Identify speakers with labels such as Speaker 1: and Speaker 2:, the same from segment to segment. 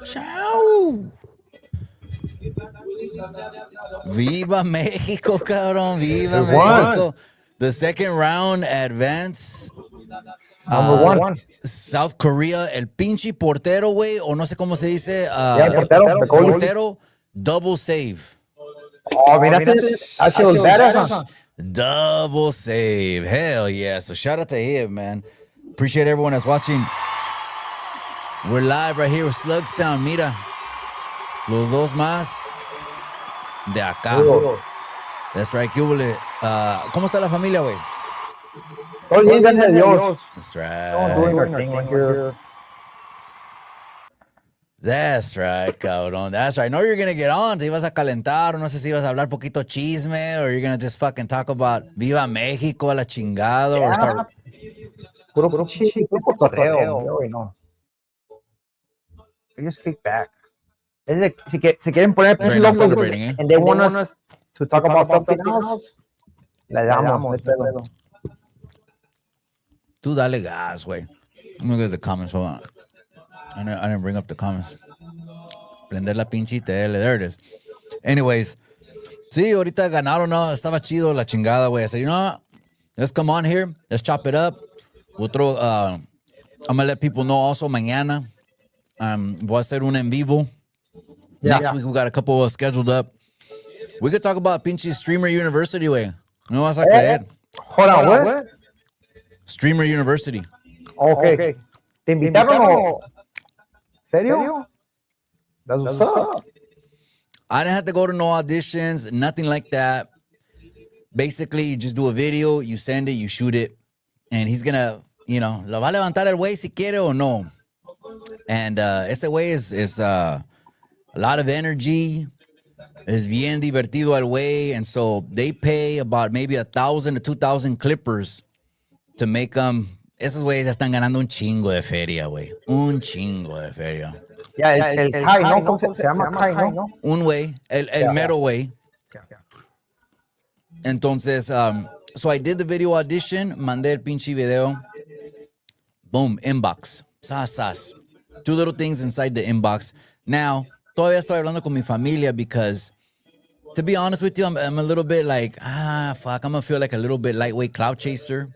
Speaker 1: Chao. Viva México, cabrón. Viva México. The second round advance.
Speaker 2: Number one.
Speaker 1: South Korea, el pinche portero, güey, o no sé cómo se dice.
Speaker 2: El
Speaker 1: portero, double save.
Speaker 2: Oh, mira, actually better.
Speaker 1: Double save. Hell yeah. So shout out to him, man. Appreciate everyone that's watching. We're live right here with Sluggz Town. Mira. Los dos más de acá. That's right. ¿Qué hubo? ¿Cómo está la familia, güey?
Speaker 2: Todo bien, gracias a Dios.
Speaker 1: That's right. That's right, cabrón. That's right. No, you're going to get on. Te ibas a calentar. No sé si ibas a hablar poquito chisme or you're going to just fucking talk about Viva México a la chingada or start...
Speaker 2: Puro cotorreo. No. I just kick back. Es de, si quieren poner
Speaker 1: right now celebrating,
Speaker 2: and they want us to talk about something else, le damos.
Speaker 1: Tú dale gas, güey. Let me look at the comments. Hold on. I didn't bring up the comments. Prender la pinche tele. There it is. Anyways. Sí, ahorita ganaron, no. Estaba chido la chingada, güey. I said, you know what? Let's come on here. Let's chop it up. We'll throw... I'm going to let people know also mañana. Voy a hacer un en vivo. Next week, we got a couple scheduled up. We could talk about pinche Streamer University, güey. No vas a creer.
Speaker 2: Hold on, what?
Speaker 1: Streamer University.
Speaker 2: Okay. ¿Te invitaron o...? ¿Serio? That's what's up.
Speaker 1: I didn't have to go to no auditions, nothing like that. Basically, you just do a video, you send it, you shoot it, and he's gonna, you know, lo va a levantar el güey si quiere o no. And ese güey is a lot of energy. Es bien divertido al güey, and so they pay about maybe 1,000 to 2,000 clippers to make them. Esos güeyes están ganando un chingo de feria, güey. Un chingo de feria.
Speaker 2: Ya, el Kai, ¿no? ¿Cómo se llama Kai, no?
Speaker 1: Un güey, el mero güey. Entonces, so I did the video audition, mandé el pinche video. Boom, inbox. Sas. 2 little things inside the inbox. Now, todavía estoy hablando con mi familia because, to be honest with you, I'm a little bit like, fuck, I'm going to feel like a little bit lightweight cloud chaser.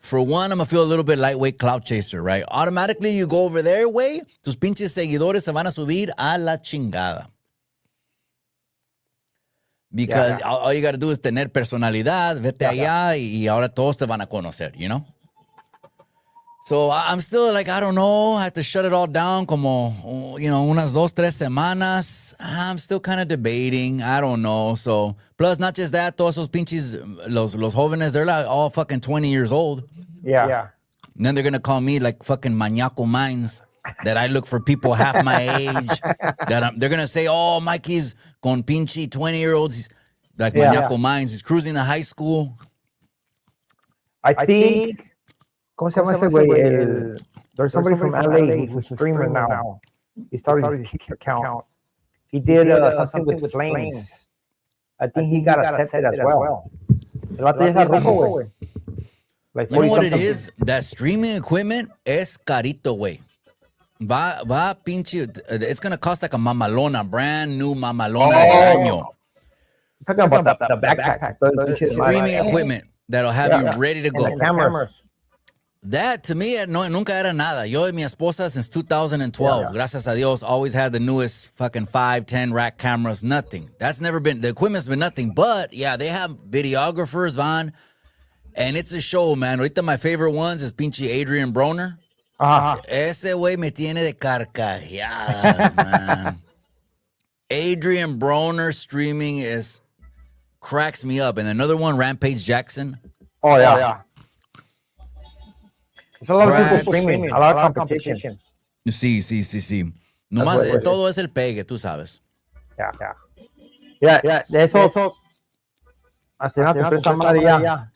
Speaker 1: For one, I'm going to feel a little bit lightweight cloud chaser, right? Automatically, you go over there, güey, tus pinches seguidores se van a subir a la chingada. Because all you got to do is tener personalidad, vete allá y ahora todos te van a conocer, you know? So I'm still like, I don't know, I have to shut it all down como, you know, unas 2-3 semanas. I'm still kind of debating. I don't know. So, plus, not just that, todos esos pinches, los jóvenes, they're like all fucking 20 years old.
Speaker 2: Yeah.
Speaker 1: And then they're going to call me like fucking maniaco minds that I look for people half my age. They're going to say, oh, Mikey's con pinche 20-year-olds. He's like maniaco minds. He's cruising to high school.
Speaker 2: I think... ¿Cómo se llama ese güey? There's somebody from LA who's a streamer now. He started his Kick account. He did something with flames. I think he got accepted as well. El vato ya está rojo, güey.
Speaker 1: You know what it is? That streaming equipment es carito, güey. Va pinche. It's going to cost like a mamalona, brand new mamalona del año.
Speaker 2: Talking about the backpack.
Speaker 1: Streaming equipment that'll have you ready to go.
Speaker 2: And the cameras.
Speaker 1: That, to me, nunca era nada. Yo y mi esposa, since 2012, gracias a Dios, always had the newest fucking 5-10 rack cameras, nothing. That's never been, the equipment's been nothing. But, yeah, they have videographers, Van, and it's a show, man. Ahorita my favorite ones is pinche Adrian Broner. Ese güey me tiene de carcajadas, man. Adrian Broner streaming cracks me up. And another one, Rampage Jackson.
Speaker 2: Oh, yeah. There's a lot of people streaming, a lot of competition.
Speaker 1: Sí. Nomás, todo es el pegue, tú sabes.
Speaker 2: Yeah, de eso. Hasta una empresa María.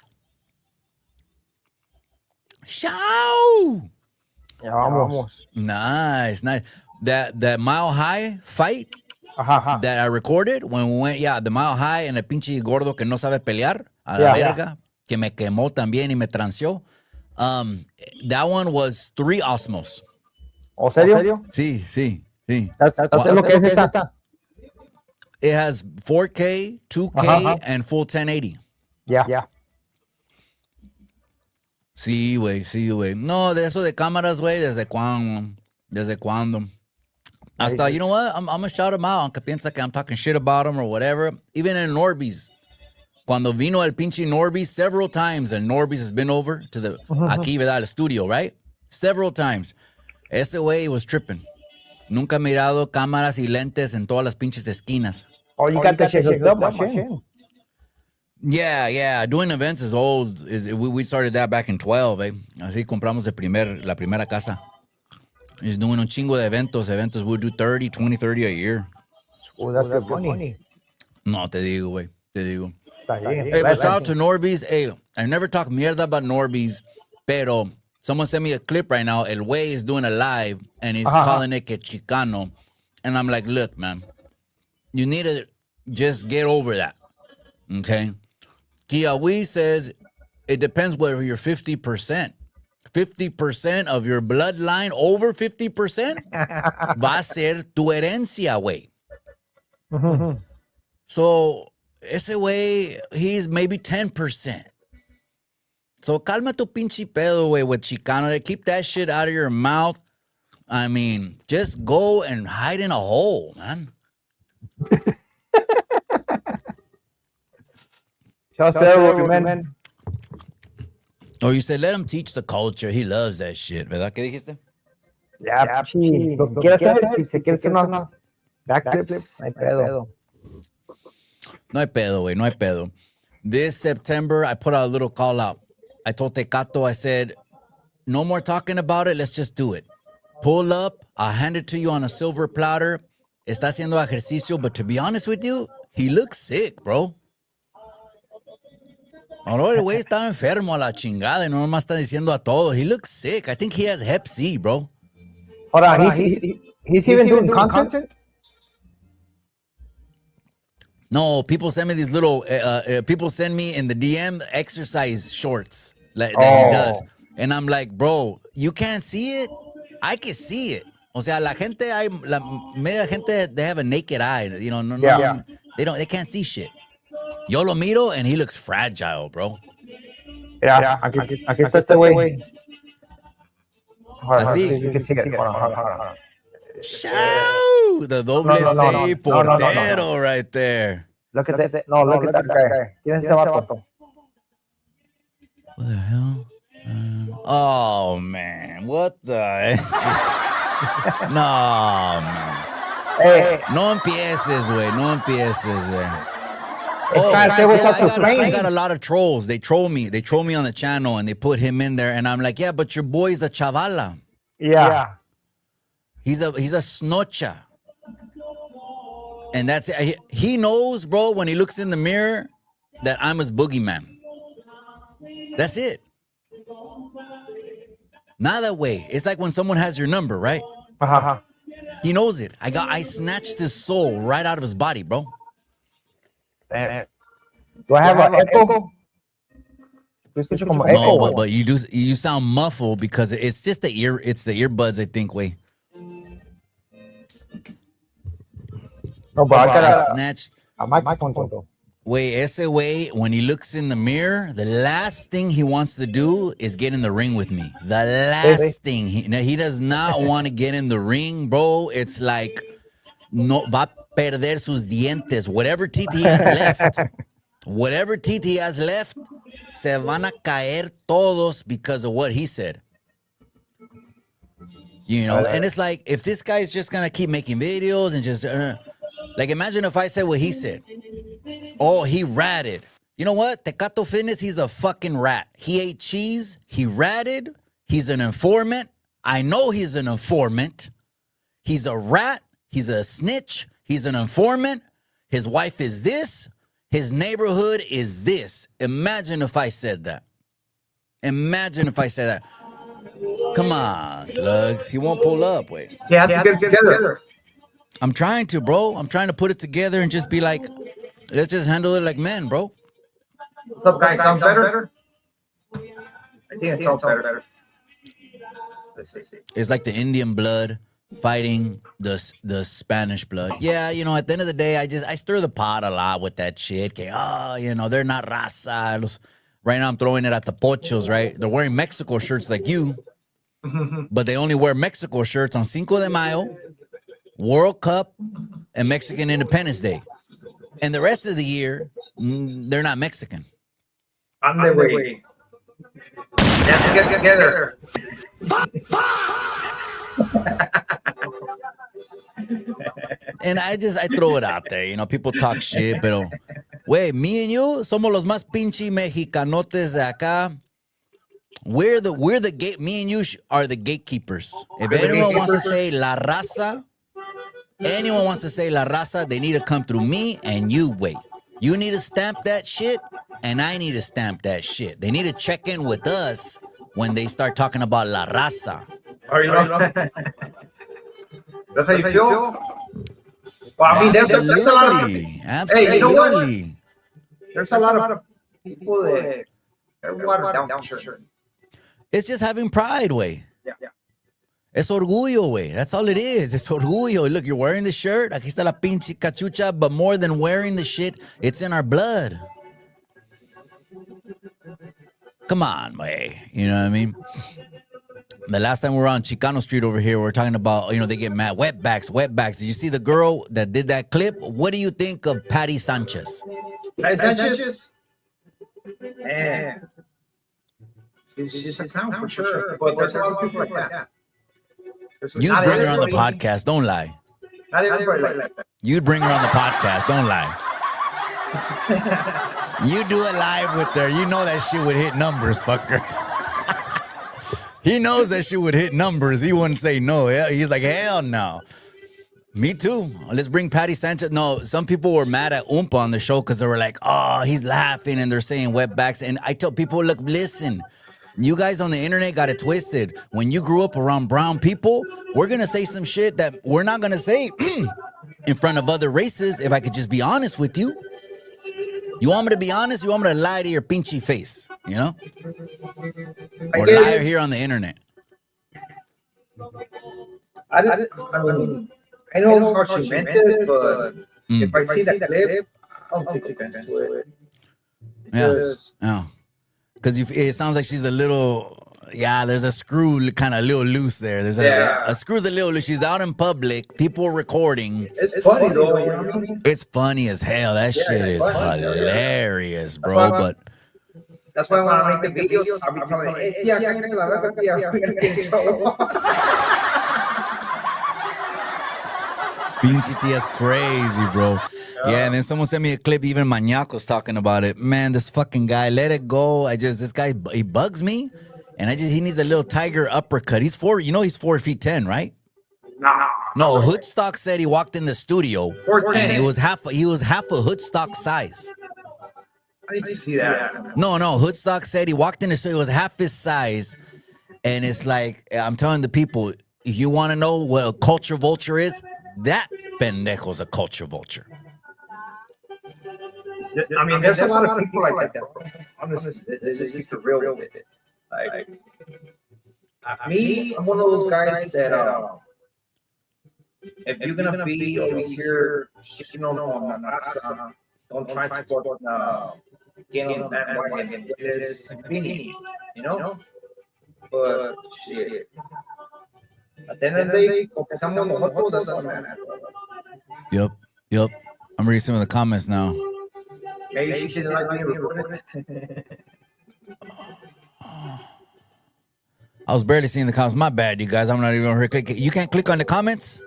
Speaker 1: Chao!
Speaker 2: Ya vamos.
Speaker 1: Nice. That Mile High fight that I recorded when we went, the Mile High and el pinche gordo que no sabe pelear, a la verga, que me quemó también y me transeó. That one was 3 osmos.
Speaker 2: ¿O serio?
Speaker 1: Sí. Sí.
Speaker 2: That's lo que es esta.
Speaker 1: It has 4K, 2K, and full 1080.
Speaker 2: Yeah.
Speaker 1: Sí, güey, sí, güey. No, de eso de cámaras, güey, ¿desde cuándo? ¿Desde cuándo? Hasta, you know what? I'm gonna shout him out, aunque piensa que I'm talking shit about him or whatever. Even in Norby's. Cuando vino el pinche Norby's, several times, el Norby's has been over to the, aquí, ¿verdad? El studio, right? Several times. Ese güey was tripping. Nunca he mirado cámaras y lentes en todas las pinches esquinas.
Speaker 2: Oh, you got the shit hooked up, machine.
Speaker 1: Yeah. Doing events is old. We started that back in 12, eh? Así compramos la primera casa. He's doing un chingo de eventos. Eventos would do 30 a year.
Speaker 2: Oh, that's good money.
Speaker 1: No, te digo, güey. Te digo.
Speaker 2: Está bien.
Speaker 1: Hey, but shout out to Norby's. Hey, I never talk mierda about Norby's, pero someone sent me a clip right now. El Way is doing a live, and he's calling it que Chicano. And I'm like, look, man, you need to just get over that, okay? Kiawi says it depends whether you're 50%. 50% of your bloodline, over 50%, va a ser tu herencia, güey. So, ese güey, he's maybe 10%. So, calma tu pinche pedo, güey, with Chicano. Keep that shit out of your mouth. I mean, just go and hide in a hole, man.
Speaker 2: Shout out to everyone, man.
Speaker 1: Oh, you said let him teach the culture. He loves that shit, ¿verdad? ¿Qué dijiste?
Speaker 2: Yeah, sí. Lo que quieras hacer, si se quiere hacer una backflips, no hay pedo.
Speaker 1: No hay pedo, güey. No hay pedo. This September, I put out a little call out. I told Tecato, I said, no more talking about it. Let's just do it. Pull up. I'll hand it to you on a silver platter. Está haciendo ejercicio, but to be honest with you, he looks sick, bro. Ahora el güey está enfermo a la chingada y no nomás está diciendo a todos. He looks sick. I think he has Hep C, bro.
Speaker 2: Hold on, he's even doing content?
Speaker 1: No, people send me these little, people send me in the DM exercise shorts that he does. And I'm like, bro, you can't see it? I can see it. O sea, la media gente, they have a naked eye. You know, they can't see shit. Yo lo miro and he looks fragile, bro.
Speaker 2: Yeah, aquí está este güey.
Speaker 1: Así.
Speaker 2: You can see it. Hold on.
Speaker 1: Shoo! The doble C portero right there.
Speaker 2: Look at that. No, look at that guy. ¿Quién es ese vato?
Speaker 1: What the hell? Oh, man. What the... No, man.
Speaker 2: Hey.
Speaker 1: No empieces, güey. No empieces, güey.
Speaker 2: I
Speaker 1: got a lot of trolls. They troll me. They troll me on the channel and they put him in there. And I'm like, yeah, but your boy's a chavala.
Speaker 2: Yeah.
Speaker 1: He's a snocha. And that's it. He knows, bro, when he looks in the mirror that I'm his boogeyman. That's it. Nada way. It's like when someone has your number, right? He knows it. I snatched his soul right out of his body, bro.
Speaker 2: Do I have an echo?
Speaker 1: No, but you sound muffled because it's just the earbuds, I think, way.
Speaker 2: No, but I
Speaker 1: snatched
Speaker 2: a microphone.
Speaker 1: Wait, ese way, when he looks in the mirror, the last thing he wants to do is get in the ring with me. The last thing. He does not want to get in the ring, bro. It's like, no, va a perder sus dientes. Whatever teeth he has left, se van a caer todos because of what he said. You know, and it's like, if this guy's just going to keep making videos and just, like, imagine if I said what he said. Oh, he ratted. You know what? Tecato Fitness, he's a fucking rat. He ate cheese. He ratted. He's an informant. I know he's an informant. He's a rat. He's a snitch. He's an informant. His wife is this. His neighborhood is this. Imagine if I said that. Imagine if I said that. Come on, Sluggz. He won't pull up. Wait.
Speaker 2: Yeah, to get together.
Speaker 1: I'm trying to, bro. I'm trying to put it together and just be like, let's just handle it like men, bro.
Speaker 2: What's up, guys? Sounds better? I think it sounds better.
Speaker 1: It's like the Indian blood. fighting the Spanish blood. Yeah, you know, at the end of the day, I stir the pot a lot with that shit. Que, you know, they're not raza. Right now, I'm throwing it at the pochos, right? They're wearing Mexico shirts like you, but they only wear Mexico shirts on Cinco de Mayo, World Cup, and Mexican Independence Day. And the rest of the year, they're not Mexican.
Speaker 2: On their way. They have to get together.
Speaker 1: And I throw it out there, you know, people talk shit, pero, wait, me and you somos los más pinche mexicanotes de acá. We're gate. Me and you are the gatekeepers. If anyone wants to say la raza, they need to come through me and you. Wait, you need to stamp that shit, and I need to stamp that shit. They need to check in with us when they start talking about la raza.
Speaker 2: Are you know? That's how you feel? Well, I mean, there's a lot of,
Speaker 1: absolutely.
Speaker 2: Hey, you know what? There's a lot of people that are watered down sure.
Speaker 1: It's just having pride, way.
Speaker 2: Yeah.
Speaker 1: Es orgullo, way. That's all it is. It's orgullo. Look, you're wearing the shirt. Aquí está la pinche cachucha. But more than wearing the shit, it's in our blood. Come on, way. You know what I mean? The last time we were on Chicano Street over here, we were talking about, you know, they get mad. Wetbacks. Did you see the girl that did that clip? What do you think of Patty Sanchez?
Speaker 2: Patty Sanchez? Man. She's a clown for sure. But there's a lot of people like that.
Speaker 1: You'd bring her on the podcast. Don't lie.
Speaker 2: Not everybody like that.
Speaker 1: You'd bring her on the podcast. Don't lie. You do it live with her. You know that shit would hit numbers, fucker. He knows that shit would hit numbers. He wouldn't say no. He's like, hell no. Me too. Let's bring Patty Sanchez. No, some people were mad at Oompa on the show because they were like, oh, he's laughing and they're saying wetbacks. And I tell people, look, listen, you guys on the internet got it twisted. When you grew up around brown people, we're going to say some shit that we're not going to say in front of other races if I could just be honest with you. You want me to be honest? You want me to lie to your pinchy face, you know? Or lie here on the internet.
Speaker 2: I mean, I know how she meant it, but if I see that clip, I'll take offense to it.
Speaker 1: Yeah. Because it sounds like she's a little... Yeah, there's a screw kind of a little loose there. There's a screw's a little loose. She's out in public. People are recording.
Speaker 2: It's funny, though. You know what I mean?
Speaker 1: It's funny as hell. That shit is hilarious, bro. But
Speaker 2: that's why when I make the videos, I'll be telling her,
Speaker 1: Pinche tia's crazy, bro. Yeah, and then someone sent me a clip, even Mañaco's talking about it. Man, this fucking guy, let it go. This guy, he bugs me. And he needs a little tiger uppercut. He's 4'10", right? No, Hoodstock said he walked in the studio and he was half a Hoodstock size.
Speaker 2: I need to see that.
Speaker 1: No, Hoodstock said he walked in the studio, it was half his size. And it's like, I'm telling the people, if you want to know what a culture vulture is, that pendejo's a culture vulture.
Speaker 2: I mean, there's a lot of people like that. Honestly, it's just the real with it. Like me, I'm one of those guys that if you're gonna be over here, you know, don't try to get on that wagon. It is convenient, you know. But shit, at the end of the day, someone doesn't matter.
Speaker 1: Yep. I'm reading some of the comments now.
Speaker 2: Maybe she didn't like me recording it.
Speaker 1: I was barely seeing the comments. My bad, you guys. I'm not even going to click. You can't click on the comments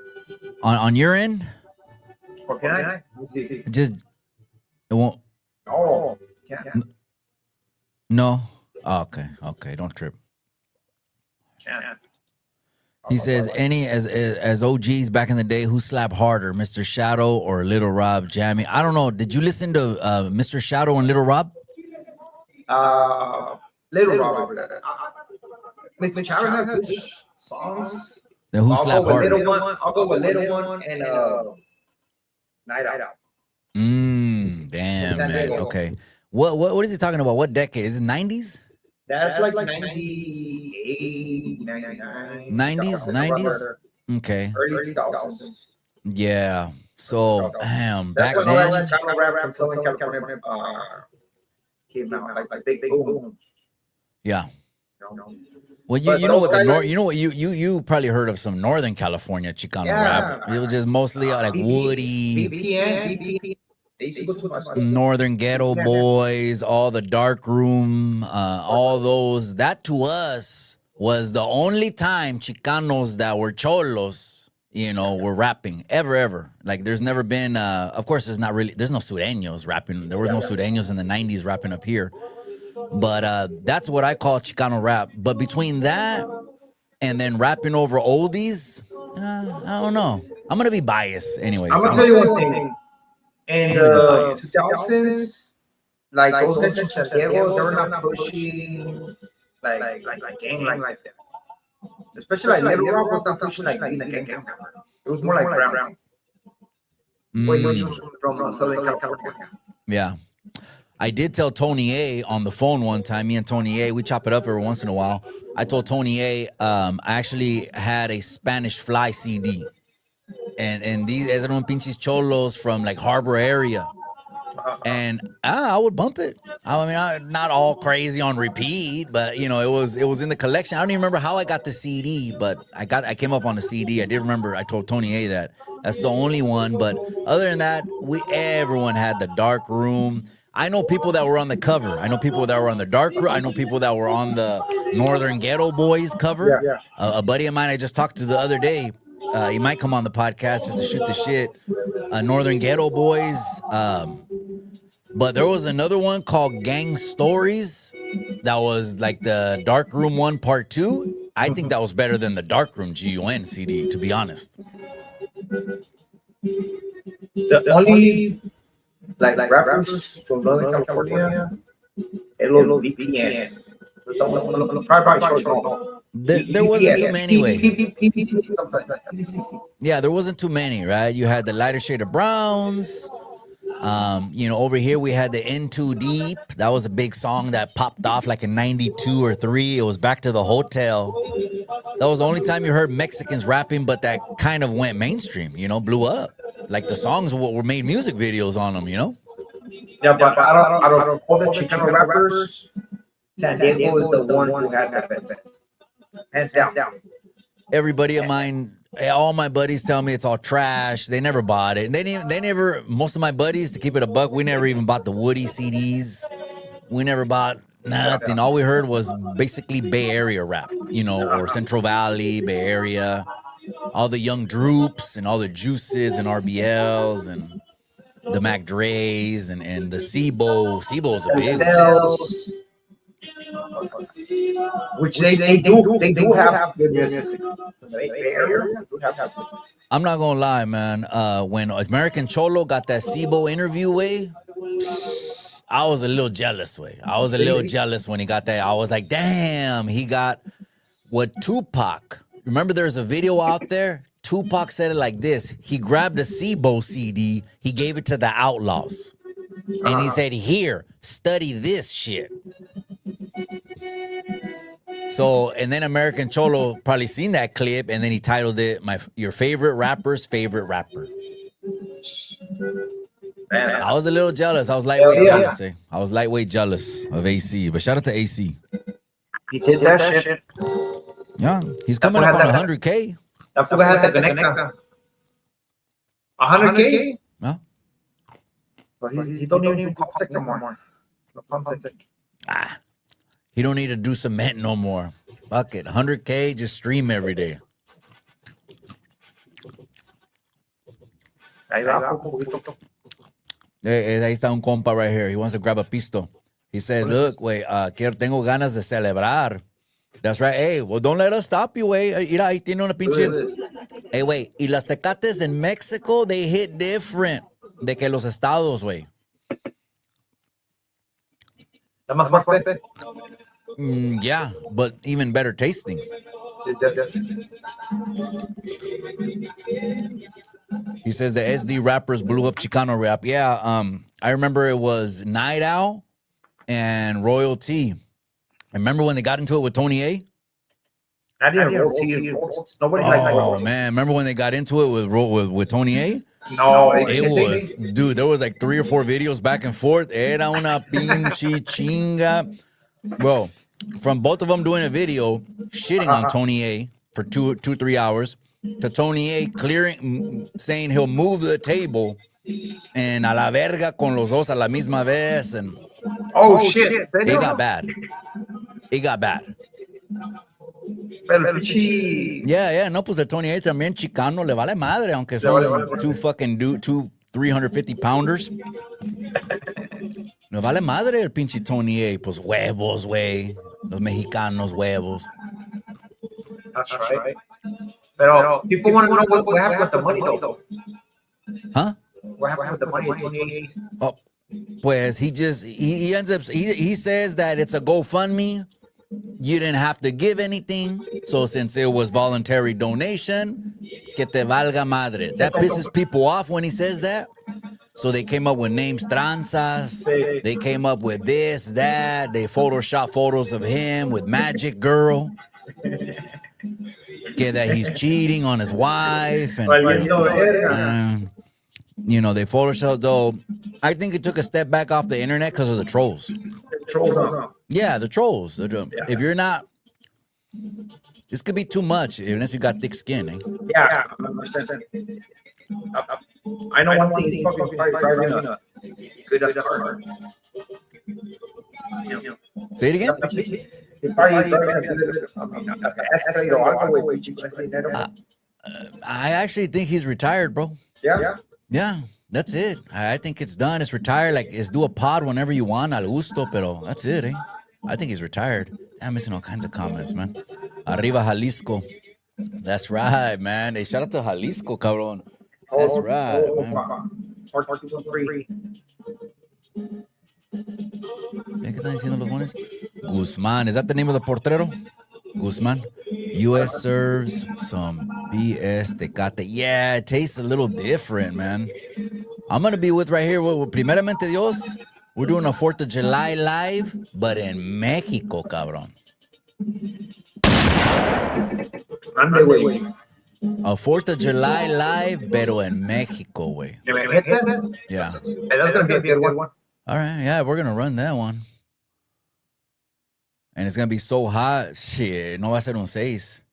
Speaker 1: on your end?
Speaker 2: Or can I?
Speaker 1: It won't.
Speaker 2: Oh, yeah.
Speaker 1: No? Oh, okay. Don't trip.
Speaker 2: Yeah.
Speaker 1: He says, as OGs back in the day, who slapped harder, Mr. Shadow or Little Rob Jammy? I don't know. Did you listen to Mr. Shadow and Little Rob?
Speaker 2: Little Rob. Mr. Shadow has good songs.
Speaker 1: Then who slapped harder?
Speaker 2: I'll go with Little One and Night Out.
Speaker 1: Damn, man. Okay. What is he talking about? What decade? Is it 90s?
Speaker 2: That's like 98, 99.
Speaker 1: 90s? Okay.
Speaker 2: early 2000s.
Speaker 1: Yeah. So,
Speaker 2: That's
Speaker 1: back
Speaker 2: when all that
Speaker 1: then,
Speaker 2: Chicano rap from Southern California came out, like the big boom.
Speaker 1: yeah.
Speaker 2: You know?
Speaker 1: Well, you know
Speaker 2: those
Speaker 1: what the
Speaker 2: guys,
Speaker 1: you know what you probably heard of some Northern California Chicano rap. It
Speaker 2: yeah,
Speaker 1: was just mostly like Woody,
Speaker 2: VPN. They used to go to my school.
Speaker 1: Northern Ghetto Boys, all the Dark Room, all those. That to us was the only time Chicanos that were cholos, were rapping ever. Like there's never been. Of course, there's no Sureños rapping. There was no Sureños in the '90s rapping up here. But that's what I call Chicano rap. But between that and then rapping over oldies, I don't know. I'm gonna be biased, anyways.
Speaker 2: I'm gonna tell you one thing. In
Speaker 1: I'm gonna be
Speaker 2: the
Speaker 1: biased.
Speaker 2: 2000s, like those guys from San Diego, they're not pushing like gang like that. Especially like Little Rock was not pushing like being a gang member. It was more like brown. From Southern California.
Speaker 1: Yeah. I did tell Tony A on the phone one time. Me and Tony A, we chop it up every once in a while. I told Tony A, I actually had a Spanish Fly CD. And these eran pinches cholos from like Harbor area. And I would bump it. I mean, not all crazy on repeat, but it was in the collection. I don't even remember how I got the CD, but I came up on the CD. I did remember. I told Tony A that that's the only one. But other than that, everyone had the Dark Room. I know people that were on the cover. I know people that were on the Dark Room. I know people that were on the Northern Ghetto Boys cover.
Speaker 2: Yeah.
Speaker 1: A buddy of mine I just talked to the other day. He might come on the podcast just to shoot the shit. Northern Ghetto Boys. But there was another one called Gang Stories that was like the Dark Room 1 Part 2. I think that was better than the Dark Room GUN CD, to be honest.
Speaker 2: The only like rappers from Northern California, Hello VPN.
Speaker 1: There wasn't too many, way. Yeah, there wasn't too many, right? You had the Lighter Shade of Browns. Over here we had the In Too Deep. That was a big song that popped off like in 92 or 3. It was Back to the Hotel. That was the only time you heard Mexicans rapping, but that kind of went mainstream, blew up. Like the songs were made music videos on them,
Speaker 2: Yeah, but I don't all the Chicano rappers, San Diego is the one who had that. Hands down.
Speaker 1: Everybody of mine, all my buddies tell me it's all trash. They never bought it. They never, most of my buddies, to keep it a buck, we never even bought the Woody CDs. We never bought nothing. All we heard was basically Bay Area rap, or Central Valley, Bay Area. All the Young Droops and all the Juices and RBLs and the Mac Dre's and the Sebo. Sebo's a big one.
Speaker 2: Which they do have good music.
Speaker 1: I'm not gonna lie, man. When American Cholo got that Sebo interview way, I was a little jealous way. I was a little jealous when he got that. I was like, damn, he got what Tupac. Remember there's a video out there? Tupac said it like this. He grabbed a Sebo CD, he gave it to the Outlaws. And he said, here, study this shit. So, and then American Cholo probably seen that clip, and then he titled it "Your Favorite Rapper's Favorite Rapper." Man, I was a little jealous. I was lightweight jealous. I was lightweight jealous of AC. But shout out to AC.
Speaker 2: He did that shit.
Speaker 1: Yeah, he's coming up on 100K.
Speaker 2: I forgot how to connect. 100K?
Speaker 1: Yeah.
Speaker 2: But he don't even contact no more.
Speaker 1: He don't need to do cement no more. Fuck it. 100K, just stream every day. Ahí está un compa right here. He wants to grab a pisto. He says, look, güey, tengo ganas de celebrar. That's right. Hey, well, don't let us stop you, güey. Mira, ahí tiene una pinche... Hey, güey, y las tecates in Mexico, they hit different de que los estados, güey. Yeah, but even better tasting. He says the SD rappers blew up Chicano rap. Yeah, I remember it was Night Owl and Royal T. I remember when they got into it with Tony A.
Speaker 2: Not even roast. Nobody liked roast.
Speaker 1: Oh man, remember when they got into it with Tony A?
Speaker 2: No,
Speaker 1: It was, dude, there was like 3 or 4 videos back and forth. Era una pinche chinga. Bro, from both of them doing a video shitting on Tony A for 3 hours to Tony A saying he'll move the table and a la verga con los dos a la misma vez. And
Speaker 2: shit.
Speaker 1: It got bad. It got bad. Yeah, no, pues el Tony A también chicano le vale madre, aunque son two 350 pounders. Le vale madre el pinche Tony A, pues huevos, güey. Los mexicanos huevos.
Speaker 2: That's right. Pero people want to know what happened with the money, though.
Speaker 1: Huh?
Speaker 2: What happened with the money, Tony A?
Speaker 1: Oh, pues he ends up, he says that it's a GoFundMe. You didn't have to give anything. So since it was voluntary donation, que te valga madre. That pisses people off when he says that. So they came up with names tranzas. They came up with this, that. They Photoshop photos of him with Magic Girl. That he's cheating on his wife. And they Photoshop, though. I think it took a step back off the internet because of the trolls.
Speaker 2: The trolls,
Speaker 1: yeah, the trolls. If you're not, this could be too much unless you got thick skin. Eh?
Speaker 2: Yeah, I know one thing. He's fucking driving a good ass car.
Speaker 1: Say it again.
Speaker 2: He's probably driving a Escalade or Alcoy.
Speaker 1: I actually think he's retired, bro. Yeah, that's it. I think it's done. It's retired. Like, it's do a pod whenever you want, al gusto, pero that's it, eh? I think he's retired. I'm missing all kinds of comments, man. Arriba Jalisco. That's right, man. Hey, shout out to Jalisco, cabrón. That's right, man. ¿Qué están diciendo los mones? Guzmán. Is that the name of the portero? Guzmán. U.S. serves some BS Tecate. Yeah, it tastes a little different, man. I'm going to be with right here. Primeramente Dios, we're doing a 4th of July live, but in Mexico, cabrón. A 4th of July live, pero en Mexico, güey. Yeah.
Speaker 2: That's going to be a good one.
Speaker 1: All right, yeah, we're going to run that one. And it's going to be so hot. Shit, no va a ser un 6.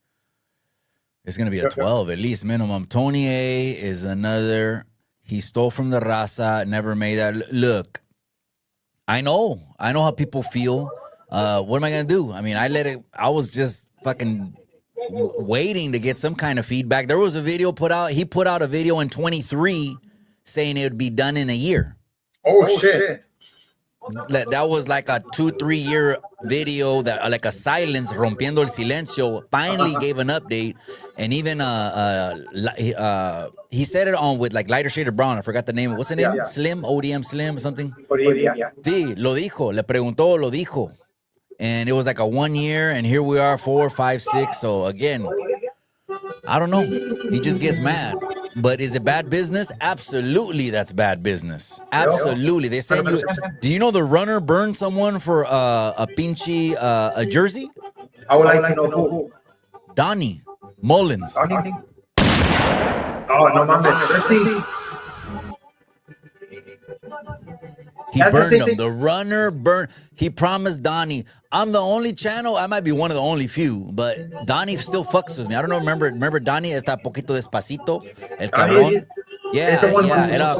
Speaker 1: It's going to be a 12 at least minimum. Tony A is another. He stole from the raza, never made that. Look, I know how people feel. What am I going to do? I mean, I was just fucking waiting to get some kind of feedback. There was a video he put out a video in 23 saying it would be done in a year.
Speaker 2: Oh shit.
Speaker 1: That was like a 2-3 year video that like a silence, rompiendo el silencio, finally gave an update. And even he said it on with like lighter shade of brown. I forgot the name. What's the name? Slim, ODM Slim or something. Sí, lo dijo, le preguntó, lo dijo. And it was like a 1 year, and here we are, 4, 5, 6. So again, I don't know. He just gets mad. But is it bad business? Absolutely, that's bad business. Absolutely. They send you. Do you know the runner burned someone for a pinche a jersey?
Speaker 2: I would like to know who.
Speaker 1: Donnie Mullins.
Speaker 2: Oh, no mames, jersey.
Speaker 1: He burned him. The runner burned. He promised Donnie, I'm the only channel. I might be one of the only few, but Donnie still fucks with me. I don't know. Remember Donnie? Está poquito despacito. El cabrón. Yeah. Era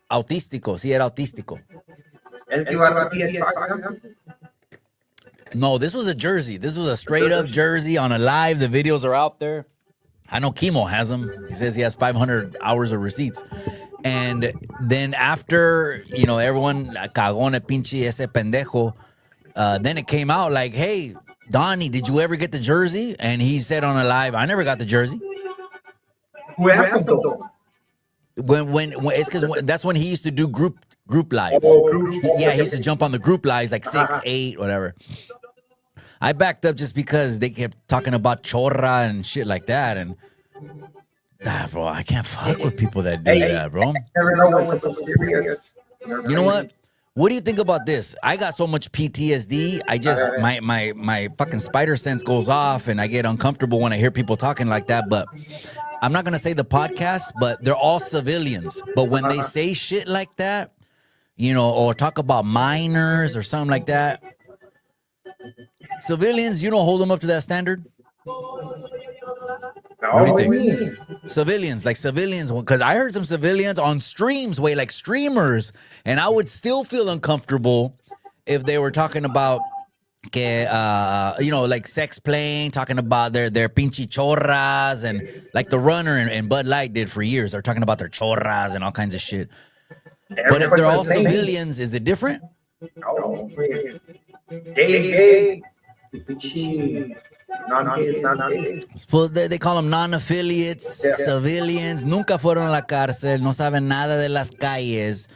Speaker 1: autístico. Sí, era autístico. No, this was a jersey. This was a straight up jersey on a live. The videos are out there. I know Kimo has them. He says he has 500 hours of receipts. And then after, everyone cagón el pinche ese pendejo, then it came out like, hey, Donnie, did you ever get the jersey? And he said on a live, I never got the jersey.
Speaker 2: Who asked him though?
Speaker 1: When it's because that's when he used to do group lives. He used to jump on the group lives like 6, 8, whatever. I backed up just because they kept talking about chorra and shit like that, and bro, I can't fuck with people that do that, bro.
Speaker 2: Never know when something's serious.
Speaker 1: You know what? What do you think about this? I got so much PTSD. I just my fucking spider sense goes off, and I get uncomfortable when I hear people talking like that. But I'm not gonna say the podcast, but they're all civilians. But when they say shit like that, or talk about minors or something like that, civilians, you don't hold them up to that standard. What do you think? Civilians, because I heard some civilians on streams, like streamers, and I would still feel uncomfortable if they were talking about, like sex playing, talking about their pinche chorras, and like the Runner and Bud Light did for years. They're talking about their chorras and all kinds of shit. But if they're all civilians, is it different?
Speaker 2: No, gay.
Speaker 1: Well, they call them non-affiliates, civilians, nunca fueron a la cárcel, no saben nada de las calles,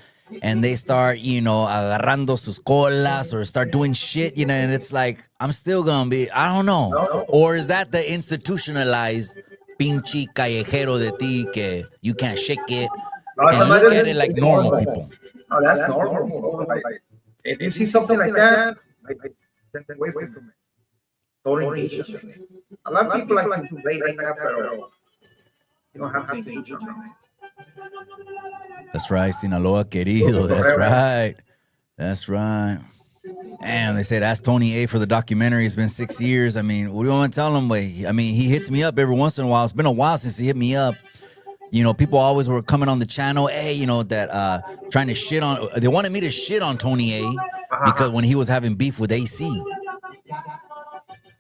Speaker 1: and they start, agarrando sus colas or start doing shit, and it's like, I'm still gonna be, I don't know. Or is that the institutionalized pinche callejero de ti que you can't shake it and look at it like normal people?
Speaker 2: Oh, that's normal. Like, if you see something like that, step away from it. Don't engage in it. A lot of people like to play like that, but you don't have to engage in it.
Speaker 1: That's right, Sinaloa querido. That's right. And they said, ask Tony A for the documentary. It's been 6 years. I mean, what do you want to tell him? I mean, he hits me up every once in a while. It's been a while since he hit me up. People always were coming on the channel, hey, that trying to shit on. They wanted me to shit on Tony A because when he was having beef with AC.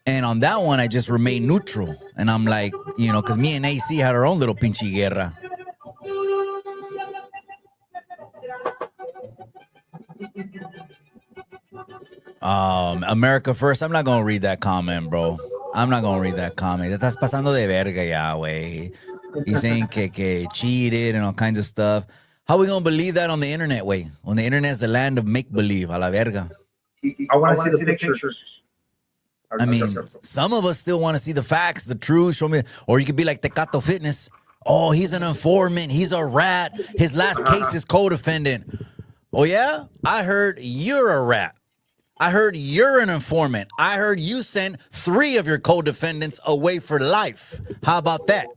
Speaker 1: And on that one, I just remained neutral. And I'm like, because me and AC had our own little pinche guerra. America First. I'm not going to read that comment, bro. I'm not going to read that comment. Te estás pasando de verga ya, güey. He's saying que cheated and all kinds of stuff. How are we going to believe that on the internet, way? On the internet is the land of make-believe, a la verga.
Speaker 2: I want to see the pictures.
Speaker 1: I mean, some of us still want to see the facts, the truth. Show me, or you could be like Tecato Fitness. Oh, he's an informant. He's a rat. His last case is co-defendant. Oh, yeah? I heard you're a rat. I heard you're an informant. I heard you sent 3 of your co-defendants away for life. How about that?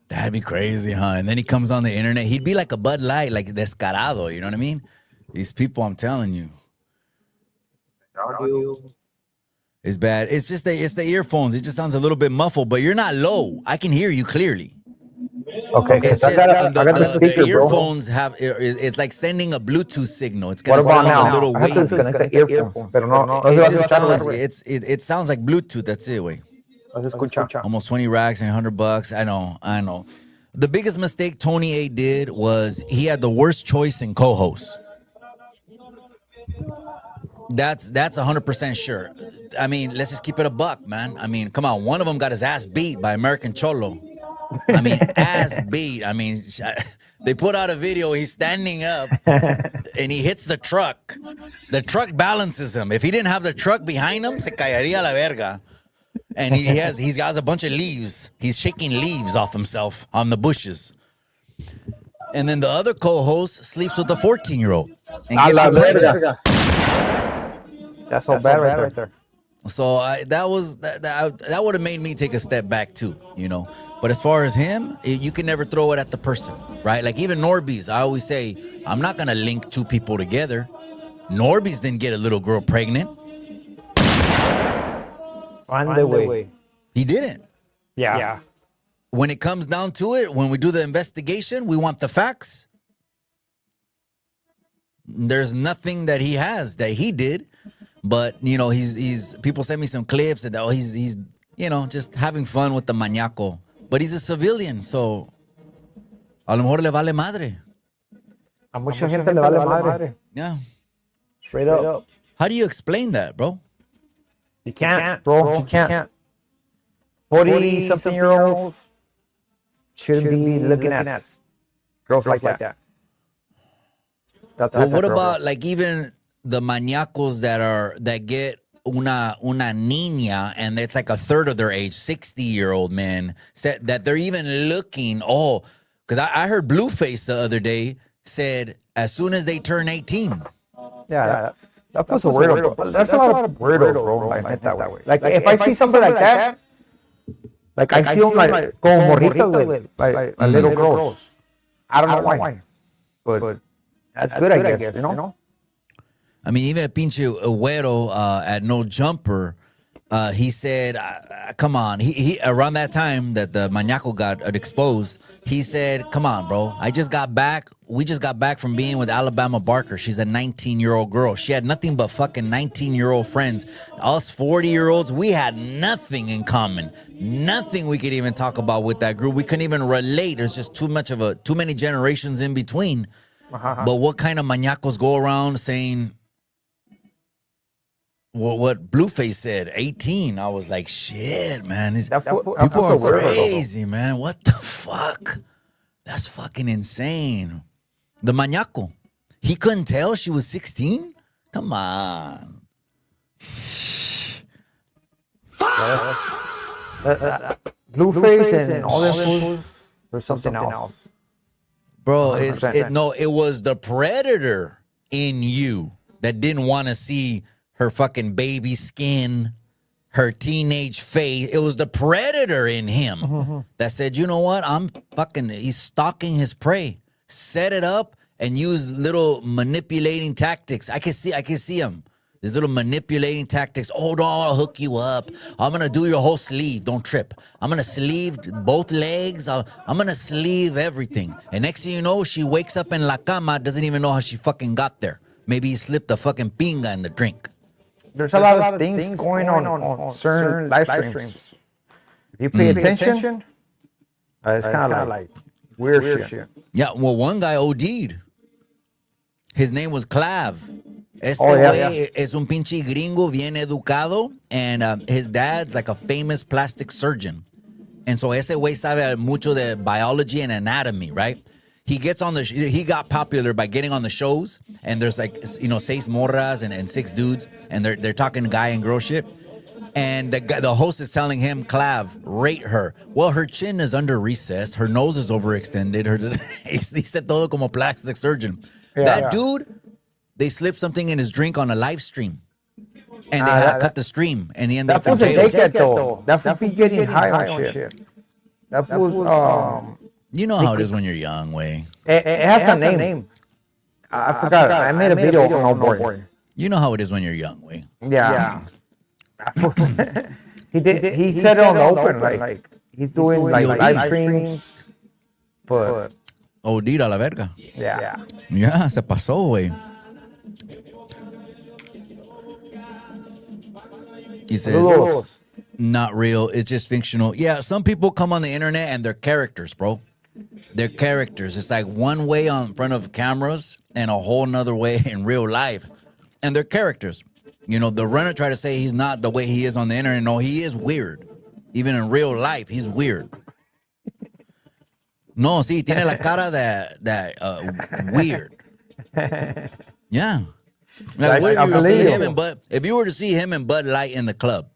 Speaker 1: That'd be crazy, huh? And then he comes on the internet. He'd be like a Bud Light, like descarado. You know what I mean? These people, I'm telling you. It's bad. It's just it's the earphones. It just sounds a little bit muffled, but you're not low. I can hear you clearly.
Speaker 2: Okay,
Speaker 1: it's just, the earphones have. It's like sending a Bluetooth signal. It's gonna sound a little wavy. It sounds like Bluetooth. That's it, way. Almost 20 racks and $100. I know. The biggest mistake Tony A did was he had the worst choice in co-hosts. That's 100% sure. I mean, let's just keep it a buck, man. I mean, come on. One of them got his ass beat by American Cholo. I mean, ass beat. I mean, they put out a video. He's standing up and he hits the truck. The truck balances him. If he didn't have the truck behind him, se caería la verga. And he's got a bunch of leaves. He's shaking leaves off himself on the bushes. And then the other co-host sleeps with a 14-year-old.
Speaker 2: That's so bad right there.
Speaker 1: So that would have made me take a step back too, But as far as him, you can never throw it at the person, right? Like even Norby's, I always say, I'm not going to link 2 people together. Norby's didn't get a little girl pregnant.
Speaker 2: On the way.
Speaker 1: He didn't.
Speaker 2: Yeah.
Speaker 1: When it comes down to it, when we do the investigation, we want the facts. There's nothing that he has that he did, but he's people send me some clips and he's just having fun with the mañaco, but he's a civilian, so a lo mejor le vale madre.
Speaker 2: A mucha gente le vale madre.
Speaker 1: Yeah.
Speaker 2: Straight up.
Speaker 1: How do you explain that, bro?
Speaker 2: You can't, bro. You can't. 40-something-year-olds shouldn't be looking at girls like that.
Speaker 1: Well, what about like even the maniacos that get una niña, and it's like a third of their age, 60-year-old men, said that they're even looking, because I heard Blueface the other day said as soon as they turn 18.
Speaker 2: Yeah, that puts a weirdo. But there's a lot of weirdos, bro, like that way. Like if I see something like that, like I see them like como morritas with like little girls. I don't know why, but that's good, I guess, you know?
Speaker 1: I mean, even pinche Güero at No Jumper, he said, come on. He around that time that the Mañaco got exposed, he said, come on, bro. We just got back from being with Alabama Barker. She's a 19-year-old girl. She had nothing but fucking 19-year-old friends. Us 40-year-olds, we had nothing in common. Nothing we could even talk about with that group. We couldn't even relate. There's just too many generations in between. But what kind of Mañacos go around saying what Blueface said, 18? I was like, shit, man. People are crazy, man. What the fuck? That's fucking insane. The Mañaco, he couldn't tell she was 16? Come on.
Speaker 2: Blueface and all that fools or something else.
Speaker 1: Bro, it was the predator in you that didn't want to see her fucking baby skin, her teenage face. It was the predator in him that said, you know what? He's stalking his prey. Set it up and use little manipulating tactics. I can see him. These little manipulating tactics. Oh, no, I'll hook you up. I'm going to do your whole sleeve. Don't trip. I'm going to sleeve both legs. I'm going to sleeve everything. And next thing you know, she wakes up in la cama, doesn't even know how she fucking got there. Maybe he slipped a fucking pinga in the drink.
Speaker 2: There's a lot of things going on certain live streams. If you pay attention, it's kind of like weird shit.
Speaker 1: Yeah, well, one guy OD'd. His name was Clav. Güey es un pinche gringo bien educado, and his dad's like a famous plastic surgeon. And so ese güey sabe mucho de biology and anatomy, right? He got popular by getting on the shows, and there's like, seis morras and six dudes, and they're talking guy and girl shit. And the host is telling him, Clav, rate her. Well, her chin is under recess, her nose is overextended. He said todo como plastic surgeon. That dude, they slipped something in his drink on a live stream, and they had to cut the stream, and he ended up in jail.
Speaker 2: That fool be getting high on shit. That fool's
Speaker 1: you know how it is when you're young, way.
Speaker 2: It has a name. I forgot. I made a video on Old Boy.
Speaker 1: You know how it is when you're young, way.
Speaker 2: Yeah. He said it on the open, like he's doing like live streams, but
Speaker 1: OD a la verga.
Speaker 2: Yeah.
Speaker 1: Yeah, se pasó, güey. He says, not real. It's just fictional. Yeah, some people come on the internet and they're characters, bro. They're characters. It's like one way on front of cameras and a whole nother way in real life. And they're characters. The runner tried to say he's not the way he is on the internet. No, he is weird. Even in real life, he's weird. No, sí, tiene la cara that weird. Yeah. Like, if you were to see him and Bud Light in the club,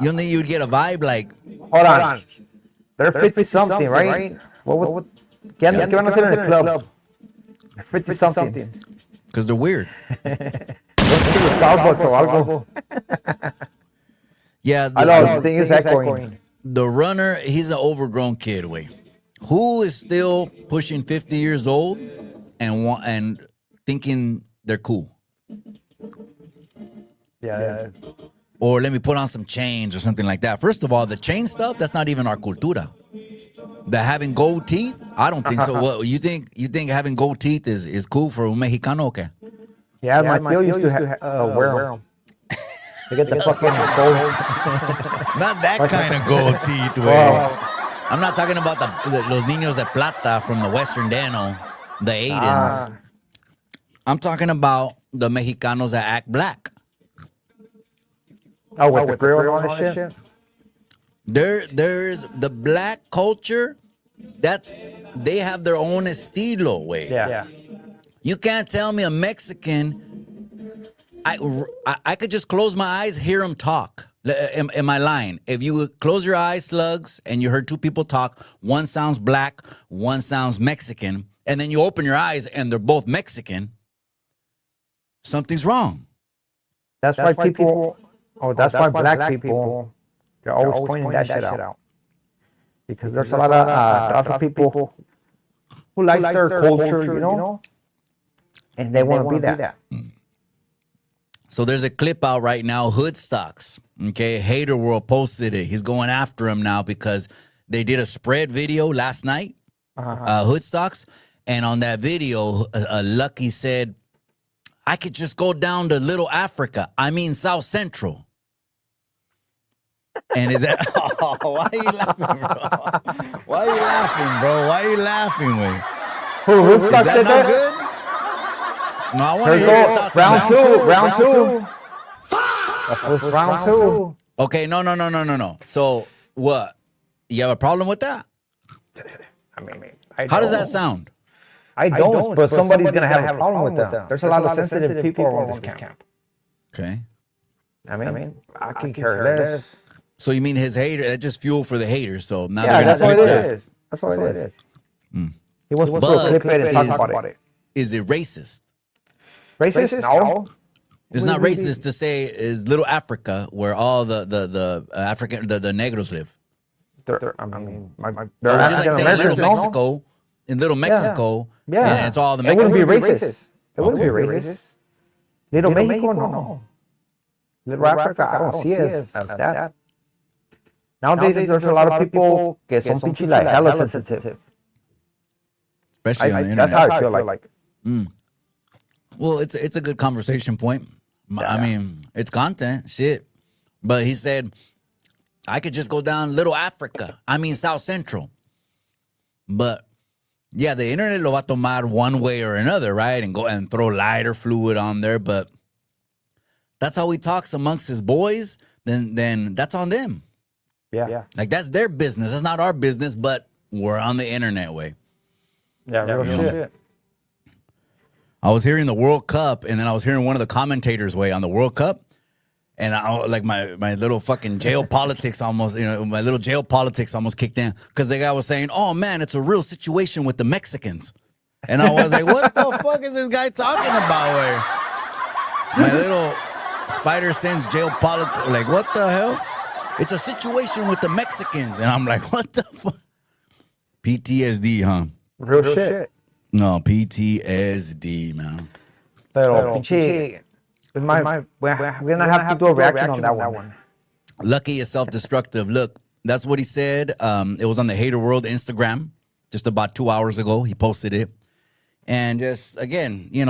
Speaker 1: you don't think you'd get a vibe like...
Speaker 2: Hold on. They're 50-something, right? ¿Qué van a hacer en el club? They're 50-something.
Speaker 1: Because they're weird.
Speaker 2: Starbucks or algo.
Speaker 1: Yeah.
Speaker 2: The thing is echoing.
Speaker 1: The runner, he's an overgrown kid, wait. Who is still pushing 50 years old and thinking they're cool?
Speaker 2: Yeah.
Speaker 1: Or let me put on some chains or something like that. First of all, the chain stuff, that's not even our cultura. The having gold teeth, I don't think so. What you think having gold teeth is cool for un Mexicano o qué?
Speaker 2: Yeah, my tío used to wear them. To get the fucking gold.
Speaker 1: Not that kind of gold teeth, way. I'm not talking about los niños de plata from the Western Dano, the Aidens. I'm talking about the Mexicanos that act black.
Speaker 2: Oh, with the grill and all that shit?
Speaker 1: There's the black culture. They have their own estilo, way.
Speaker 2: Yeah.
Speaker 1: You can't tell me a Mexican. I could just close my eyes, hear them talk. Am I lying? If you close your eyes, Slugs, and you heard two people talk, one sounds black, one sounds Mexican, and then you open your eyes and they're both Mexican, something's wrong.
Speaker 2: That's why people. Oh, that's why black people. They're always pointing that shit out. Because there's a lot of lots of people who like their culture, you know, and they want to be that.
Speaker 1: So there's a clip out right now, Hoodstocks. Okay, Hater World posted it. He's going after him now because they did a spread video last night, Hoodstocks, and on that video, Lucky said, I could just go down to Little Africa. I mean South Central. And is that, oh, why are you laughing, bro? Why are you laughing, bro? Why are you laughing, Wayne?
Speaker 2: Who's stuck
Speaker 1: that not good? No, I want to hear your thoughts on
Speaker 2: round two. That was round two.
Speaker 1: Okay, no. So, what? You have a problem with that?
Speaker 2: I mean,
Speaker 1: how does that sound?
Speaker 2: I don't, but somebody's going to have a problem with that. There's a lot of sensitive people around this camp.
Speaker 1: Okay.
Speaker 2: I mean, I can care less.
Speaker 1: So you mean his hater? That just fuel for the haters. So now
Speaker 2: that's what it is. That's what it is. He wants to put a clip in and talk about it.
Speaker 1: Is it racist?
Speaker 2: Racist? No.
Speaker 1: It's not racist to say is Little Africa where all the African the Negros live.
Speaker 2: I mean,
Speaker 1: they're just like saying Little Mexico. In Little Mexico, and it's all the Mexicans.
Speaker 2: It wouldn't be racist. It wouldn't be racist. Little Mexico, no. Little Africa, I don't see it as that. Nowadays, there's a lot of people que son pinche like hella sensitive.
Speaker 1: Especially on the internet.
Speaker 2: That's how I feel like.
Speaker 1: Well, it's a good conversation point. I mean, it's content, shit. But he said, I could just go down Little Africa. I mean, South Central. But yeah, the internet lo va a tomar one way or another, right? And go and throw lighter fluid on there. But that's how he talks amongst his boys. Then that's on them.
Speaker 2: Yeah.
Speaker 1: Like that's their business. That's not our business, but we're on the internet way.
Speaker 2: Yeah, real shit.
Speaker 1: I was hearing the World Cup, and then I was hearing one of the commentators way on the World Cup. And I like my little fucking jail politics almost, my little jail politics almost kicked in because the guy was saying, oh man, it's a real situation with the Mexicans. And I was like, what the fuck is this guy talking about? Where my little spider sense jail politics, like what the hell? It's a situation with the Mexicans. And I'm like, what the fuck? PTSD, huh?
Speaker 2: Real shit.
Speaker 1: No, PTSD, man.
Speaker 2: Pero pinche. We're going to have to do a reaction on that one.
Speaker 1: Lucky is self-destructive. Look, that's what he said. It was on the Hater World Instagram just about 2 hours ago. He posted it. And just, again, he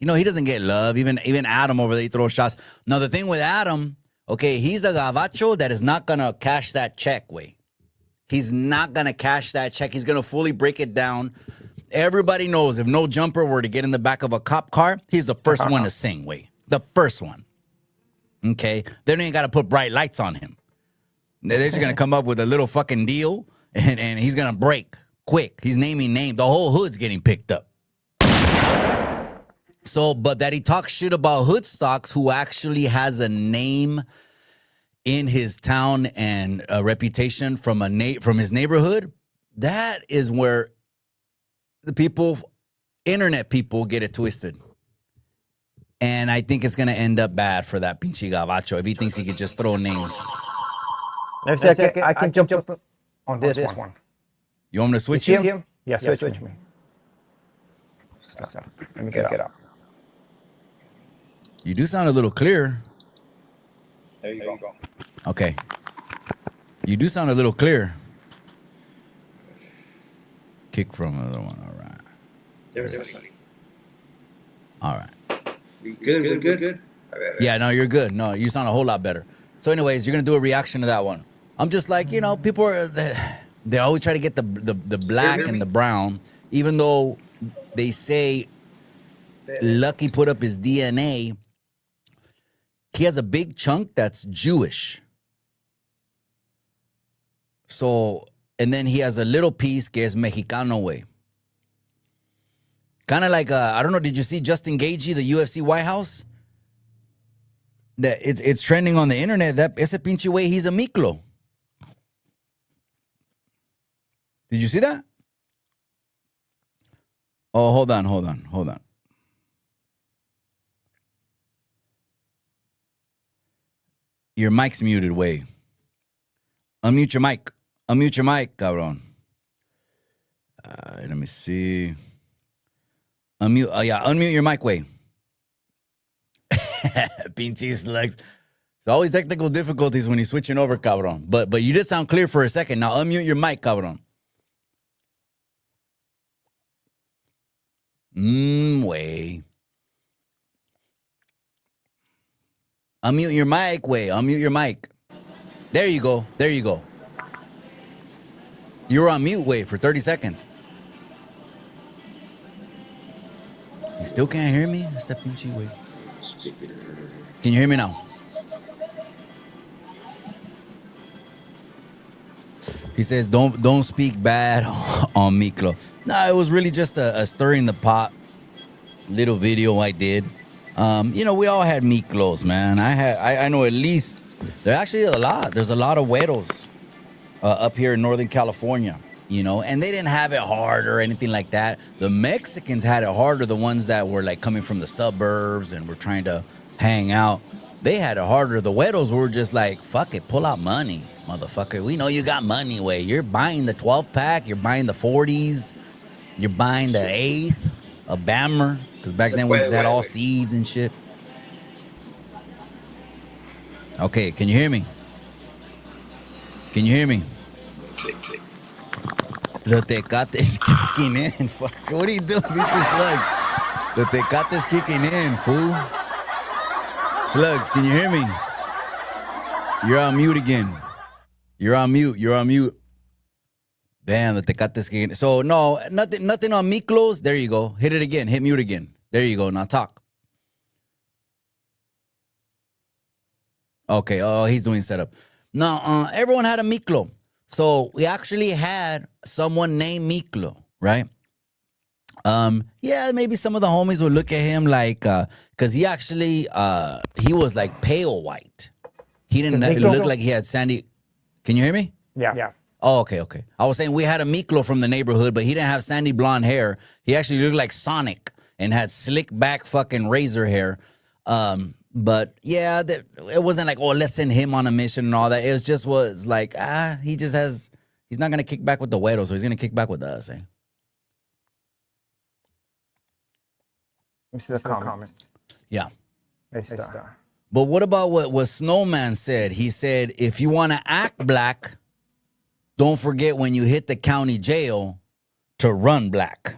Speaker 1: doesn't get love. Even Adam over there, he throws shots. Now, the thing with Adam, okay, he's a gabacho that is not going to cash that check, way. He's not going to cash that check. He's going to fully break it down. Everybody knows if No Jumper were to get in the back of a cop car, he's the first one to sing, way. The first one. Okay? They don't even got to put bright lights on him. They're just going to come up with a little fucking deal, and he's going to break quick. He's naming names. The whole hood's getting picked up. So, but that he talks shit about Hoodstocks, who actually has a name in his town and a reputation from his neighborhood, that is where the internet people get it twisted. And I think it's going to end up bad for that pinche gabacho if he thinks he could just throw names.
Speaker 2: I can jump up on this one.
Speaker 1: You want me to switch you?
Speaker 2: Yeah, switch me. Let me get it up.
Speaker 1: You do sound a little clear.
Speaker 2: There you go.
Speaker 1: Okay. You do sound a little clear. Kick from another one. All right.
Speaker 3: There's
Speaker 1: all right.
Speaker 3: We're good.
Speaker 1: Yeah, no, you're good. No, you sound a whole lot better. So anyways, you're going to do a reaction to that one. I'm just like, people are, they always try to get the black and the brown, even though they say Lucky put up his DNA. He has a big chunk that's Jewish. So, and then he has a little piece que es Mexicano way. Kind of like, I don't know, did you see Justin Gaethje, the UFC White House? That it's trending on the internet. That ese pinche way, he's a Miklo. Did you see that? Oh, hold on. Your mic's muted, way. Unmute your mic, cabrón. Let me see. Unmute your mic, way. Pinche Sluggz. There's always technical difficulties when you're switching over, cabrón. But you did sound clear for a second. Now unmute your mic, cabrón. Way. Unmute your mic, way. Unmute your mic. There you go. You're on mute, way, for 30 seconds. You still can't hear me? That's that pinche way. Can you hear me now? He says, don't speak bad on Miklo. No, it was really just a stirring the pot little video I did. We all had Miklos, man. I know at least there actually a lot. There's a lot of güeros up here in Northern California, and they didn't have it hard or anything like that. The Mexicans had it harder, the ones that were like coming from the suburbs and were trying to hang out. They had it harder. The güeros were just like, fuck it, pull out money, motherfucker. We know you got money, way. You're buying the 12-pack, you're buying the 40s, you're buying the 8th, a Bammer, because back then we just had all seeds and shit. Okay, can you hear me? The Tecate is kicking in. Fuck, what are you doing, bitch, Sluggz? The Tecate is kicking in, fool. Sluggz, can you hear me? You're on mute again. You're on mute. Damn, the Tecate is kicking in. So, no, nothing on Miklos. There you go. Hit it again. Hit mute again. There you go. Now talk. Okay. Oh, he's doing setup. No, everyone had a Miklo. So we actually had someone named Miklo, right? Maybe some of the homies would look at him like, because he actually, he was like pale white. He didn't look like he had sandy. Can you hear me?
Speaker 2: Yeah.
Speaker 1: Oh, okay. I was saying we had a Miklo from the neighborhood, but he didn't have sandy blonde hair. He actually looked like Sonic and had slick back fucking razor hair. But yeah, it wasn't like, oh, let's send him on a mission and all that. It was like, he's not going to kick back with the güeros, so he's going to kick back with us, eh?
Speaker 2: Let me see the comment.
Speaker 1: Yeah.
Speaker 2: But
Speaker 1: But what about what Snowman said? He said, if you want to act black, don't forget when you hit the county jail to run black.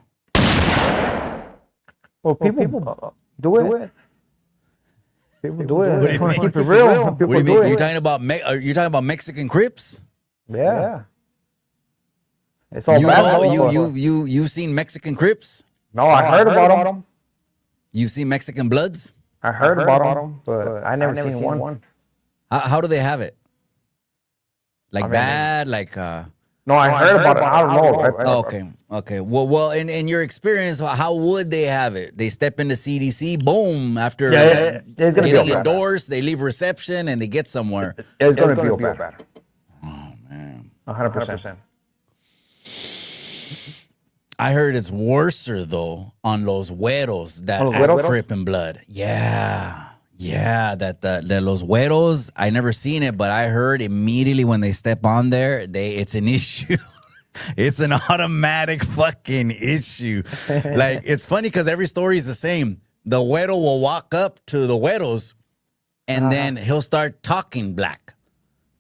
Speaker 2: Well, people do it. People do it.
Speaker 1: What do you mean?
Speaker 2: Keep it real.
Speaker 1: What do you mean? You're talking about Mexican Crips?
Speaker 2: Yeah. It's all bad.
Speaker 1: You've seen Mexican Crips?
Speaker 2: No, I heard about them.
Speaker 1: You've seen Mexican Bloods?
Speaker 2: I heard about them, but I never seen one.
Speaker 1: How do they have it? Like bad? Like
Speaker 2: No, I heard about it. I don't know. Right?
Speaker 1: Okay. Well, in your experience, how would they have it? They step into CDC, boom, after getting endorsed, they leave reception and they get somewhere.
Speaker 2: It's going to be bad.
Speaker 1: Oh, man.
Speaker 2: 100%.
Speaker 1: I heard it's worser, though, on los güeros that act Crip and blood. Yeah, that los güeros, I never seen it, but I heard immediately when they step on there, it's an issue. It's an automatic fucking issue. Like, it's funny because every story is the same. The güero will walk up to the güeros, and then he'll start talking black.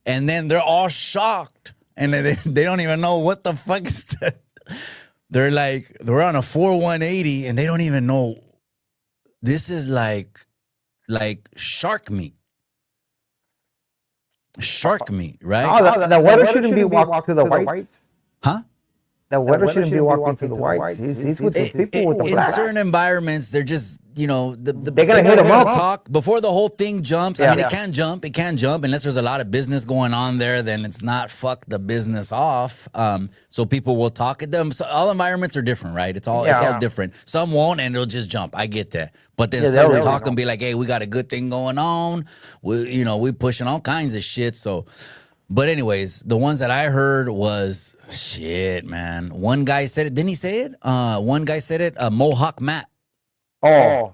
Speaker 1: And then they're all shocked, and they don't even know what the fuck is that. They're on a 4-180, and they don't even know. This is like shark meat. Shark meat, right?
Speaker 2: Oh, the güero shouldn't be walked to the whites.
Speaker 1: Huh?
Speaker 2: The weather shouldn't be walking to the whites. He's with the people with the
Speaker 1: In
Speaker 2: blacks.
Speaker 1: certain environments, they're just, they're
Speaker 2: gonna hit him up.
Speaker 1: talk before the whole thing jumps. I
Speaker 2: Yeah.
Speaker 1: mean, it can't jump unless there's a lot of business going on there. Then it's not fuck the business off. So people will talk at them. So all environments are different, right? It's all different. Some won't, and it'll just jump. I get that. But then some will talk and be like, "Hey, we got a good thing going on. We pushing all kinds of shit." So. But anyways, the ones that I heard was shit, man. One guy said it. Didn't he say it? One guy said it. Mohawk Matt.
Speaker 2: Oh.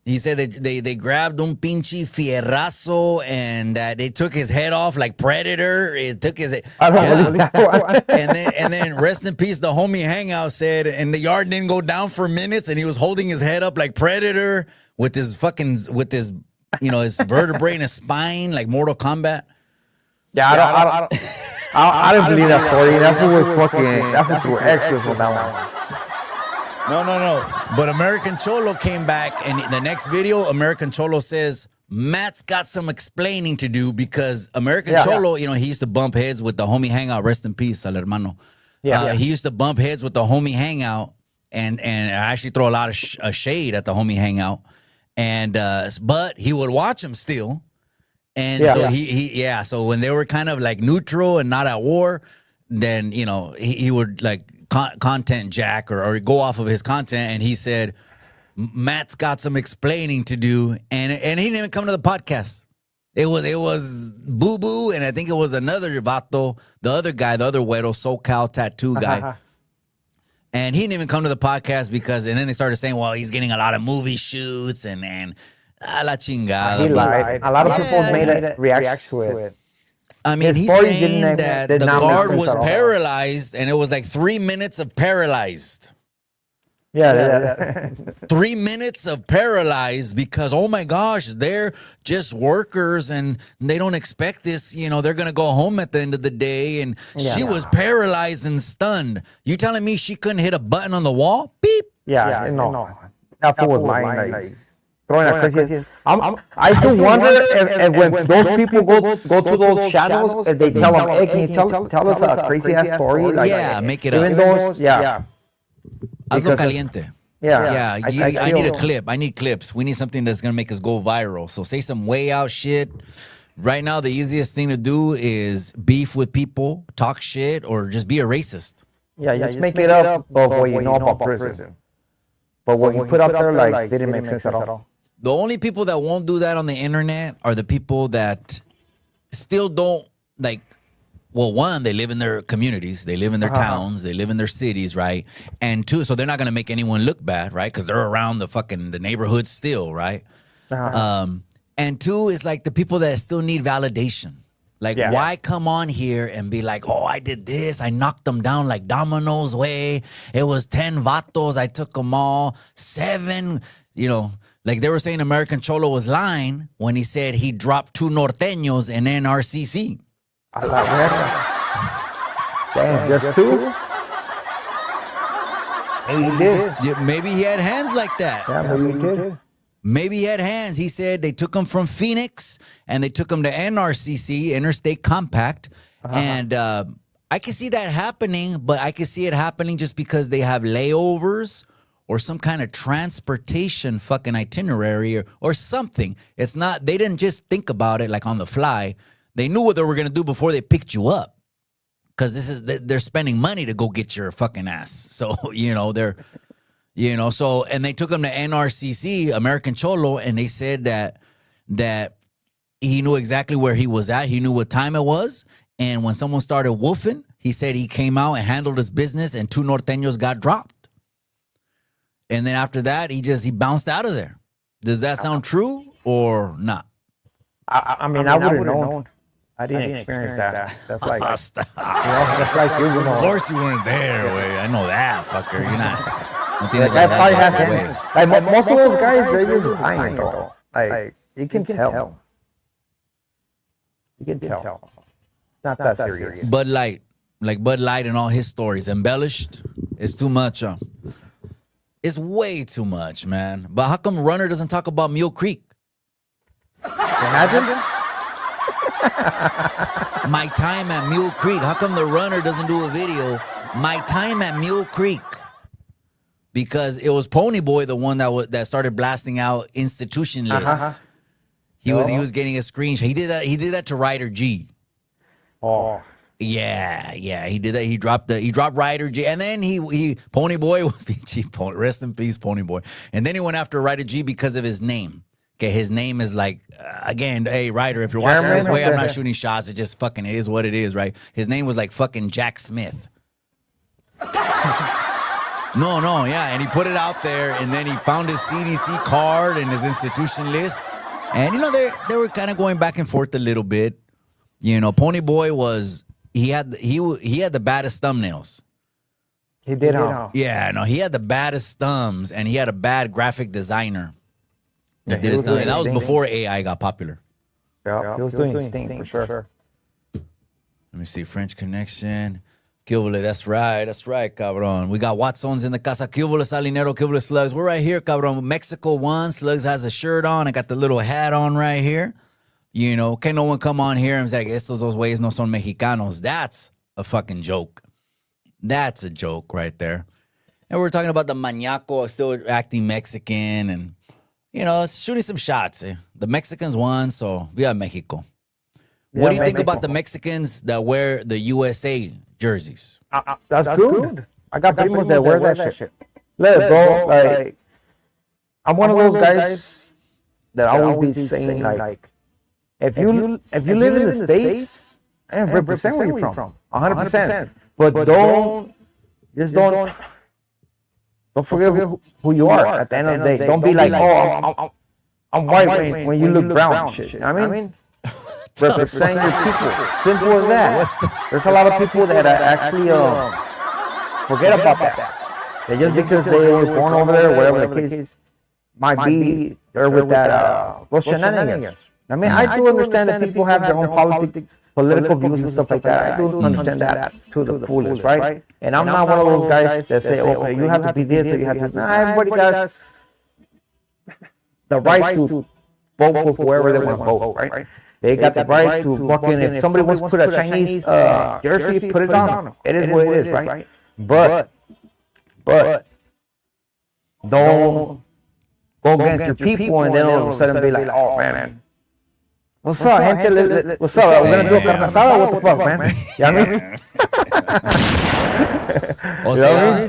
Speaker 1: He said that they grabbed un pinche fierrazo and that they took his head off like Predator. It took his and then rest in peace. The homie Hangout said, and the yard didn't go down for minutes, and he was holding his head up like Predator with his his vertebrae and his spine like Mortal Kombat.
Speaker 2: Yeah, I didn't believe that story. That fool was fucking. That fool threw extras on that one.
Speaker 1: No. But American Cholo came back, and the next video, American Cholo says, Matt's got some explaining to do because American Cholo, he used to bump heads with the homie Hangout. Rest in peace, al hermano. He used to bump heads with the homie Hangout, and I actually throw a lot of shade at the homie Hangout. And but he would watch him still. And so when they were kind of like neutral and not at war, then, he would like content jack or go off of his content. And he said, Matt's got some explaining to do. And he didn't even come to the podcast. It was Boo Boo. And I think it was another vato, the other guy, the other güero, SoCal tattoo guy. And he didn't even come to the podcast and then they started saying, well, he's getting a lot of movie shoots and a la chingada.
Speaker 2: He lied. A lot of people made a reaction to it.
Speaker 1: I mean, he's saying that the guard was paralyzed, and it was like 3 minutes of paralyzed.
Speaker 2: Yeah.
Speaker 1: 3 minutes of paralyzed because, oh my gosh, they're just workers, and they don't expect this. They're going to go home at the end of the day, and she was paralyzed and stunned. You telling me she couldn't hit a button on the wall? Beep.
Speaker 2: Yeah, no. That fool was lying. Like, throwing a crazy. I do wonder if when those people go to those channels, if they tell them, "Hey, can you tell us a crazy ass story?" Like,
Speaker 1: make it up.
Speaker 2: Even those,
Speaker 1: Hazlo caliente.
Speaker 2: Yeah.
Speaker 1: I need a clip. I need clips. We need something that's gonna make us go viral. So say some way out shit. Right now, the easiest thing to do is beef with people, talk shit, or just be a racist.
Speaker 2: Yeah, just make it up of what you know about prison. But what you put up there, like, didn't make sense at all.
Speaker 1: The only people that won't do that on the internet are the people that still don't one, they live in their communities, they live in their towns, they live in their cities, right? And two, so they're not going to make anyone look bad, right? Because they're around the neighborhood still, right? And two is like the people that still need validation. Like, why come on here and be like, oh, I did this. I knocked them down like dominoes way. It was 10 vatos. I took them all. 7, like they were saying American Cholo was lying when he said he dropped 2 norteños in NRCC.
Speaker 2: Damn, just 2? Maybe he did.
Speaker 1: Yeah, maybe he had hands like that.
Speaker 2: Yeah, maybe he did.
Speaker 1: Maybe he had hands. He said they took him from Phoenix and they took him to NRCC, Interstate Compact. And I can see that happening, but I can see it happening just because they have layovers or some kind of transportation fucking itinerary or something. It's not, they didn't just think about it like on the fly. They knew what they were going to do before they picked you up. Because they're spending money to go get your fucking ass. So, and they took him to NRCC, American Cholo, and they said that he knew exactly where he was at. He knew what time it was. And when someone started woofing, he said he came out and handled his business and 2 norteños got dropped. And then after that, he bounced out of there. Does that sound true or not?
Speaker 2: I mean, I would have known. I didn't experience that. That's like, that's like you know.
Speaker 1: Of course you weren't there, way. I know that, fucker. You're not.
Speaker 2: That probably has sense. Like most of those guys, they're just lying, though. Like you can tell. You can tell. It's not that serious.
Speaker 1: Bud Light, like Bud Light and all his stories, embellished. It's too much. It's way too much, man. But how come Runner doesn't talk about Mule Creek?
Speaker 2: Imagine.
Speaker 1: My time at Mule Creek. How come the Runner doesn't do a video My time at Mule Creek. Because it was Ponyboy, the one that started blasting out institution lists. He was getting a screenshot. He did that to Ryder G.
Speaker 2: Oh.
Speaker 1: Yeah, he did that. He dropped Ryder G, and then he Ponyboy, rest in peace, Ponyboy. And then he went after Ryder G because of his name. Okay, his name is like again, hey Ryder, if you're watching this way, I'm not shooting shots. It just fucking is what it is, right? His name was like fucking Jack Smith. No, yeah, and he put it out there, and then he found his CDC card and his institution list, and they were kind of going back and forth a little bit. Ponyboy was he had the baddest thumbnails.
Speaker 2: He did, huh?
Speaker 1: Yeah, no, he had the baddest thumbs, and he had a bad graphic designer that did his thumbs. That was before AI got popular.
Speaker 2: Yeah, he was doing his thing for sure.
Speaker 1: Let me see, French Connection. Cubole, that's right, cabrón. We got Watson's in the casa. Cubole, Salinero, Cubole, Sluggz. We're right here, cabrón. Mexico won. Sluggz has a shirt on. I got the little hat on right here. Can no one come on here and say, estos dos güeyes no son mexicanos? That's a fucking joke. That's a joke right there. And we're talking about the mañaco still acting Mexican and, shooting some shots. The Mexicans won, so we have Mexico. What do you think about the Mexicans that wear the USA jerseys?
Speaker 2: That's good. I got primos that wear that shit. Look, bro, like, I'm one of those guys that always be saying, like, if you live in the States, and represent where you're from, 100%. But don't forget who you are at the end of the day. Don't be like, oh, I'm white when you look brown. Shit. I mean, represent your people. Simple as that. There's a lot of people that actually forget about that. They just because they were born over there, whatever the case might be, they're with that those shenanigans. I mean, I do understand that people have their own political views and stuff like that. I do understand that to the fullest, right? And I'm not one of those guys that say, oh, you have to be this or you have to. Nah, everybody has the right to vote for whoever they want to vote, right? They got the right to fucking, if somebody wants to put a Chinese jersey, put it on. It is what it is, right? But don't go against your people and then all of a sudden be like, oh man, what's up, gente? What's up? We're gonna do a carne asada? What the fuck, man? You know what I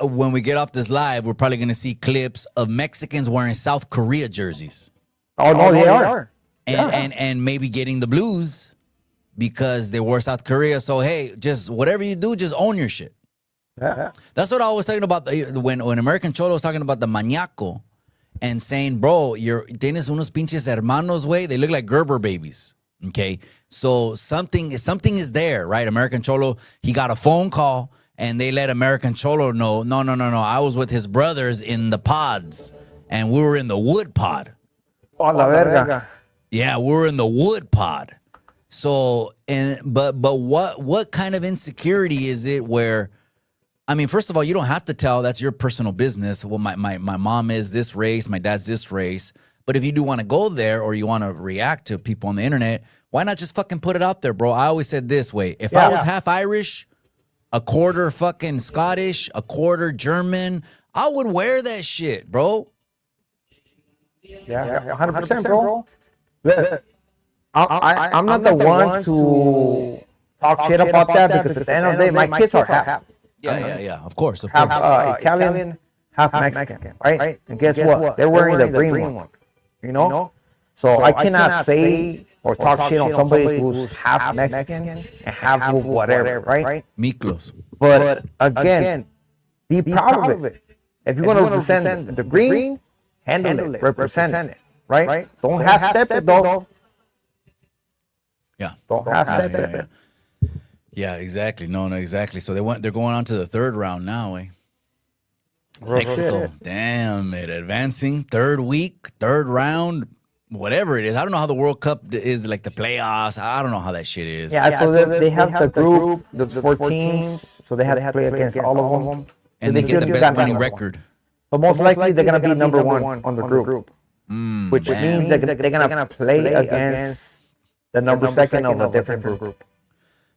Speaker 2: mean?
Speaker 1: When we get off this live, we're probably gonna see clips of Mexicans wearing South Korea jerseys.
Speaker 2: Oh no, they are.
Speaker 1: And maybe getting the blues because they wore South Korea. So hey, just whatever you do, just own your shit.
Speaker 2: Yeah.
Speaker 1: That's what I was talking about when American Cholo was talking about the mañaco and saying, bro, tienes unos pinches hermanos, way. They look like Gerber babies. Okay, so something is there, right? American Cholo, he got a phone call and they let American Cholo know, no. I was with his brothers in the pods and we were in the wood pod.
Speaker 2: Oh, la verga.
Speaker 1: Yeah, we're in the wood pod. So, but what kind of insecurity is it where, I mean, first of all, you don't have to tell, that's your personal business. Well, my mom is this race, my dad's this race. But if you do want to go there or you want to react to people on the internet, why not just fucking put it out there, bro? I always said this way. If I was half Irish, a quarter fucking Scottish, a quarter German, I would wear that shit, bro.
Speaker 2: Yeah, 100%, bro. Look, I'm not the one to talk shit about that because at the end of the day, my kids are half.
Speaker 1: Yeah. Of course.
Speaker 2: Half Italian, half Mexican, right? And guess what? They're wearing the green one, you know? So I cannot say or talk shit on somebody who's half Mexican and half whatever, right?
Speaker 1: Miklos.
Speaker 2: But again, be proud of it. If you're going to represent the green, handle it, represent it. Right? Don't half-step it, though.
Speaker 1: Yeah.
Speaker 2: Don't half-step it.
Speaker 1: Yeah, exactly. No, exactly. So they're going on to the third round now, eh? Mexico. Damn it. Advancing third week, third round, whatever it is. I don't know how the World Cup is, like the playoffs. I don't know how that shit is.
Speaker 2: Yeah, so they have the group, the 4 teams, so they have to play against all of them.
Speaker 1: And they get the best winning record.
Speaker 2: But most likely they're going to be number 1 on the group. Which means that they're going to play against the number 2 of a different group.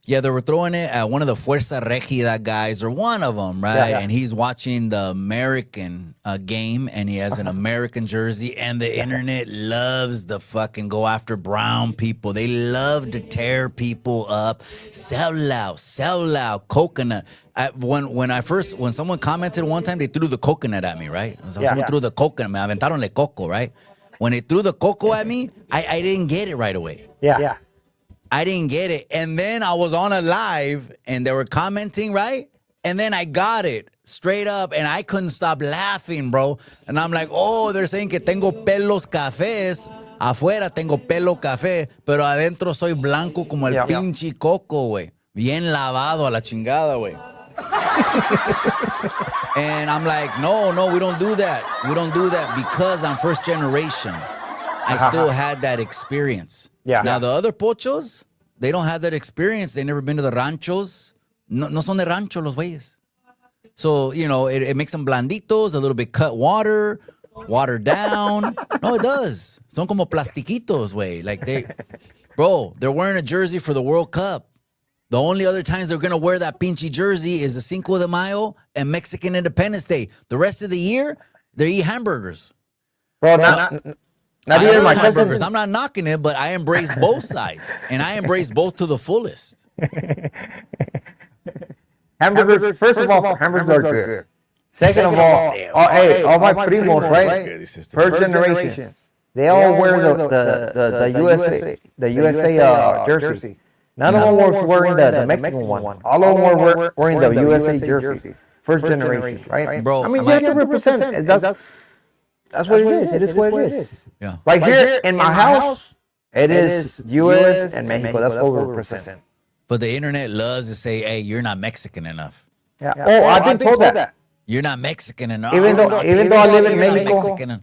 Speaker 1: Yeah, they were throwing it at one of the Fuerza Regida guys, or one of them, right?
Speaker 2: Yeah.
Speaker 1: And he's watching the American game, and he has an American jersey, and the internet loves to fucking go after brown people. They love to tear people up. Sell loud, coconut. When someone commented one time, they threw the coconut at me, right? Someone threw the coconut, me aventaron le coco, right? When they threw the coco at me, I didn't get it right away.
Speaker 2: Yeah.
Speaker 1: I didn't get it. And then I was on a live and they were commenting, right? And then I got it straight up and I couldn't stop laughing, bro. And I'm like, oh, they're saying que tengo pelos cafés. Afuera tengo pelo café, pero adentro soy blanco como el pinche coco, güey. Bien lavado a la chingada, güey. And I'm like, no, we don't do that. We don't do that because I'm first generation. I still had that experience.
Speaker 2: Yeah.
Speaker 1: Now, the other pochos, they don't have that experience. They never been to the ranchos. No son de rancho los güeyes. So, it makes them blanditos, a little bit cut watered down. No, it does. Son como plastiquitos, güey. Like they're wearing a jersey for the World Cup. The only other times they're going to wear that pinche jersey is the Cinco de Mayo and Mexican Independence Day. The rest of the year, they eat hamburgers.
Speaker 2: Bro, not even my
Speaker 1: hamburgers. I'm not knocking it, but I embrace both sides, and I embrace both to the fullest.
Speaker 2: Hamburgers, first of all, hamburgers are good. Second of all, all my primos, right? First generation, they all wear the USA jersey. None of them were wearing the Mexican one. All of them were wearing the USA jersey. First generation, right?
Speaker 1: Bro,
Speaker 2: I mean, you have to represent. That's what it is. It is what it is.
Speaker 1: Yeah.
Speaker 2: Like here in my house, it is U.S. and Mexico. That's what we represent.
Speaker 1: But the internet loves to say, hey, you're not Mexican enough.
Speaker 2: Yeah. Oh, I've been told that.
Speaker 1: You're not Mexican enough.
Speaker 2: Even though I live in Mexico.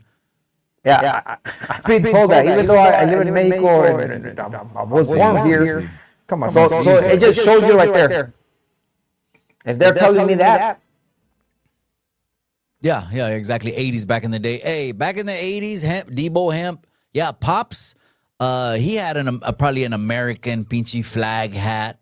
Speaker 2: Yeah, I've been told that. Even though I live in Mexico and I was born here. Come on. So it just shows you right there. If they're telling me that.
Speaker 1: Yeah, exactly. 80s back in the day. Hey, back in the 80s, Debo Hemp. Yeah, Pops. He had probably an American pinchy flag hat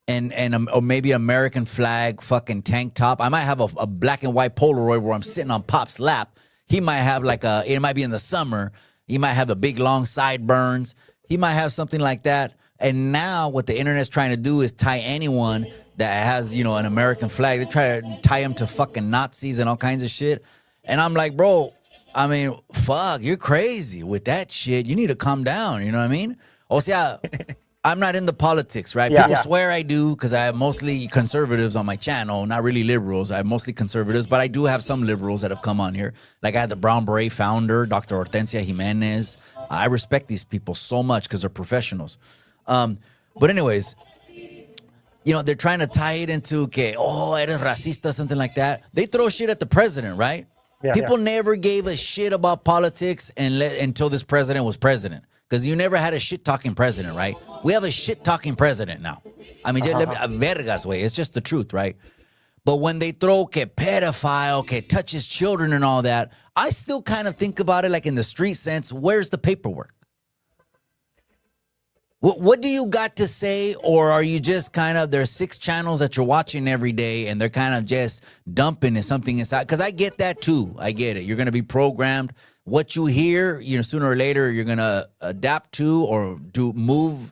Speaker 1: or maybe American flag fucking tank top. I might have a black and white Polaroid where I'm sitting on Pop's lap. He might have it might be in the summer. He might have the big long sideburns. He might have something like that. And now what the internet's trying to do is tie anyone that has, an American flag. They try to tie him to fucking Nazis and all kinds of shit. And I'm like, bro, I mean, fuck, you're crazy with that shit. You need to calm down. You know what I mean? O sea, I'm not into politics, right? People swear I do because I have mostly conservatives on my channel, not really liberals. I have mostly conservatives, but I do have some liberals that have come on here. Like I had the Brown Beret founder, Dr. Hortensia Jimenez. I respect these people so much because they're professionals. But anyways, they're trying to tie it into, eres racista, something like that. They throw shit at the president, right? People never gave a shit about politics until this president was president. Because you never had a shit-talking president, right? We have a shit-talking president now. I mean, vergas, way. It's just the truth, right? But when they throw pedophile, touches children and all that, I still kind of think about it like in the street sense, where's the paperwork? What do you got to say? Or are you just there's 6 channels that you're watching every day and they're kind of just dumping something inside? Because I get that too. I get it. You're going to be programmed. What you hear, sooner or later, you're going to adapt to or move.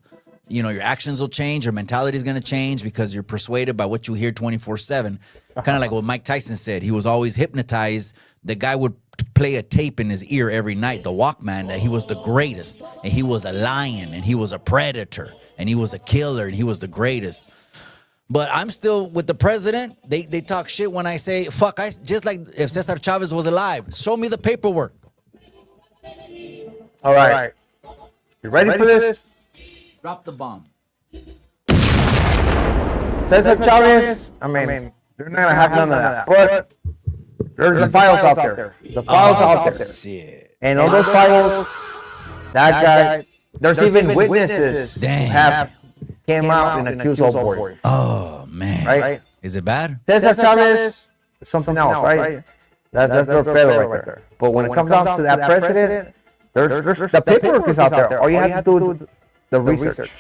Speaker 1: Your actions will change. Your mentality is going to change because you're persuaded by what you hear 24/7. Kind of like what Mike Tyson said. He was always hypnotized. The guy would play a tape in his ear every night, the Walkman, that he was the greatest. And he was a lion. And he was a predator. And he was a killer. And he was the greatest. But I'm still with the president. They talk shit when I say, fuck, just like if Cesar Chavez was alive. Show me the paperwork.
Speaker 2: All right. You ready for this?
Speaker 1: Drop the bomb.
Speaker 2: Cesar Chavez, I mean, they're not going to have none of that. But there's the files out there. The files out there.
Speaker 1: Shit.
Speaker 2: And all those files, that guy, there's even witnesses who have came out and accused old boy.
Speaker 1: Oh, man.
Speaker 2: Right?
Speaker 1: Is it bad?
Speaker 2: Cesar Chavez is something else, right? That's their pedo right there. But when it comes down to that president, the paperwork is out there. All you have to do is the research.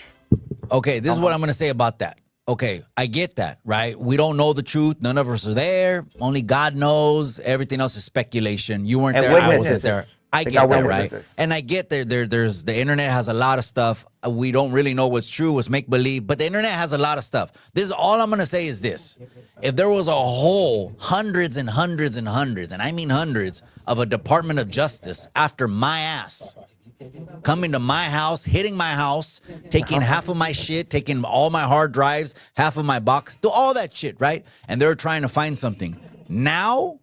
Speaker 1: Okay, this is what I'm going to say about that. Okay, I get that, right? We don't know the truth. None of us are there. Only God knows. Everything else is speculation. You weren't
Speaker 2: And
Speaker 1: there. I wasn't
Speaker 2: witnesses.
Speaker 1: there. I
Speaker 2: They
Speaker 1: get
Speaker 2: got
Speaker 1: that, right?
Speaker 2: witnesses.
Speaker 1: And I get there's the internet has a lot of stuff. We don't really know what's true, what's make believe, but the internet has a lot of stuff. This is all I'm gonna say is this: if there was a whole hundreds and hundreds and hundreds, and I mean hundreds, of a Department of Justice after my ass, coming to my house, hitting my house, taking half of my shit, taking all my hard drives, half of my box, do all that shit, right? And they're trying to find something. Now,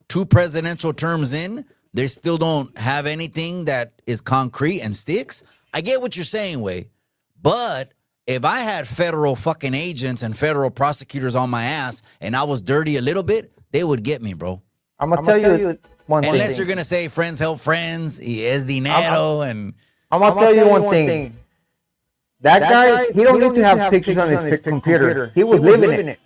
Speaker 1: 2 presidential terms in, they still don't have anything that is concrete and sticks. I get what you're saying, Way, but if I had federal fucking agents and federal prosecutors on my ass and I was dirty a little bit, they would get me, bro.
Speaker 2: I'm gonna tell you one thing.
Speaker 1: Unless you're gonna say friends help friends, es dinero, and
Speaker 2: I'm gonna tell you one thing. That guy, he don't need to have pictures on his computer. He was living it.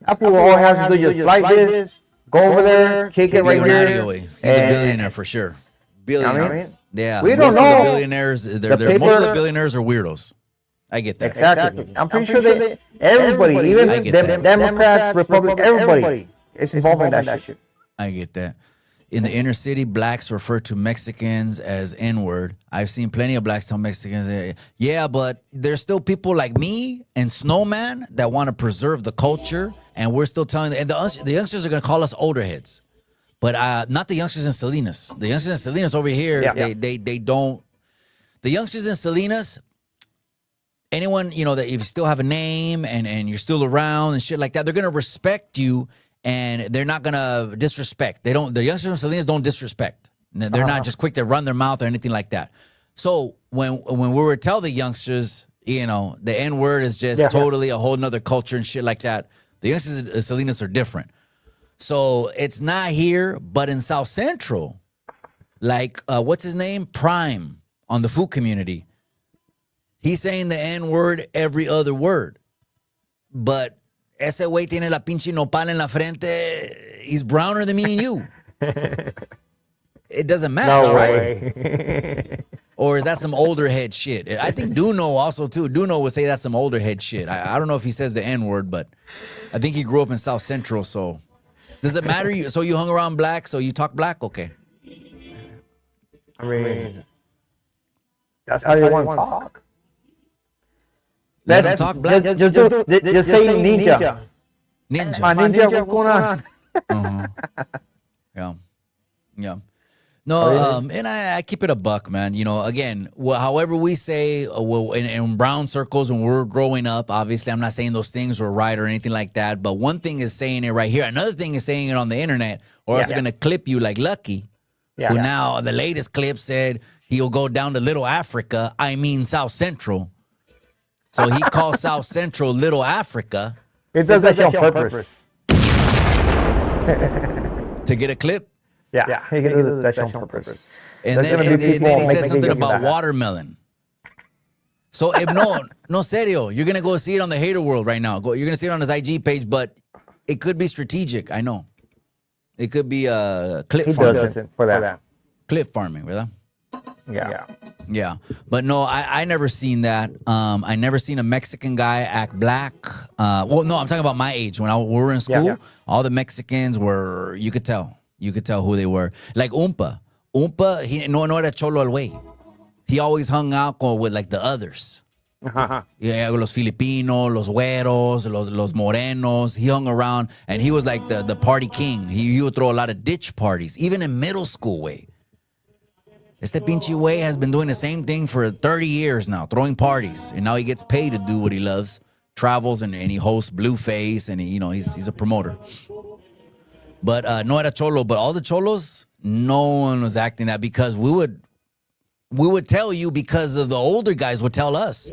Speaker 2: That fool all has to do just like this, go over there, kick it right here.
Speaker 1: He's a billionaire for sure. Billionaire.
Speaker 2: I mean,
Speaker 1: Yeah,
Speaker 2: we don't
Speaker 1: most of
Speaker 2: know.
Speaker 1: the billionaires. Most of the billionaires are weirdos. I get that.
Speaker 2: Exactly. I'm pretty sure that everybody, even
Speaker 1: I get
Speaker 2: them
Speaker 1: that.
Speaker 2: Democrats, Republicans, everybody is involved in that shit.
Speaker 1: I get that. In the inner city, blacks refer to Mexicans as N-word. I've seen plenty of blacks tell Mexicans, yeah, but there's still people like me and Snowman that want to preserve the culture, and we're still telling, and the youngsters are going to call us older heads. But not the youngsters in Salinas. The youngsters in Salinas over here, they don't. The youngsters in Salinas, anyone, you know, that if you still have a name and you're still around and shit like that, they're going to respect you and they're not going to disrespect. The youngsters in Salinas don't disrespect. They're not just quick to run their mouth or anything like that. So when we were tell the youngsters, you know, the N-word is just totally a whole nother culture and shit like that. The youngsters in Salinas are different. So it's not here, but in South Central, like, what's his name? Prime on the food community. He's saying the N-word every other word. But ese güey tiene la pinche nopal en la frente. He's browner than me and you. It doesn't match, right? Or is that some older head shit? I think Duno also, too. Duno would say that's some older head shit. I don't know if he says the N-word, but I think he grew up in South Central, so... Does it matter? So you hung around black, so you talk black? Okay.
Speaker 2: I mean, that's how you want to talk.
Speaker 1: Let's talk black.
Speaker 2: Just say ninja.
Speaker 1: Ninja.
Speaker 2: My ninja, what's going on?
Speaker 1: Yeah. No, and I keep it a buck, man. You know, again, however we say, in brown circles when we're growing up, obviously I'm not saying those things were right or anything like that, but one thing is saying it right here. Another thing is saying it on the internet, or else they're going to clip you like Lucky, who now the latest clip said he'll go down to Little Africa, I mean South Central. So he calls South Central Little Africa.
Speaker 2: It does that on purpose.
Speaker 1: To get a clip?
Speaker 2: Yeah, he can do that on purpose.
Speaker 1: And then he said something about watermelon. So if no serio, you're gonna go see it on the hater world right now. You're gonna see it on his IG page, but it could be strategic. I know. It could be clip farming.
Speaker 2: He does it for that.
Speaker 1: Clip farming, ¿verdad?
Speaker 2: Yeah.
Speaker 1: But no, I never seen that. I never seen a Mexican guy act black. Well, no, I'm talking about my age. When we were in school, all the Mexicans were, you could tell who they were. Like Umpa, he no era cholo al güey. He always hung out with like the others. Yeah, los Filipinos, los güeros, los morenos. He hung around and he was like the party king. He would throw a lot of ditch parties, even in middle school, way. Este pinche way has been doing the same thing for 30 years now, throwing parties. And now he gets paid to do what he loves. Travels and he hosts Blueface and he's a promoter. But no era cholo, but all the cholos, no one was acting that because we would tell you because of the older guys would tell us.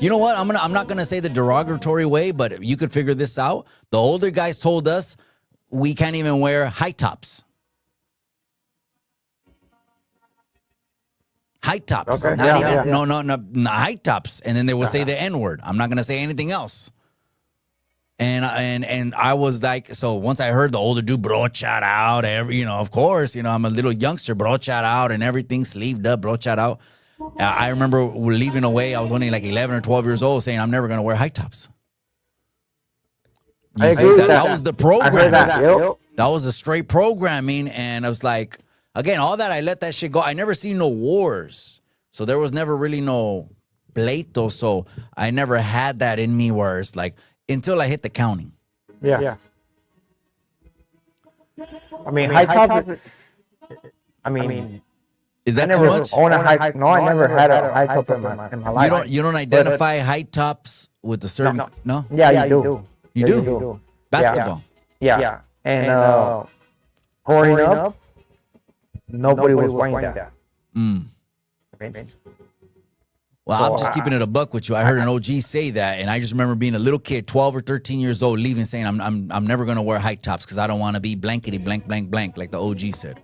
Speaker 1: You know what? I'm not gonna say the derogatory way, but you could figure this out. The older guys told us we can't even wear high tops. High tops.
Speaker 2: Okay.
Speaker 1: No, high tops. And then they will say the N-word. I'm not gonna say anything else. And I was like, so once I heard the older dude brochad out, of course, I'm a little youngster, brochad out and everything, sleeved up, brochad out. I remember leaving away. I was only like 11 or 12 years old saying, I'm never going to wear high tops.
Speaker 2: I
Speaker 1: You see,
Speaker 2: agree with
Speaker 1: that was the
Speaker 2: I
Speaker 1: program.
Speaker 2: heard that. Yep.
Speaker 1: That was the straight programming. And I was like, again, all that, I let that shit go. I never seen no wars. So there was never really no pleito. So I never had that in me where it's like, until I hit the counting.
Speaker 2: Yeah. I mean, high top. I mean,
Speaker 1: Is that
Speaker 2: I
Speaker 1: too
Speaker 2: never
Speaker 1: much?
Speaker 2: own a high. No, I never had a high top in my life.
Speaker 1: You don't identify high tops with a certain, no?
Speaker 2: Yeah, you do.
Speaker 1: You do? Basketball.
Speaker 2: Yeah. And growing up, nobody was wearing that.
Speaker 1: Well, I'm just keeping it a buck with you. I heard an OG say that, and I just remember being a little kid, 12 or 13 years old, leaving saying, I'm never gonna wear high tops because I don't want to be blankety blank blank blank like the OG said.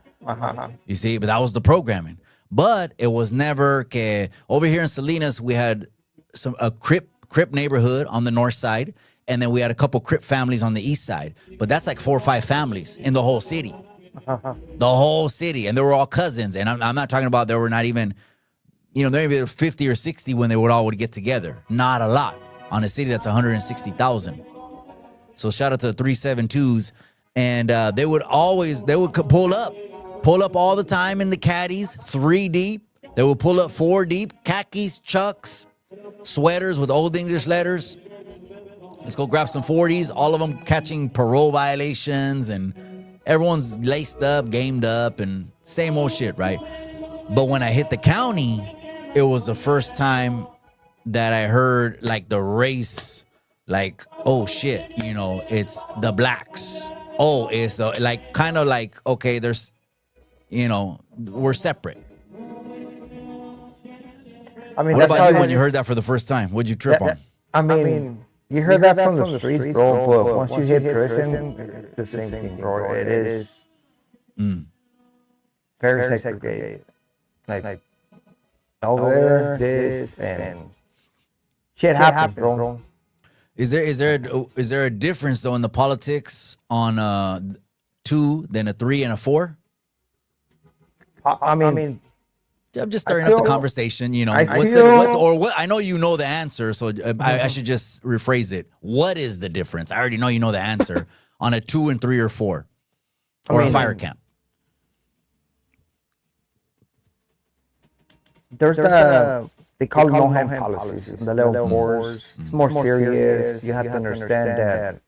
Speaker 1: You see, but that was the programming. But it was never que over here in Salinas we had a Crip neighborhood on the north side, and then we had a couple Crip families on the east side. But that's like 4 or 5 families in the whole city. The whole city, and they were all cousins. And I'm not talking about there were not even, maybe 50 or 60 when they would get together. Not a lot on a city that's 160,000. So shout out to the 372s, and they would pull up all the time in the caddies, 3 deep. They would pull up 4 deep, khakis, chucks, sweaters with old English letters. Let's go grab some 40s. All of them catching parole violations, and everyone's laced up, gamed up, and same old shit, right? But when I hit the county, it was the first time that I heard like the race, like, oh shit, it's the blacks. Oh, it's like kind of like, okay, there's, we're separate. I mean, what about you when you heard that for the first time? What'd you trip on?
Speaker 2: I mean, you heard that from the streets, bro, but once you hit prison, the same thing, bro. It is very segregated. Like over there, this and shit happens, bro.
Speaker 1: Is there a difference though in the politics on a 2 than a 3 and a 4?
Speaker 2: I mean,
Speaker 1: I'm just stirring up the conversation. I know you know the answer, so I should just rephrase it. What is the difference? I already know you know the answer on a 2 and 3 or 4, or a fire camp.
Speaker 2: There's they call no hand policies. The level 4s, it's more serious. You have to understand that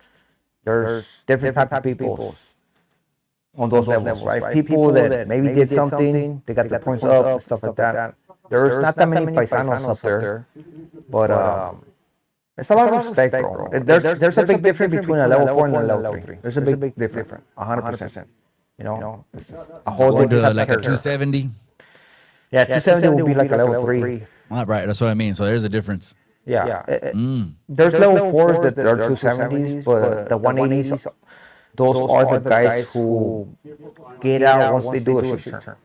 Speaker 2: there's different types of people on those levels, right? People that maybe did something, they got the points up, stuff like that. There's not that many paisanos up there, but it's a lot of respect, bro. There's a big difference between a level 4 and a level 3. There's a big difference, 100%. It's a whole different
Speaker 1: like a 270.
Speaker 2: Yeah, 270 would be like a level 3.
Speaker 1: Right, that's what I mean. So there's a difference.
Speaker 2: Yeah. There's level 4s that are 270s, but the 180s, those are the guys who get out once they do a short term.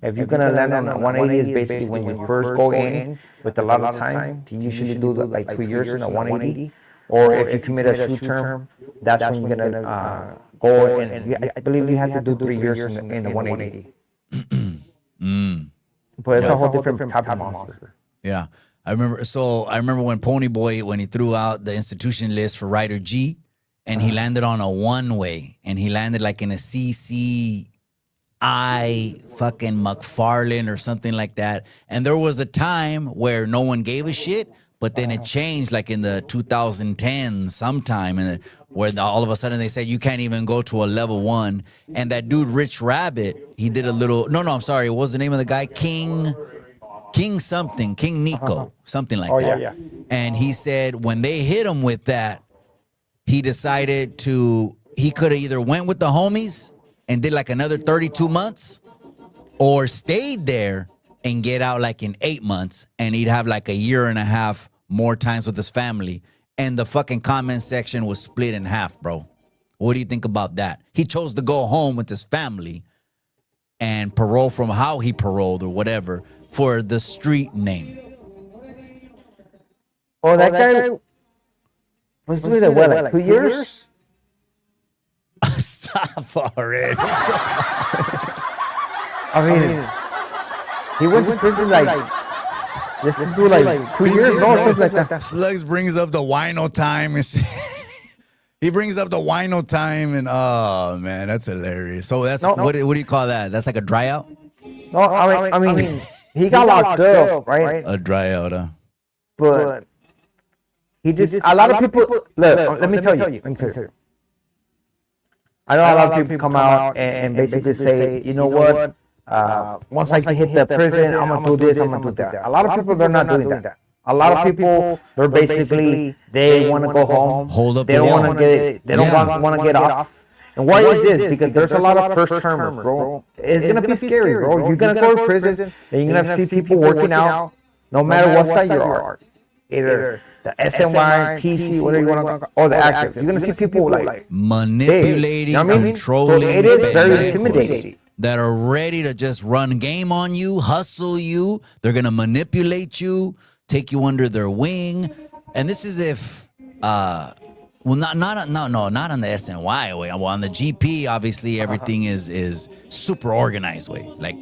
Speaker 2: If you're gonna land on a 180, is basically when you first go in with a lot of time. You usually do like 2 years in a 180, or if you commit a short term, that's when you're gonna go in. I believe you have to do 3 years in the 180. But it's a whole different type of monster.
Speaker 1: Yeah, I remember when Pony Boy, when he threw out the institution list for Rider G, and he landed on a 1-way, and he landed like in a CCI fucking McFarlane or something like that. And there was a time where no one gave a shit, but then it changed like in the 2010s sometime, and where all of a sudden they said you can't even go to a level 1. And that dude Rich Rabbit, he did a little I'm sorry, what was the name of the guy? King Nico, something like that.
Speaker 2: Yeah.
Speaker 1: And he said when they hit him with that, he decided he could have either went with the homies and did like another 32 months, or stayed there and get out like in 8 months, and he'd have like a year and a half more times with his family. And the fucking comment section was split in half, bro. What do you think about that? He chose to go home with his family and parole from how he paroled or whatever for the street name.
Speaker 2: Oh, that guy was doing it like 2 years?
Speaker 1: Stop already.
Speaker 2: I mean, he went to prison like, let's just do like 2 years, no, something like that.
Speaker 1: Sluggz brings up the wino time. And He brings up the wino time, and oh man, that's hilarious. So that's
Speaker 2: No.
Speaker 1: what do you call that? That's like a dry out?
Speaker 2: No, I mean, he got locked up, right?
Speaker 1: A dry out,
Speaker 2: But he just a lot of people. Look, let me tell you. I know a lot of people come out and basically say, you know what? Once I hit the prison, I'm gonna do this, I'm gonna do that. A lot of people, they're not doing that. A lot of people, they're basically, they want to go home.
Speaker 1: Hold up
Speaker 2: They don't want to get. They don't want to get off. And why is this? Because there's a lot of first termers, bro. It's gonna be scary, bro. You're gonna go to prison, and you're gonna see people working out, no matter what side you are, either the SNY, PC, whatever you want to call, or the active. You're gonna see people like
Speaker 1: manipulating,
Speaker 2: you know what I mean?
Speaker 1: controlling,
Speaker 2: So it is very
Speaker 1: pendejos
Speaker 2: intimidating.
Speaker 1: that are ready to just run game on you, hustle you. They're gonna manipulate you, take you under their wing, and this is if well, not on the SNY way. Well, on the GP, obviously everything is super organized way. Like,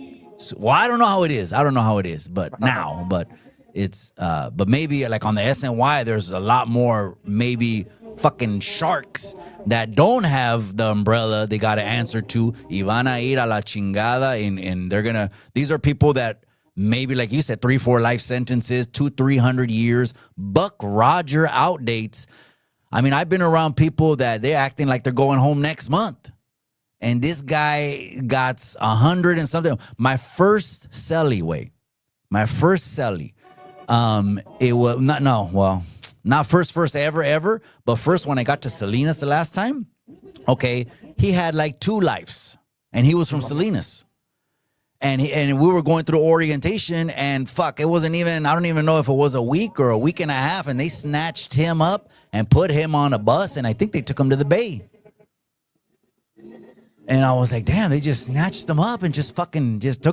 Speaker 1: well, I don't know how it is. But now, but it's but maybe like on the SNY, there's a lot more maybe fucking sharks that don't have the umbrella they got to answer to. Y van a ir a la chingada, and they're gonna. These are people that maybe, like you said, 3-4 life sentences, 200-300 years. Buck Roger outdates. I mean, I've been around people that they're acting like they're going home next month. And this guy got 100 and something. My first celly, it was not first ever, but first when I got to Salinas the last time, okay, he had like 2 lives, and he was from Salinas. And we were going through orientation, and fuck, it wasn't even, I don't even know if it was a week or a week and a half, and they snatched him up and put him on a bus, and I think they took him to the Bay. And I was like, damn, they just snatched him up and just took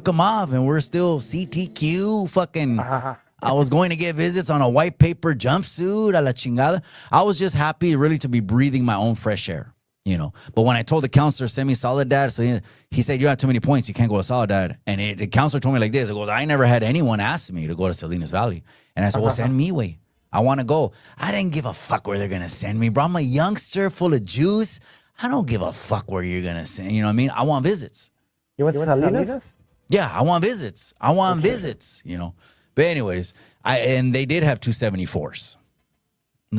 Speaker 1: him off, and we're still CTQ fucking. I was going to get visits on a white paper jumpsuit, a la chingada. I was just happy really to be breathing my own fresh air. You know, but when I told the counselor, send me Soledad, so he said, you have too many points, you can't go to Soledad. And the counselor told me like this, it goes, I never had anyone ask me to go to Salinas Valley. And I said, well, send me way. I want to go. I didn't give a fuck where they're going to send me, bro. I'm a youngster full of juice. I don't give a fuck where you're going to send, you know what I mean? I want visits.
Speaker 2: You went to Salinas?
Speaker 1: Yeah, I want visits. Visits, you know. But anyways, and they did have 274s.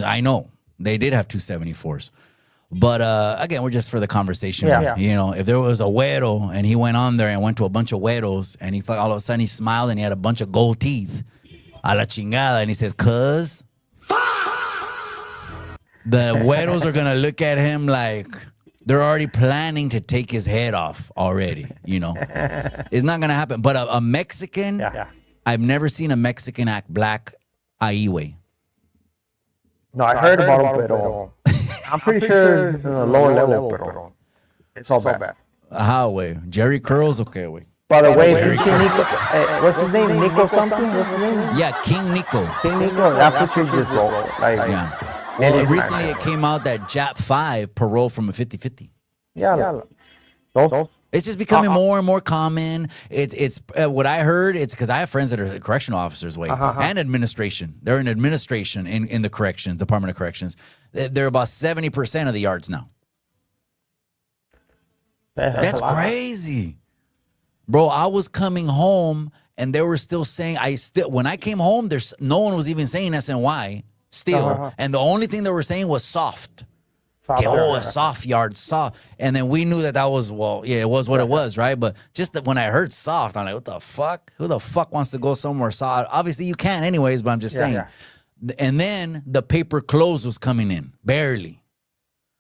Speaker 1: I know. They did have 274s. But again, we're just for the conversation.
Speaker 2: Yeah.
Speaker 1: You know, if there was a güero and he went on there and went to a bunch of güeros and all of a sudden he smiled and he had a bunch of gold teeth, a la chingada, and he says, cuz, the güeros are going to look at him like they're already planning to take his head off already, you know. It's not going to happen. But a Mexican, I've never seen a Mexican act black ahí way.
Speaker 2: No, I heard about him, but I'm pretty sure it's a lower level, but it's all bad.
Speaker 1: How way? Jerry Curls? Okay, way.
Speaker 2: By the way, Nico, what's his name? Nico something? What's his name?
Speaker 1: Yeah, King Nico.
Speaker 2: King Nico, that picture just broke. Like,
Speaker 1: yeah. Well, recently it came out that Jap 5 parole from a 50-50.
Speaker 2: Yeah. Those.
Speaker 1: It's just becoming more and more common. It's what I heard. It's because I have friends that are correctional officers, and administration. They're in administration in the corrections, Department of Corrections. They're about 70% of the yards now. That's crazy, bro. I was coming home and they were still saying when I came home, there's no one was even saying SNY still, and the only thing they were saying was soft. A soft yard, soft. And then we knew that was, it was what it was, right? But just that when I heard soft, I'm like, what the fuck? Who the fuck wants to go somewhere soft? Obviously, you can anyways, but I'm just saying. Yeah. And then the paper clothes was coming in, barely.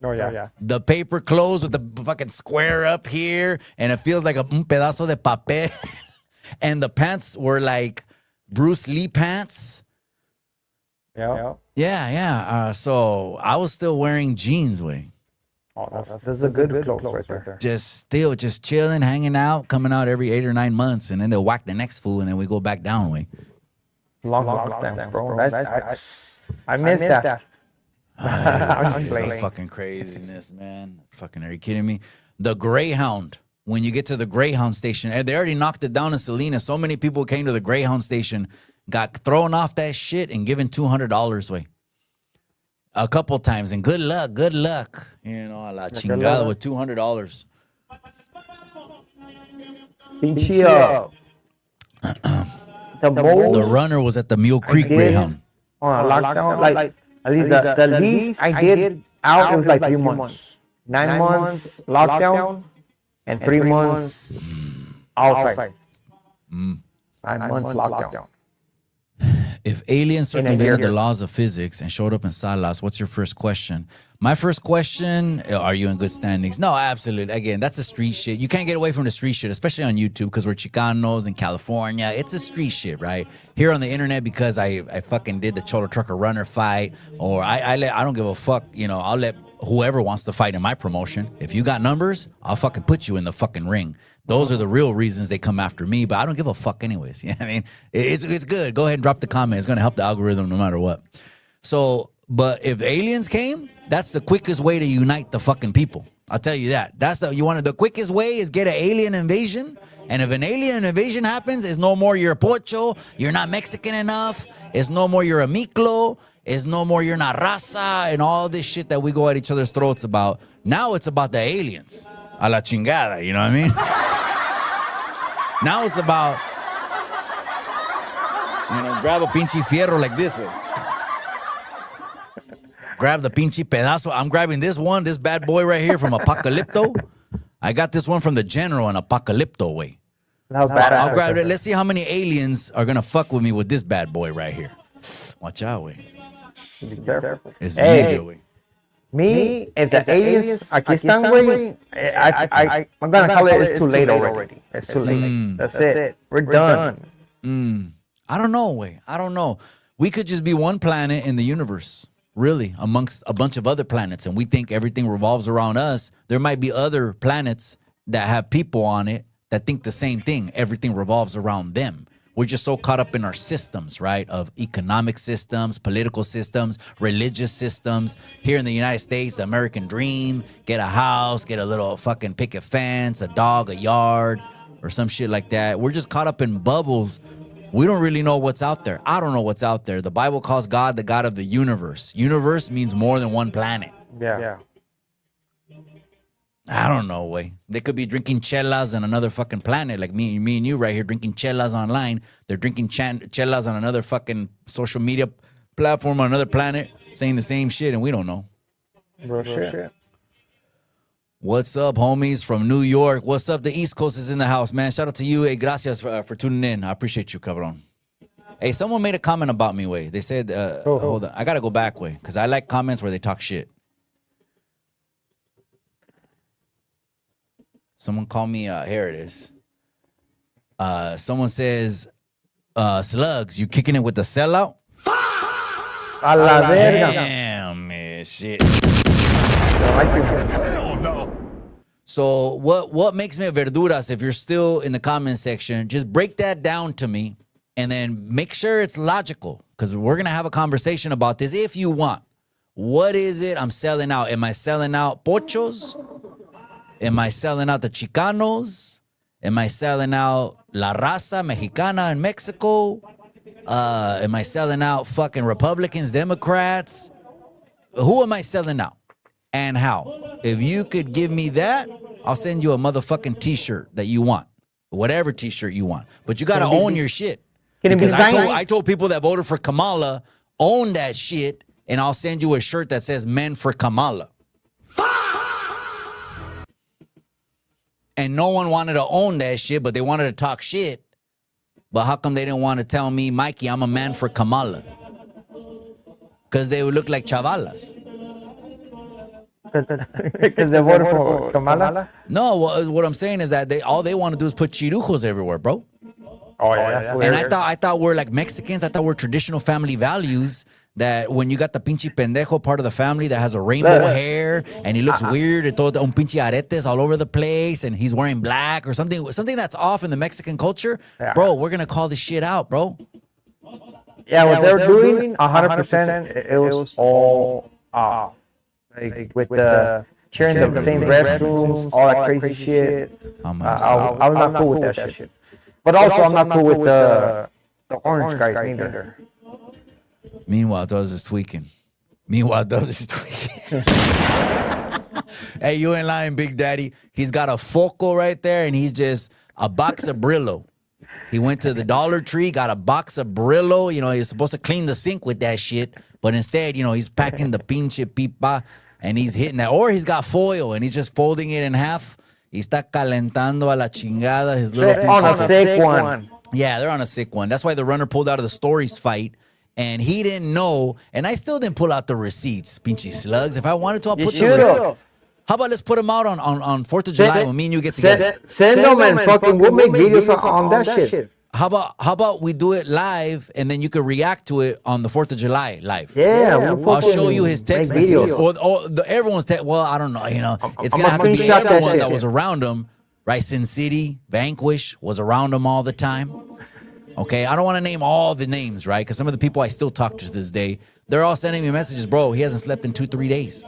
Speaker 2: Oh, yeah.
Speaker 1: The paper clothes with the fucking square up here, and it feels like un pedazo de papel. And the pants were like Bruce Lee pants. Yeah. So I was still wearing jeans, way.
Speaker 2: Oh, that's a good clothes right there.
Speaker 1: Just chilling, hanging out, coming out every 8 or 9 months, and then they'll whack the next fool, and then we go back down, way.
Speaker 2: Long times, bro. I miss that.
Speaker 1: I'm just fucking craziness, man. Fucking, are you kidding me? The Greyhound. When you get to the Greyhound station, they already knocked it down in Salinas. So many people came to the Greyhound station, got thrown off that shit and given $200 away. a couple times, and good luck. You know, a la chingada with $200.
Speaker 2: Pinche,
Speaker 1: The runner was at the Mule Creek Greyhound.
Speaker 2: On a lockdown, like at least the least I did out, it was like 3 months. 9 months lockdown and 3 months outside. 9 months lockdown.
Speaker 1: If aliens circumvented the laws of physics and showed up in Salas, what's your first question? My first question, are you in good standings? No, absolutely. Again, that's a street shit. You can't get away from the street shit, especially on YouTube, because we're Chicanos in California. It's a street shit, right? Here on the internet, because I fucking did the Cholo Trucker Runner fight, or I don't give a fuck, you know, I'll let whoever wants to fight in my promotion. If you got numbers, I'll fucking put you in the fucking ring. Those are the real reasons they come after me, but I don't give a fuck anyways. You know what I mean? It's good. Go ahead and drop the comment. It's going to help the algorithm no matter what. So, but if aliens came, that's the quickest way to unite the fucking people. I'll tell you that. The quickest way is get an alien invasion. And if an alien invasion happens, it's no more you're a pocho, you're not Mexican enough, it's no more you're a miclo, it's no more you're not raza, and all this shit that we go at each other's throats about. Now it's about the aliens. A la chingada, you know what I mean? Now it's about, you know, grab a pinche fierro like this way. Grab the pinche pedazo. I'm grabbing this bad boy right here from Apocalypto. I got this one from the general in Apocalypto way. I'll grab it. Let's see how many aliens are going to fuck with me with this bad boy right here. Watch out, way.
Speaker 2: Be careful.
Speaker 1: It's video, way.
Speaker 2: Me, if the aliens aquí están, güey, I'm gonna call it. It's too late already. It's too late. That's it. We're done.
Speaker 1: I don't know, way. I don't know. We could just be one planet in the universe, really, amongst a bunch of other planets, and we think everything revolves around us. There might be other planets that have people on it that think the same thing. Everything revolves around them. We're just so caught up in our systems, right? Of economic systems, political systems, religious systems. Here in the United States, the American dream, get a house, get a little fucking picket fence, a dog, a yard, or some shit like that. We're just caught up in bubbles. We don't really know what's out there. I don't know what's out there. The Bible calls God the God of the universe. Universe means more than one planet.
Speaker 2: Yeah.
Speaker 1: I don't know, way. They could be drinking chelas on another fucking planet, like me and you right here drinking chelas online. They're drinking chelas on another fucking social media platform on another planet, saying the same shit, and we don't know.
Speaker 2: Real shit.
Speaker 1: What's up, homies from New York? What's up? The East Coast is in the house, man. Shout out to you. Hey, gracias for tuning in. I appreciate you, cabron. Hey, someone made a comment about me, way. They said, hold on. I got to go back, way, because I like comments where they talk shit. Someone called me, here it is. Someone says, Sluggz, you kicking it with the sellout?
Speaker 2: A la verga.
Speaker 1: Damn, man, shit.
Speaker 2: Hell
Speaker 1: no. So what makes me a verduras, if you're still in the comment section, just break that down to me and then make sure it's logical, because we're going to have a conversation about this if you want. What is it I'm selling out? Am I selling out pochos? Am I selling out the Chicanos? Am I selling out La Raza Mexicana in Mexico? Am I selling out fucking Republicans, Democrats? Who am I selling out? And how? If you could give me that, I'll send you a motherfucking t-shirt that you want. Whatever t-shirt you want. But you got to own your shit.
Speaker 2: Can it be signed?
Speaker 1: I told people that voted for Kamala, own that shit, and I'll send you a shirt that says Men for Kamala. And no one wanted to own that shit, but they wanted to talk shit. But how come they didn't want to tell me, Mikey, I'm a man for Kamala? Because they would look like chavalas.
Speaker 2: Because they voted for Kamala?
Speaker 1: No, what I'm saying is that all they want to do is put chirujos everywhere, bro.
Speaker 2: Oh, yeah, that's weird.
Speaker 1: And I thought we're like Mexicans. I thought we're traditional family values. That when you got the pinche pendejo part of the family that has a rainbow hair and he looks weird and todo un pinche aretes all over the place and he's wearing black or something that's off in the Mexican culture, bro, we're gonna call this shit out, bro.
Speaker 2: Yeah, what they're doing, 100%, it was all like with the sharing the same restrooms, all that crazy shit. I'm not cool with that shit. But also, I'm not cool with the orange guy either.
Speaker 1: Meanwhile, those is tweaking. Meanwhile, Dubs is tweaking. Hey, you ain't lying, Big Daddy. He's got a foco right there, and he's just a box of Brillo. He went to the Dollar Tree, got a box of Brillo. You know, he's supposed to clean the sink with that shit. But instead, you know, he's packing the pinche pipa, and he's hitting that. Or he's got foil, and he's just folding it in half. He está calentando a la chingada. His little
Speaker 2: on a sick one.
Speaker 1: Yeah, they're on a sick one. That's why the runner pulled out of the Stories fight. And he didn't know, and I still didn't pull out the receipts, pinchy slugs. If I wanted to, I'll put the receipts. How about let's put them out on 4th of July when me and you get together?
Speaker 2: Send them and fucking we'll make videos on that shit.
Speaker 1: How about we do it live and then you can react to it on the 4th of July live?
Speaker 2: Yeah,
Speaker 1: I'll show you his text messages. Or everyone's text. Well, I don't know. You know, it's gonna have to be everyone that was around him. Right? Sin City, Vanquish was around him all the time. Okay, I don't want to name all the names, right? Because some of the people I still talk to this day, they're all sending me messages, bro. He hasn't slept in 2-3 days.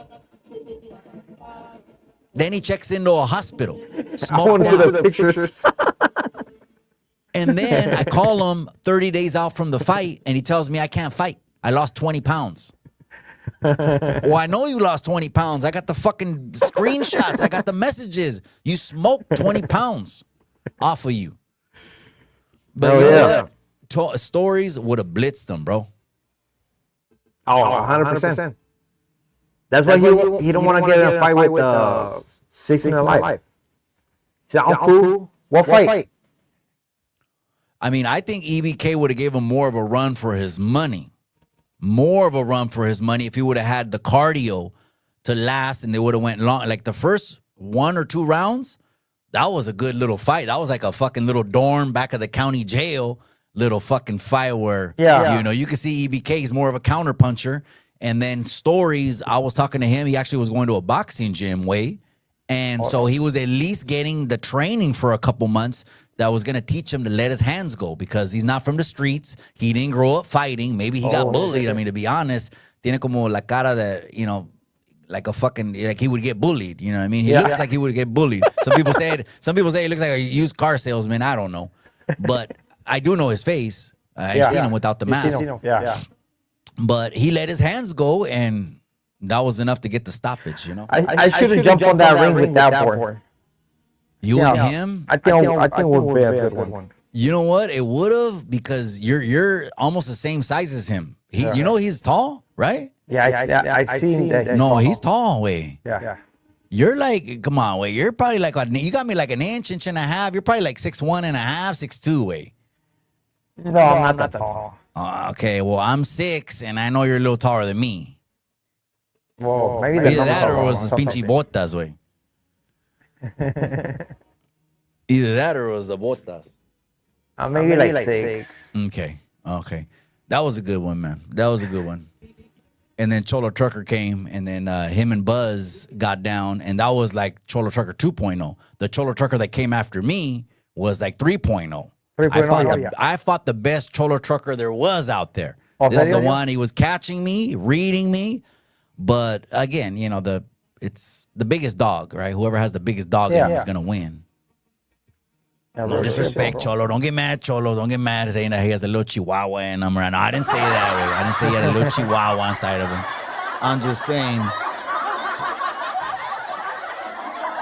Speaker 1: Then he checks into a hospital.
Speaker 2: I want to see the pictures.
Speaker 1: And then I call him 30 days out from the fight, and he tells me I can't fight. I lost 20 pounds. Well, I know you lost 20 pounds. I got the fucking screenshots. I got the messages. You smoked 20 pounds off of you. But you know what? Stories would have blitzed them, bro.
Speaker 2: Oh, 100%. That's why he don't want to get in a fight with 16 Alive. He said, I'm cool. What fight?
Speaker 1: I mean, I think EBK would have gave him more of a run for his money. More of a run for his money if he would have had the cardio to last and they would have went long. Like the first 1 or 2 rounds, that was a good little fight. That was like a fucking little dorm back of the county jail little fucking fight where, you know, you can see EBK is more of a counter puncher. And then Stories, I was talking to him. He actually was going to a boxing gym, and so he was at least getting the training for a couple months that was going to teach him to let his hands go because he's not from the streets. He didn't grow up fighting. Maybe he got bullied. I mean, to be honest, tiene como la cara that, you know, like a fucking, like he would get bullied. You know what I mean? He looks like he would get bullied. Some people say he looks like a used car salesman. I don't know. But I do know his face. I've seen him without the mask. But he let his hands go, and that was enough to get the stoppage, you know?
Speaker 2: I should have jumped on that ring with that boy.
Speaker 1: You and him?
Speaker 2: I think it would be a good one.
Speaker 1: You know what? It would have, because you're almost the same size as him. You know he's tall, right?
Speaker 2: Yeah, I seen that.
Speaker 1: No, he's tall, way.
Speaker 2: Yeah.
Speaker 1: You're like, come on, way. You're probably like, you got me like an inch and a half. You're probably like 6'1 and a half, 6'2, way.
Speaker 2: No, I'm not that tall.
Speaker 1: Okay, well, I'm 6, and I know you're a little taller than me.
Speaker 2: Whoa, maybe
Speaker 1: either that or it was the pinche botas, way. Either that or it was the botas.
Speaker 2: Maybe like 6.
Speaker 1: Okay. That was a good one, man. That was a good one. And then Cholo Trucker came, and then him and Buzz got down, and that was like Cholo Trucker 2.0. The Cholo Trucker that came after me was like 3.0. I fought the best Cholo Trucker there was out there. This is the one. He was catching me, reading me. But again, you know, it's the biggest dog, right? Whoever has the biggest dog in him is going to win. No disrespect, Cholo. Don't get mad, Cholo. Don't get mad saying that he has a little chihuahua in him. No, I didn't say that way. I didn't say he had a little chihuahua inside of him. I'm just saying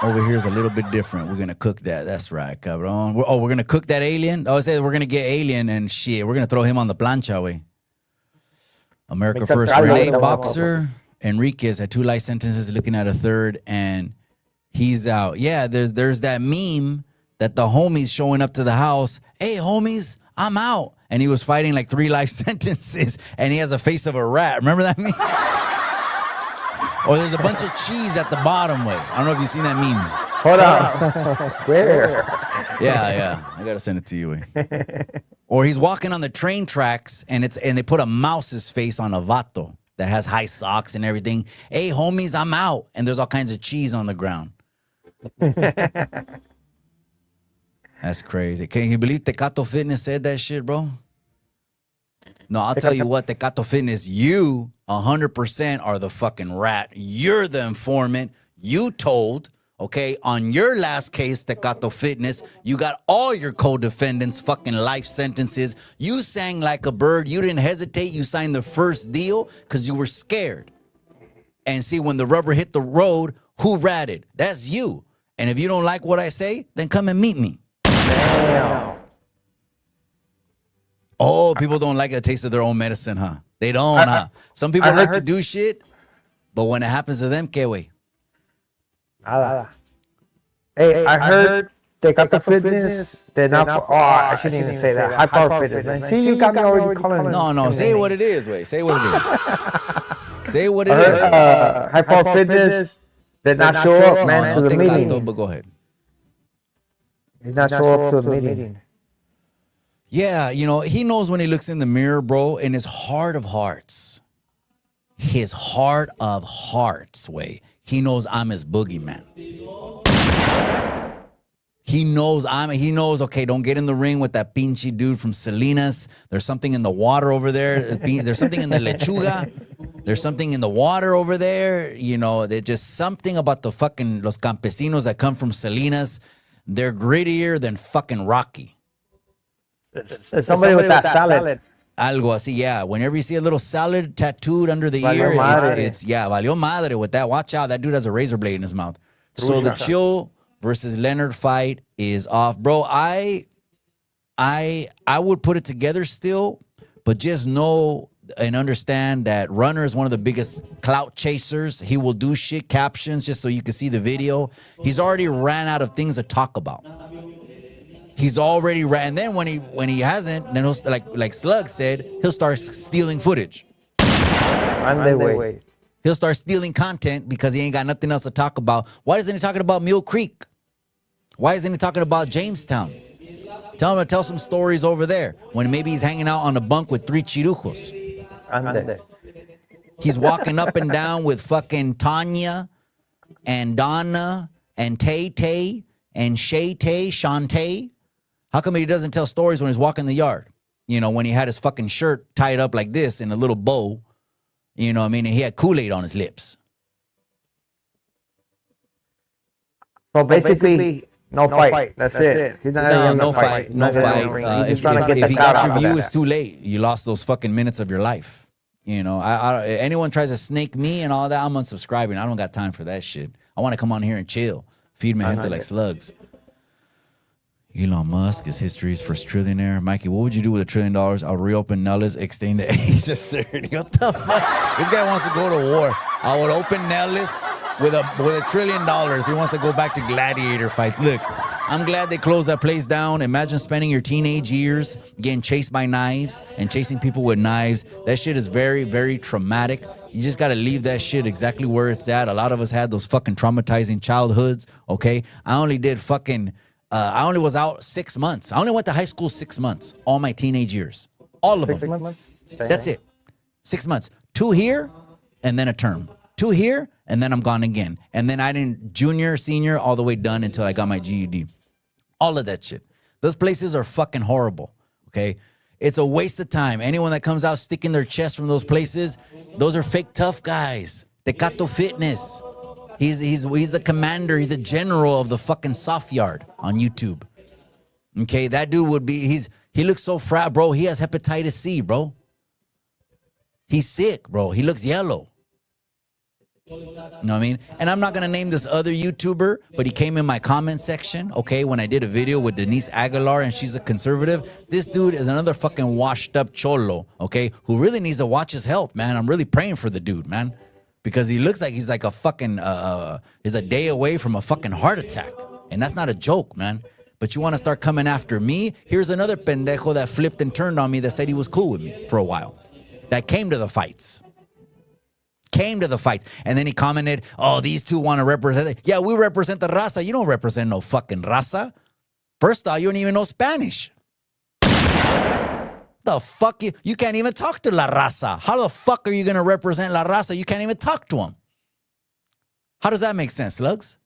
Speaker 1: over here is a little bit different. We're going to cook that. That's right, cabrón. We're going to cook that alien? Oh, I said we're going to get alien and shit. We're going to throw him on the plancha, way. America First Relay boxer. Enriquez had 2 life sentences, looking at a 3rd, and he's out. Yeah, there's that meme that the homies showing up to the house. Hey, homies, I'm out. And he was fighting like 3 life sentences, and he has a face of a rat. Remember that meme? Or there's a bunch of cheese at the bottom, way. I don't know if you've seen that meme.
Speaker 2: Hold on. Where?
Speaker 1: Yeah. I gotta send it to you. Or he's walking on the train tracks, and they put a mouse's face on a vato that has high socks and everything. Hey, homies, I'm out. And there's all kinds of cheese on the ground. That's crazy. Can you believe Tecato Fitness said that shit, bro? No, I'll tell you what, Tecato Fitness, you 100% are the fucking rat. You're the informant. You told, okay, on your last case, Tecato Fitness, you got all your co-defendants fucking life sentences. You sang like a bird. You didn't hesitate. You signed the first deal because you were scared. and see when the rubber hit the road, who ratted? That's you. And if you don't like what I say, then come and meet me.
Speaker 2: Damn.
Speaker 1: Oh, people don't like the taste of their own medicine, huh? They don't, huh? Some people like to do shit, but when it happens to them, ¿qué way?
Speaker 2: Nada. Hey, I heard they got the fitness. They're not. I shouldn't even say that. High power fitness. See, you got me already calling.
Speaker 1: No. Say what it is, way. Say what it is. Say what it is.
Speaker 2: High power fitness did not show up, man, to the meeting.
Speaker 1: But go ahead.
Speaker 2: Did not show up to the meeting.
Speaker 1: Yeah, you know, he knows when he looks in the mirror, bro, in his heart of hearts. His heart of hearts, way. He knows I'm his boogeyman. He knows, okay, don't get in the ring with that pinche dude from Salinas. There's something in the water over there. There's something in the lechuga. There's something in the water over there. You know, there's just something about the fucking los campesinos that come from Salinas. They're grittier than fucking Rocky.
Speaker 2: Somebody with that salad.
Speaker 1: Algo así, yeah. Whenever you see a little salad tattooed under the ear, it's valió madre with that. Watch out, that dude has a razor blade in his mouth. So the Chill versus Leonard fight is off. Bro, I would put it together still, but just know and understand that Runner is one of the biggest clout chasers. He will do shit captions just so you can see the video. He's already ran out of things to talk about. He's already ran, and then when he hasn't, then he'll, like Sluggz said, he'll start stealing footage. He'll start stealing content because he ain't got nothing else to talk about. Why isn't he talking about Mule Creek? Why isn't he talking about Jamestown? Tell him to tell some stories over there when maybe he's hanging out on a bunk with 3 chirujos. He's walking up and down with fucking Tanya and Donna and Tay and Shantae. How come he doesn't tell stories when he's walking the yard? You know, when he had his fucking shirt tied up like this in a little bow. You know what I mean? And he had Kool-Aid on his lips.
Speaker 2: So basically, no fight. That's it. He's not
Speaker 1: no fight. No fight. If he got your view, it's too late. You lost those fucking minutes of your life. You know, anyone tries to snake me and all that, I'm unsubscribing. I don't got time for that shit. I want to come on here and chill. Feed me gente like Sluggz. Elon Musk is history's first trillionaire. Mikey, what would you do with $1 trillion? I'll reopen Nellis, extend the age to 30. What the fuck? This guy wants to go to war. I would open Nellis with $1 trillion. He wants to go back to gladiator fights. Look, I'm glad they closed that place down. Imagine spending your teenage years getting chased by knives and chasing people with knives. That shit is very, very traumatic. You just got to leave that shit exactly where it's at. A lot of us had those fucking traumatizing childhoods, okay? I only was out 6 months. I only went to high school 6 months, all my teenage years. All of them. 6 months? That's it. 6 months. 2 here, and then a term. 2 here, and then I'm gone again. And then I didn't junior, senior, all the way done until I got my GED. All of that shit. Those places are fucking horrible, okay? It's a waste of time. Anyone that comes out sticking their chest from those places, those are fake tough guys. Tecato Fitness. He's the commander. He's the general of the fucking soft yard on YouTube. Okay, that dude would be, he looks so fat, bro. He has hepatitis C, bro. He's sick, bro. He looks yellow. You know what I mean? And I'm not going to name this other YouTuber, but he came in my comment section, okay, when I did a video with Denise Aguilar, and she's a conservative. This dude is another fucking washed up cholo, okay, who really needs to watch his health, man. I'm really praying for the dude, man. Because he looks like he's like a fucking, is a day away from a fucking heart attack. And that's not a joke, man. But you want to start coming after me? Here's another pendejo that flipped and turned on me that said he was cool with me for a while. That came to the fights. And then he commented, oh, these two want to represent it. Yeah, we represent the raza. You don't represent no fucking raza. First off, you don't even know Spanish. The fuck you can't even talk to La Raza. How the fuck are you gonna represent La Raza? You can't even talk to him. How does that make sense, Sluggz?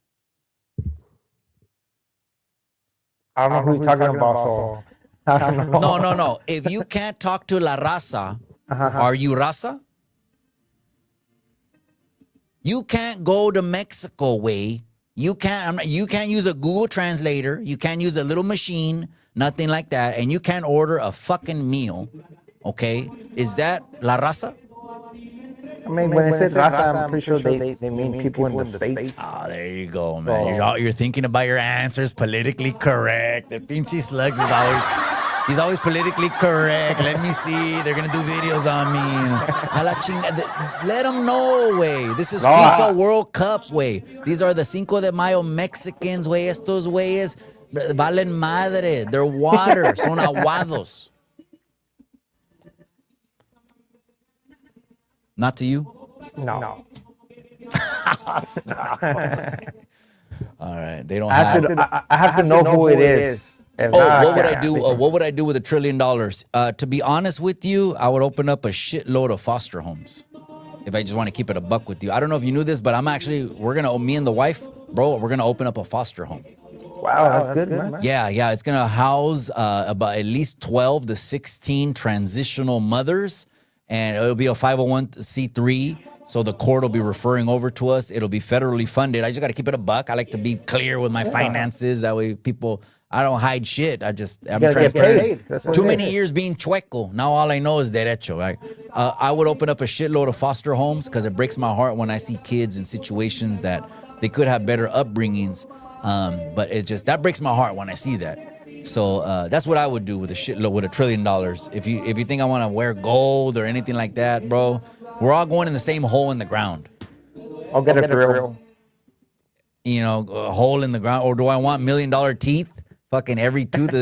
Speaker 2: I don't know who you're talking about, so I don't know.
Speaker 1: No. If you can't talk to La Raza, are you Raza? You can't go to Mexico way. You can't use a Google translator. You can't use a little machine. Nothing like that. And you can't order a fucking meal. Okay? Is that La Raza?
Speaker 2: I mean, when it says raza, I'm pretty sure they mean people in the States.
Speaker 1: Oh, there you go, man. You're thinking about your answers politically correct. The pinche Sluggz is he's always politically correct. Let me see. They're going to do videos on me. A la let them know, way. This is FIFA World Cup, way. These are the Cinco de Mayo Mexicans, way. Estos güeyes valen madre. They're water. Son aguados. Not to you?
Speaker 2: No.
Speaker 1: All right. They don't
Speaker 2: I have to know who it is.
Speaker 1: What would I do? What would I do with $1 trillion? To be honest with you, I would open up a shitload of foster homes. If I just want to keep it a buck with you. I don't know if you knew this, but me and the wife, bro, we're going to open up a foster home.
Speaker 2: Wow, that's good, man.
Speaker 1: Yeah. It's going to house about at least 12 to 16 transitional mothers. And it'll be a 501c3, so the court will be referring over to us. It'll be federally funded. I just got to keep it a buck. I like to be clear with my finances. That way I don't hide shit. I'm transparent. Too many years being chueco. Now all I know is derecho, right? I would open up a shitload of foster homes because it breaks my heart when I see kids in situations that they could have better upbringings. But that breaks my heart when I see that. So that's what I would do with $1 trillion. If you think I want to wear gold or anything like that, bro, we're all going in the same hole in the ground.
Speaker 2: I'll get a grill.
Speaker 1: You know, a hole in the ground. Or do I want $1 million teeth? Fucking every tooth.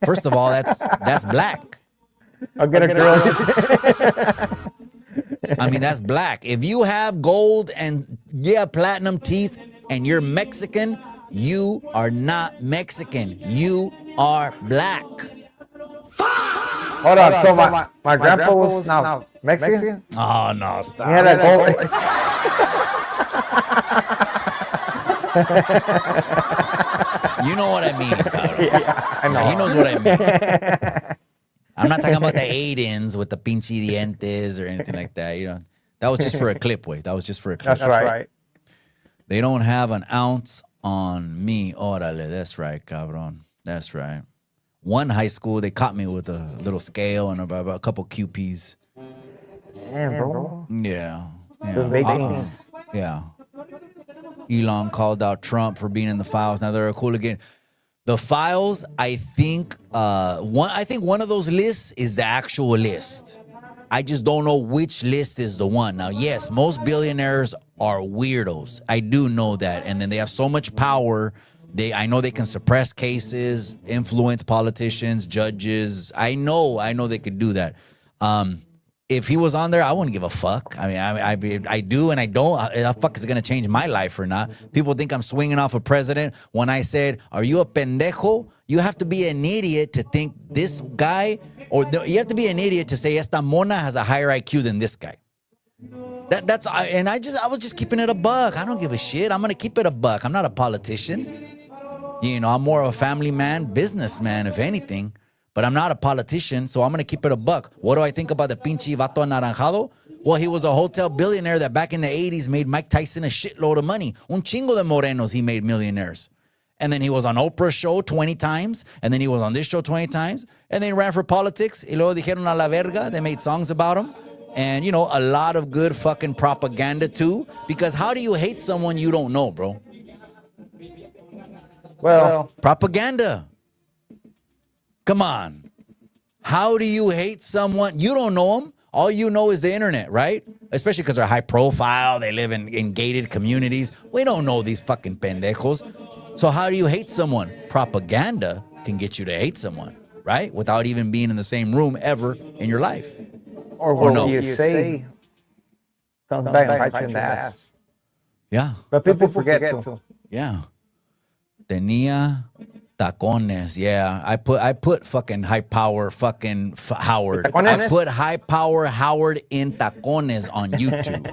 Speaker 1: First of all, that's black.
Speaker 2: I'll get a grill.
Speaker 1: I mean, that's black. If you have gold and platinum teeth and you're Mexican, you are not Mexican. You are black.
Speaker 2: Hold on. So my grandpa was now Mexican?
Speaker 1: Oh, no, stop.
Speaker 2: He had a gold.
Speaker 1: You know what I mean, cabrón.
Speaker 2: Yeah, I know.
Speaker 1: He knows what I mean. I'm not talking about the Aidens with the pinche dientes or anything like that. You know, that was just for a clip, wait. That was just for a clip.
Speaker 2: That's right.
Speaker 1: They don't have an ounce on me. Órale, that's right, cabrón. That's right. One high school, they caught me with a little scale and about a couple QPs.
Speaker 2: Damn, bro.
Speaker 1: Yeah.
Speaker 2: The big things.
Speaker 1: Yeah. Elon called out Trump for being in the files. Now they're a hooligan. The files, I think one of those lists is the actual list. I just don't know which list is the one. Now, yes, most billionaires are weirdos. I do know that. And then they have so much power. I know they can suppress cases, influence politicians, judges. I know they could do that. If he was on there, I wouldn't give a fuck. I mean, I do and I don't. How fuck is it going to change my life or not? People think I'm swinging off a president. When I said, are you a pendejo? You have to be an idiot to think this guy, you have to be an idiot to say esta mona has a higher IQ than this guy. I was just keeping it a buck. I don't give a shit. I'm going to keep it a buck. I'm not a politician. You know, I'm more of a family man, businessman, if anything. But I'm not a politician, so I'm going to keep it a buck. What do I think about the pinche vato anaranjado? Well, he was a hotel billionaire that back in the 80s made Mike Tyson a shitload of money. Un chingo de morenos he made millionaires. And then he was on Oprah's show 20 times. And then he was on this show 20 times. And then he ran for politics. Y luego dijeron a la verga. They made songs about him. And, you know, a lot of good fucking propaganda, too. Because how do you hate someone you don't know, bro?
Speaker 2: Well,
Speaker 1: propaganda. Come on. How do you hate someone? You don't know them. All you know is the internet, right? Especially because they're high profile. They live in gated communities. We don't know these fucking pendejos. So how do you hate someone? Propaganda can get you to hate someone, right? Without even being in the same room ever in your life.
Speaker 2: Or what no. You say comes back and bites you in the ass.
Speaker 1: Yeah.
Speaker 2: But people forget too.
Speaker 1: Yeah. Tenía tacones. Yeah. I put fucking high power fucking Howard.
Speaker 2: Tacones?
Speaker 1: I put high power Howard in tacones on YouTube.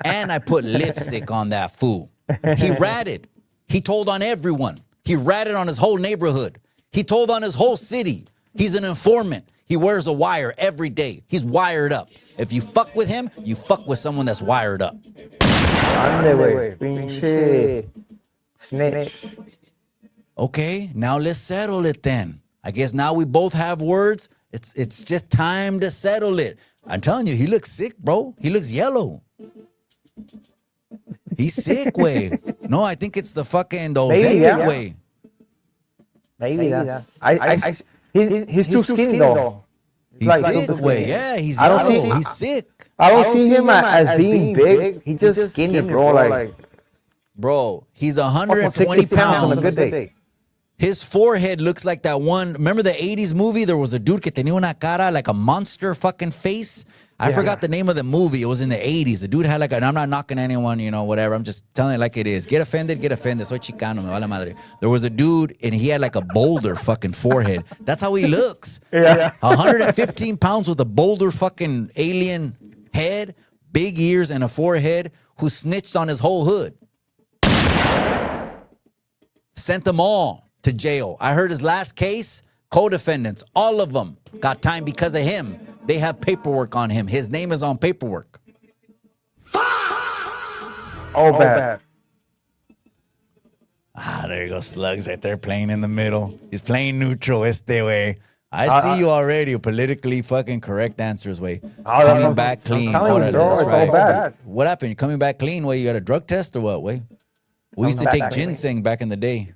Speaker 1: And I put lipstick on that fool. He ratted. He told on everyone. He ratted on his whole neighborhood. He told on his whole city. He's an informant. He wears a wire every day. He's wired up. If you fuck with him, you fuck with someone that's wired up.
Speaker 2: Ande, pinche snitch.
Speaker 1: Okay, now let's settle it then. I guess now we both have words. It's just time to settle it. I'm telling you, he looks sick, bro. He looks yellow. He's sick, way. No, I think it's the fucking Ozempic way.
Speaker 2: Maybe that's. He's too skinny though.
Speaker 1: He's sick, way. Yeah, he's yellow. He's sick.
Speaker 2: I don't see him as being big. He's just skinny, bro. Like,
Speaker 1: bro, he's 120 pounds
Speaker 2: on a good day.
Speaker 1: His forehead looks like that one. Remember the 80s movie? There was a dude que tenía una cara like a monster fucking face. I forgot the name of the movie. It was in the 80s. The dude had like, and I'm not knocking anyone, you know, whatever. I'm just telling it like it is. Get offended, get offended. Soy chicano, me vale madre. There was a dude and he had like a boulder fucking forehead. That's how he looks. 115 pounds with a boulder fucking alien head, big ears, and a forehead, who snitched on his whole hood. Sent them all to jail. I heard his last case, co-defendants, all of them got time because of him. They have paperwork on him. His name is on paperwork.
Speaker 2: Oh, bad.
Speaker 1: Ah, there you go, Sluggz right there playing in the middle. He's playing neutral este way. I see you already. Politically fucking correct answers, way. Coming back clean. That's right. What happened? You coming back clean, way? You got a drug test or what, way? We used to take ginseng back in the day.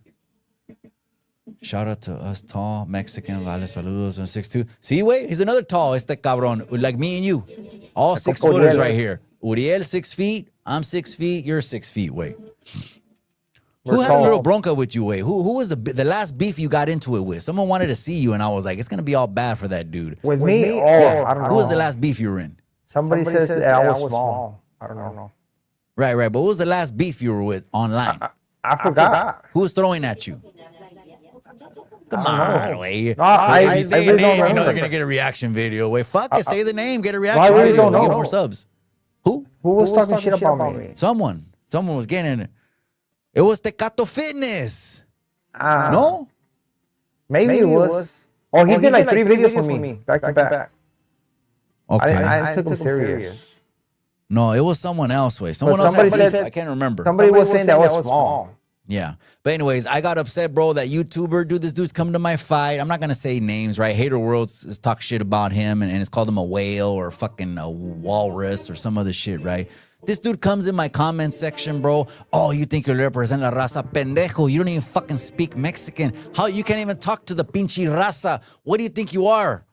Speaker 1: Shout out to us tall Mexican. Vale, saludos. 6'2". See, wait, he's another tall. Este cabrón, like me and you. All 6 footers right here. Uriel 6 feet. I'm 6 feet. You're 6 feet. Wait. Who had a little bronca with you, wait? Who was the last beef you got into it with? Someone wanted to see you, and I was like, it's gonna be all bad for that dude.
Speaker 2: With me? Oh, I don't know.
Speaker 1: Who was the last beef you were in?
Speaker 2: Somebody says that I was small. I don't know.
Speaker 1: Right. But what was the last beef you were with online?
Speaker 2: I forgot.
Speaker 1: Who was throwing at you? Come on, way.
Speaker 2: No, I
Speaker 1: say
Speaker 2: really
Speaker 1: name,
Speaker 2: don't
Speaker 1: you know they're
Speaker 2: remember.
Speaker 1: gonna get a reaction video. Wait, fuck it, say the name, get a reaction
Speaker 2: really
Speaker 1: video,
Speaker 2: don't know.
Speaker 1: get more subs. Who?
Speaker 2: Who was talking shit about me?
Speaker 1: Someone was getting it. It was Tecato Fitness. No?
Speaker 2: Maybe it was. Oh, he did like 3 videos for me, back to back.
Speaker 1: Okay.
Speaker 2: I took him serious.
Speaker 1: No, it was someone else. Way. Someone else.
Speaker 2: Somebody
Speaker 1: had
Speaker 2: said,
Speaker 1: I can't remember.
Speaker 2: Somebody was saying that was small.
Speaker 1: Yeah. But anyways, I got upset, bro, that YouTuber, dude, this dude's coming to my fight. I'm not going to say names, right? Hater Worlds talk shit about him, and it's called him a whale or fucking a walrus or some other shit, right? This dude comes in my comment section, bro. Oh, you think you represent la raza? Pendejo, you don't even fucking speak Mexican. How you can't even talk to the pinche raza? What do you think you are?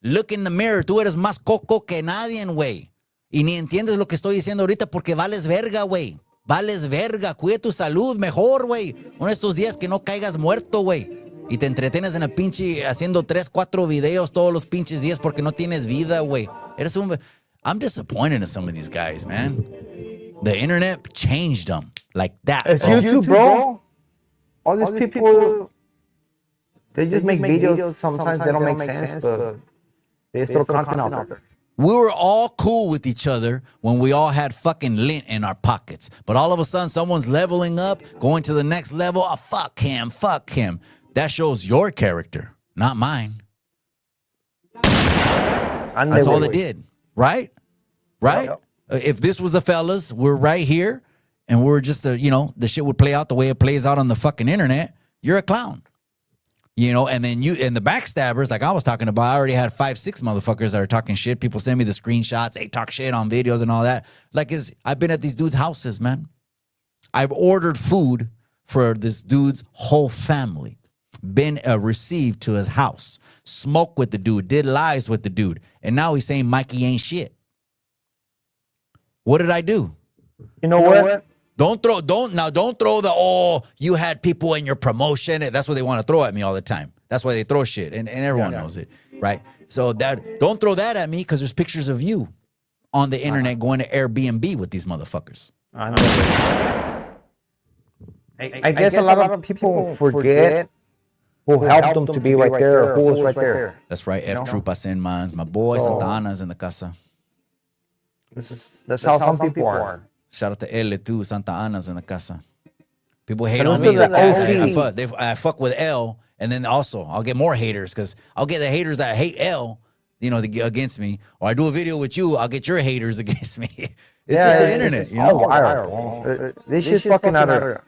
Speaker 1: Look in the mirror. Tú eres más coco que nadie, güey. Y ni entiendes lo que estoy diciendo ahorita porque vales verga, güey. Vales verga. Cuida tu salud mejor, güey. Uno de estos días que no caigas muerto, güey. Y te entretienes en el pinche haciendo 3, 4 videos todos los pinches días porque no tienes vida, güey. Eres un... I'm disappointed in some of these guys, man. The internet changed them like that.
Speaker 2: It's YouTube, bro. All these people, they just make videos. Sometimes they don't make sense, but they throw content out there.
Speaker 1: We were all cool with each other when we all had fucking lint in our pockets. But all of a sudden, someone's leveling up, going to the next level. Oh, fuck him. That shows your character, not mine. That's all it did. Right? If this was the fellas, we're right here, and we're just, the shit would play out the way it plays out on the fucking internet. You're a clown. And then and the backstabbers, like I was talking about, I already had 5, 6 motherfuckers that are talking shit. People send me the screenshots. They talk shit on videos and all that. I've been at these dudes' houses, man. I've ordered food for this dude's whole family. Been received to his house. Smoked with the dude. Did lives with the dude. And now he's saying Mikey ain't shit. What did I do?
Speaker 2: You know what?
Speaker 1: Don't throw the, you had people in your promotion. That's what they want to throw at me all the time. That's why they throw shit. And everyone knows it, right? So don't throw that at me because there's pictures of you on the internet going to Airbnb with these motherfuckers.
Speaker 2: I guess a lot of people forget who helped them to be right there or who was right there.
Speaker 1: That's right. F-Trupa Sin Mans. My boy Santa Ana's in the casa.
Speaker 2: That's how some people are.
Speaker 1: Shout out to L too. Santa Ana's in the casa. People hate on me like that. I fuck with L, and then also I'll get more haters because I'll get the haters that hate L, against me. Or I do a video with you, I'll get your haters against me. It's just the internet,
Speaker 2: This shit's fucking out of.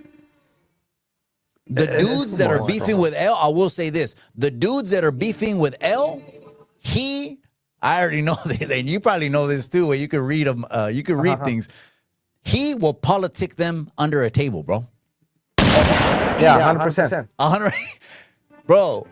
Speaker 1: The dudes that are beefing with L, I will say this: the dudes that are beefing with L, I already know this, and you probably know this too, where you can read them, you can read things. He will politic them under a table, bro.
Speaker 2: Yeah, 100%.
Speaker 1: 100, bro.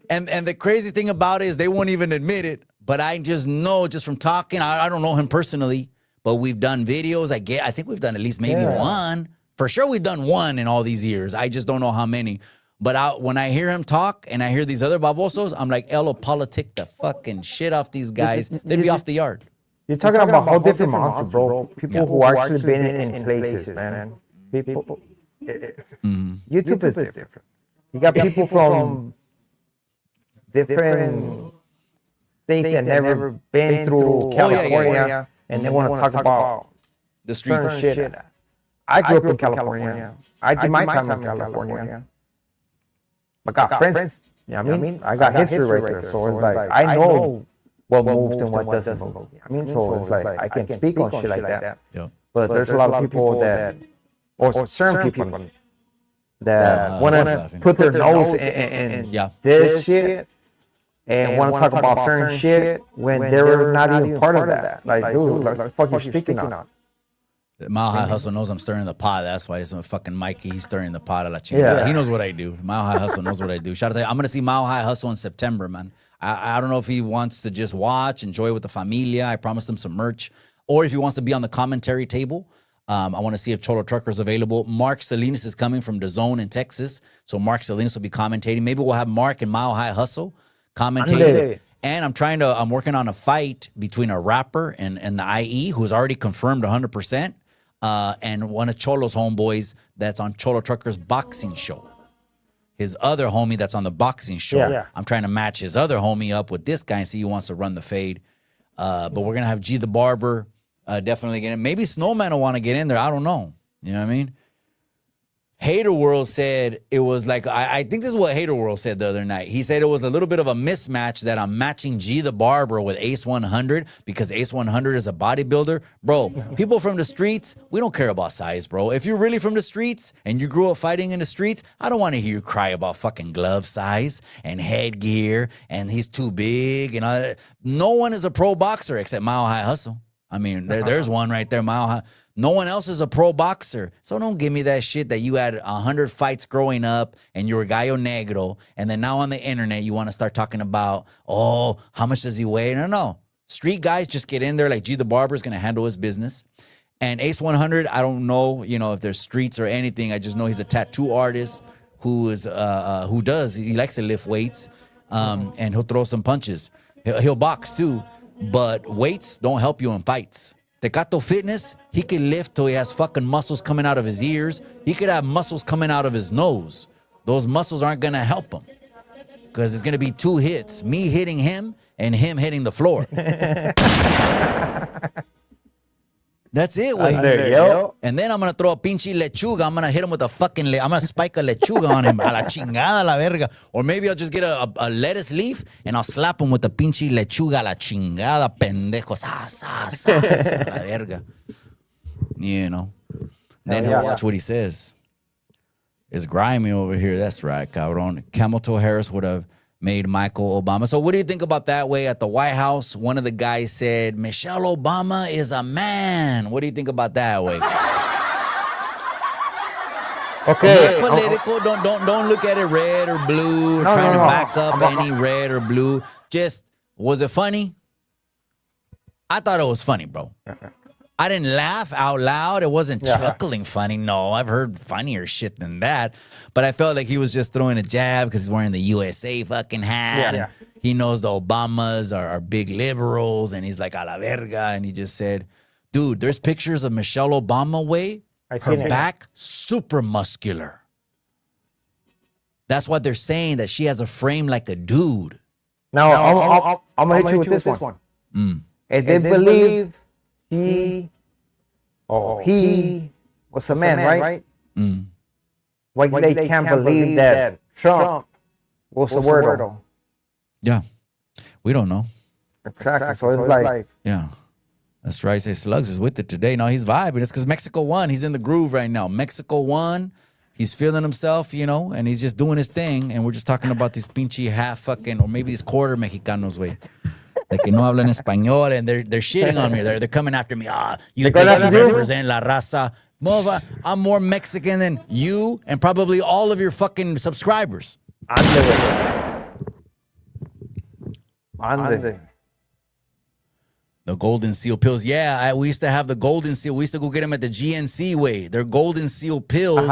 Speaker 1: and the crazy thing about it is they won't even admit it, but I just know just from talking. I don't know him personally, but we've done videos. I think we've done at least maybe one. For sure, we've done one in all these years. I just don't know how many. But when I hear him talk and I hear these other babosos, I'm like, Elo, politic the fucking shit off these guys. They'd be off the yard.
Speaker 2: You're talking about whole different monsters, bro. People who actually been in places, man. People. YouTube is different. You got people from different states that never been through California, and they want to talk about
Speaker 1: The streets.
Speaker 2: certain shit. I grew up in California. I did my time in California. I got friends. You know what I mean? I got history right there. So it's like, I know what moves and what doesn't move. I mean, so it's like, I can speak on shit like that.
Speaker 1: Yeah.
Speaker 2: But there's a lot of people that, or certain people that want to put their nose in this shit and want to talk about certain shit when they're not even part of that. Like, dude, what the fuck you speaking on?
Speaker 1: Mile High Hustle knows I'm stirring the pot. That's why it's a fucking Mikey. He's stirring the pot a la chingada.
Speaker 2: Yeah.
Speaker 1: He knows what I do. Mile High Hustle knows what I do. Shout out to I'm going to see Mile High Hustle in September, man. I don't know if he wants to just watch, enjoy with the familia. I promised him some merch. Or if he wants to be on the commentary table. I want to see if Cholo Trucker's available. Mark Salinas is coming from DAZN in Texas. So Mark Salinas will be commentating. Maybe we'll have Mark and Mile High Hustle commentating. And I'm working on a fight between a rapper and the IE who's already confirmed 100%. And one of Cholo's homeboys that's on Cholo Trucker's boxing show. His other homie that's on the boxing show.
Speaker 2: Yeah.
Speaker 1: I'm trying to match his other homie up with this guy and see who wants to run the fade. But we're going to have G the Barber definitely get in. Maybe Snowman will want to get in there. I don't know. You know what I mean? Hater World said it was like, I think this is what Hater World said the other night. He said it was a little bit of a mismatch that I'm matching G the Barber with Ace 100 because Ace 100 is a bodybuilder. Bro, people from the streets, we don't care about size, bro. If you're really from the streets and you grew up fighting in the streets, I don't want to hear you cry about fucking glove size and headgear and he's too big and all that. No one is a pro boxer except Mile High Hustle. I mean, there's one right there, Mile High. No one else is a pro boxer. So don't give me that shit that you had 100 fights growing up and you were gallo negro. And then now on the internet, you want to start talking about, oh, how much does he weigh? No. Street guys just get in there like G the Barber is going to handle his business. And Ace 100, I don't know, if there's streets or anything. I just know he's a tattoo artist he likes to lift weights and he'll throw some punches. He'll box too, but weights don't help you in fights. Tecato Fitness, he can lift till he has fucking muscles coming out of his ears. He could have muscles coming out of his nose. Those muscles aren't going to help him because it's going to be 2 hits. Me hitting him and him hitting the floor. That's it, güey. And then I'm going to throw a pinche lechuga. I'm going to hit him with a fucking, I'm going to spike a lechuga on him. A la chingada, la verga. Or maybe I'll just get a lettuce leaf and I'll slap him with a pinche lechuga, la chingada, pendejo. Sa, la verga. Then he'll watch what he says. It's grimy over here. That's right, cabrón. Camel Toe Harris would have made Michael Obama. So what do you think about that way at the White House? One of the guys said, Michelle Obama is a man. What do you think about that way?
Speaker 2: Okay.
Speaker 1: Not political. Don't look at it red or blue or trying to back up any red or blue. Just, was it funny? I thought it was funny, bro. I didn't laugh out loud. It wasn't chuckling funny. No, I've heard funnier shit than that. But I felt like he was just throwing a jab because he's wearing the USA fucking hat.
Speaker 2: Yeah.
Speaker 1: He knows the Obamas are big liberals, and he's like, a la verga. And he just said, dude, there's pictures of Michelle Obama way. Her back, super muscular. That's what they're saying, that she has a frame like a dude.
Speaker 2: Now, I'm going to hit you with this one. If they believe he was a man, right? Why they can't believe that Trump was a weirdo?
Speaker 1: Yeah, we don't know.
Speaker 2: Exactly. So it's like,
Speaker 1: yeah, that's right. Say Sluggz is with it today. No, he's vibing. It's because Mexico won. He's in the groove right now. Mexico won. He's feeling himself, you know, and he's just doing his thing. And we're just talking about these pinche half fucking, or maybe these quarter Mexicanos, way. Like, no hablan español, and they're shitting on me. They're coming after me. You think you represent la raza. Mova, I'm more Mexican than you and probably all of your fucking subscribers.
Speaker 2: Ande.
Speaker 1: The Golden Seal pills. Yeah, we used to have the Golden Seal. We used to go get them at the GNC way. They're Golden Seal pills.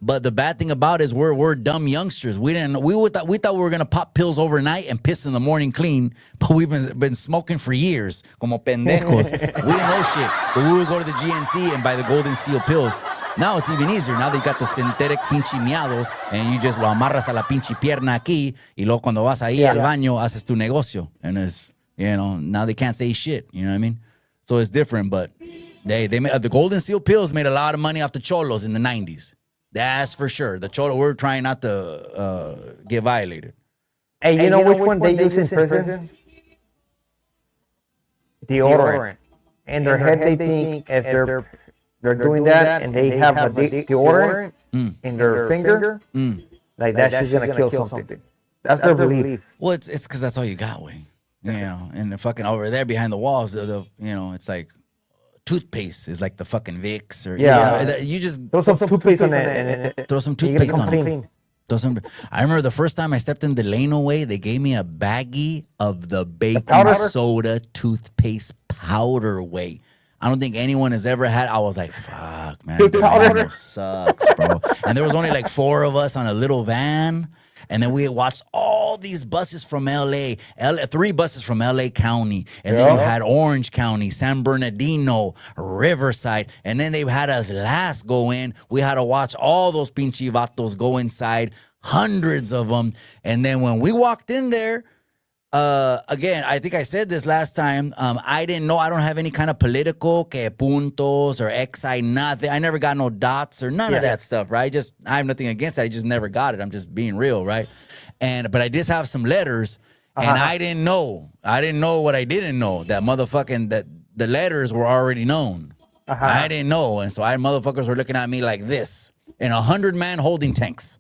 Speaker 1: But the bad thing about it is we're dumb youngsters. We thought we were gonna pop pills overnight and piss in the morning clean. But we've been smoking for years, como pendejos. We didn't know shit. But we would go to the GNC and buy the Golden Seal pills. Now it's even easier. Now they got the synthetic pinche miados, and you just lo amarras a la pinche pierna aquí, y luego cuando vas ahí al baño haces tu negocio, and it's, you know, now they can't say shit. You know what I mean? So it's different, but they made, the Golden Seal pills made a lot of money off the cholos in the 90s. That's for sure. The cholo, we're trying not to get violated.
Speaker 2: Hey, you know which one they use in prison? Deodorant. In their head, they think if they're doing that and they have a deodorant in their finger, like that shit's gonna kill something. That's their belief.
Speaker 1: Well, it's because that's all you got, Wayne. You know, and the fucking over there behind the walls, the you know, it's like toothpaste is like the fucking Vicks, or you just
Speaker 2: throw some toothpaste on it and
Speaker 1: throw some toothpaste on it. I remember the first time I stepped in Delano way, they gave me a baggie of the baking soda toothpaste powder way. I don't think anyone has ever had. I was like, fuck, man, Delano sucks, bro. And there was only like 4 of us on a little van. And then we watched all these buses from LA, 3 buses from LA County. And then you had Orange County, San Bernardino, Riverside. And then they had us last go in. We had to watch all those pinche vatos go inside, hundreds of them. And then when we walked in there, again, I think I said this last time. I didn't know. I don't have any kind of political que puntos or XI, nothing. I never got no dots or none of that stuff, right? I have nothing against that. I just never got it. I'm just being real, right? But I just have some letters, and I didn't know. I didn't know what I didn't know. That motherfucking that the letters were already known. I didn't know, and so motherfuckers were looking at me like this in 100-man holding tanks.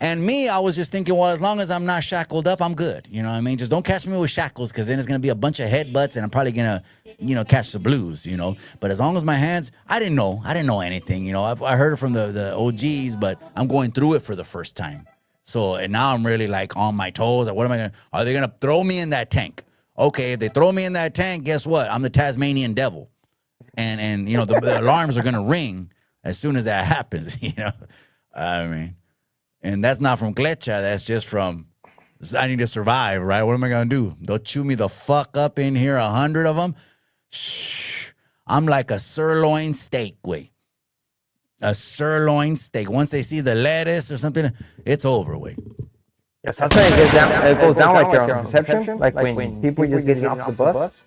Speaker 1: And me, I was just thinking, well, as long as I'm not shackled up, I'm good. You know what I mean? Just don't catch me with shackles, because then it's going to be a bunch of headbutts, and I'm probably going to, you know, catch the blues, you know? But as long as my hands, I didn't know anything, you know? I heard it from the OGs, but I'm going through it for the first time. So, and now I'm really like on my toes. Like, what am I going to, are they going to throw me in that tank? Okay, if they throw me in that tank, guess what? I'm the Tasmanian devil. And you know, the alarms are going to ring as soon as that happens, you know? I mean... And that's not from Clecha. That's just from, I need to survive, right? What am I going to do? They'll chew me the fuck up in here, 100 of them? Shh. I'm like a sirloin steak, wait. A sirloin steak. Once they see the lettuce or something, it's over, wait.
Speaker 2: Yes, that's why it goes down like they're on reception. Like when people just getting off the bus.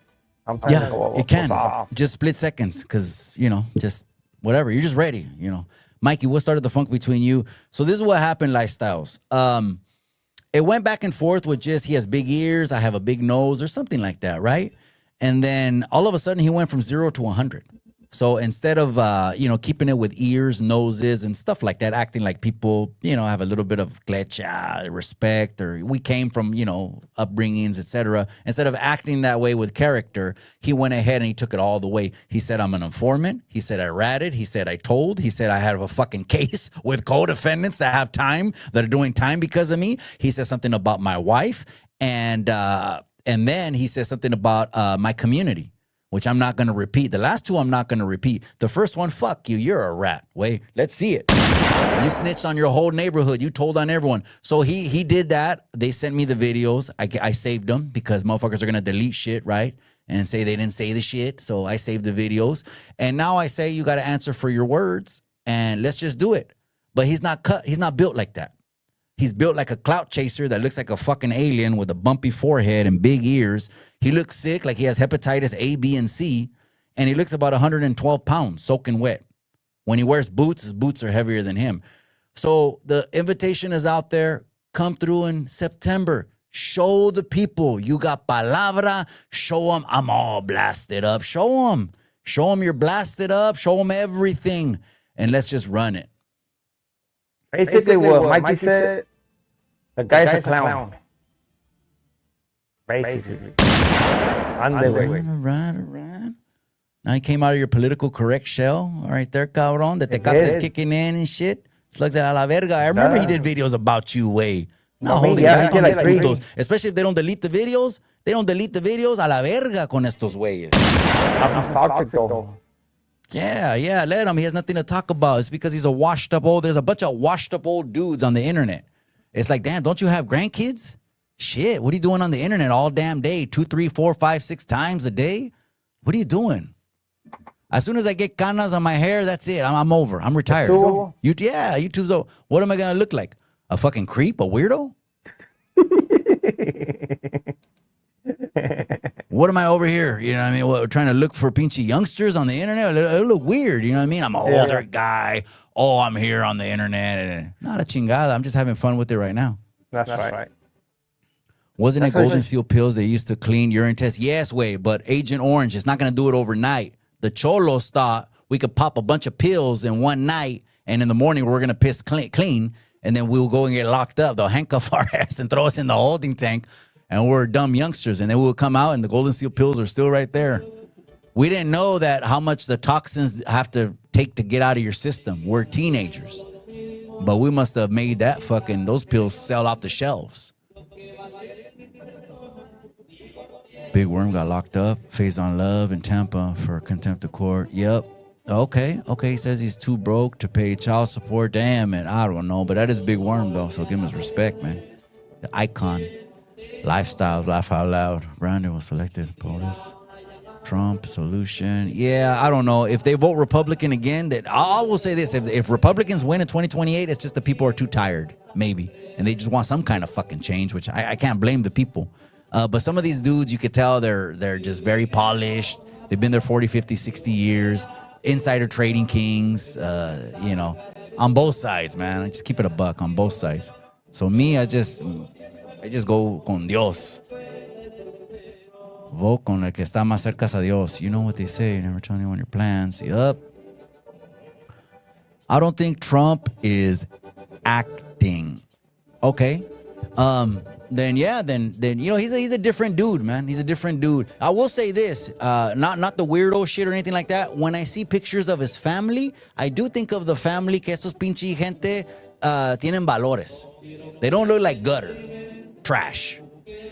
Speaker 1: It can. Just split seconds, because, you know, just whatever. You're just ready, you know. Mikey, what started the funk between you? So this is what happened, Lifestyles. It went back and forth with just, he has big ears, I have a big nose, or something like that, right? And then all of a sudden, he went from 0 to 100. So instead of, you know, keeping it with ears, noses, and stuff like that, acting like people, you know, have a little bit of clecha, respect, or we came from, you know, upbringings, etc. Instead of acting that way with character, he went ahead and he took it all the way. He said, I'm an informant. He said, I ratted. He said, I told. He said, I have a fucking case with co-defendants that have time, that are doing time because of me. He said something about my wife. And then he said something about my community, which I'm not going to repeat. The last 2 I'm not going to repeat. The first one, fuck you, you're a rat. Wait, let's see it. You snitched on your whole neighborhood. You told on everyone. So he did that. They sent me the videos. I saved them because motherfuckers are going to delete shit, right? And say they didn't say the shit. So I saved the videos. And now I say you got to answer for your words, and let's just do it. But he's not cut. He's not built like that. He's built like a clout chaser that looks like a fucking alien with a bumpy forehead and big ears. He looks sick, like he has hepatitis A, B, and C. And he looks about 112 pounds, soaking wet. When he wears boots, his boots are heavier than him. So the invitation is out there. Come through in September. Show the people. You got palabra. Show them I'm all blasted up. Show them. Show them you're blasted up. Show them everything. And let's just run it.
Speaker 2: Basically, what Mikey said, the guy's a clown. Basically.
Speaker 1: Right. Now you came out of your political correct shell. All right there, cabrón. The tecates kicking in and shit. Sluggz a la verga. I remember he did videos about you, way. Not holding back on these putos. Especially if they don't delete the videos. They don't delete the videos a la verga con estos güeyes.
Speaker 2: He's toxic, though.
Speaker 1: Yeah, let him. He has nothing to talk about. It's because he's a washed up old. There's a bunch of washed up old dudes on the internet. It's like, damn, don't you have grandkids? Shit, what are you doing on the internet all damn day? 2, 3, 4, 5, 6 times a day? What are you doing? As soon as I get canas on my hair, that's it. I'm over. I'm retired. YouTube's over. What am I going to look like? A fucking creep? A weirdo? What am I over here? You know what I mean? What, trying to look for pinchy youngsters on the internet? It'll look weird. You know what I mean? I'm an older guy. Oh, I'm here on the internet. Not a chingada. I'm just having fun with it right now.
Speaker 2: That's right.
Speaker 1: Wasn't it Golden Seal pills they used to clean urine tests? Yes, way, but Agent Orange, it's not going to do it overnight. The cholos thought we could pop a bunch of pills in one night, and in the morning we're going to piss clean, and then we'll go and get locked up. They'll handcuff our ass and throw us in the holding tank, and we're dumb youngsters, and then we'll come out, and the Golden Seal pills are still right there. We didn't know that how much the toxins have to take to get out of your system. We're teenagers. But we must have made that those pills sell off the shelves. Big Worm got locked up. Phase on Love in Tampa for contempt of court. Yep. Okay. He says he's too broke to pay child support. Damn it. I don't know. But that is Big Worm, though. So give him his respect, man. The icon. Lifestyles, laugh out loud. Brandon was selected. POTUS. Trump, solution. Yeah, I don't know. If they vote Republican again, that I will say this. If Republicans win in 2028, it's just the people are too tired, maybe. And they just want some kind of fucking change, which I can't blame the people. But some of these dudes, you could tell they're just very polished. They've been there 40, 50, 60 years. Insider trading kings, on both sides, man. I just keep it a buck on both sides. So me, I just go con Dios. Vote con el que está más cerca a Dios. You know what they say, never tell anyone your plans. Yup. I don't think Trump is acting. Okay. Then he's a different dude, man. He's a different dude. I will say this, not the weirdo shit or anything like that. When I see pictures of his family, I do think of the family que estos pinche gente tienen valores. They don't look like gutter trash.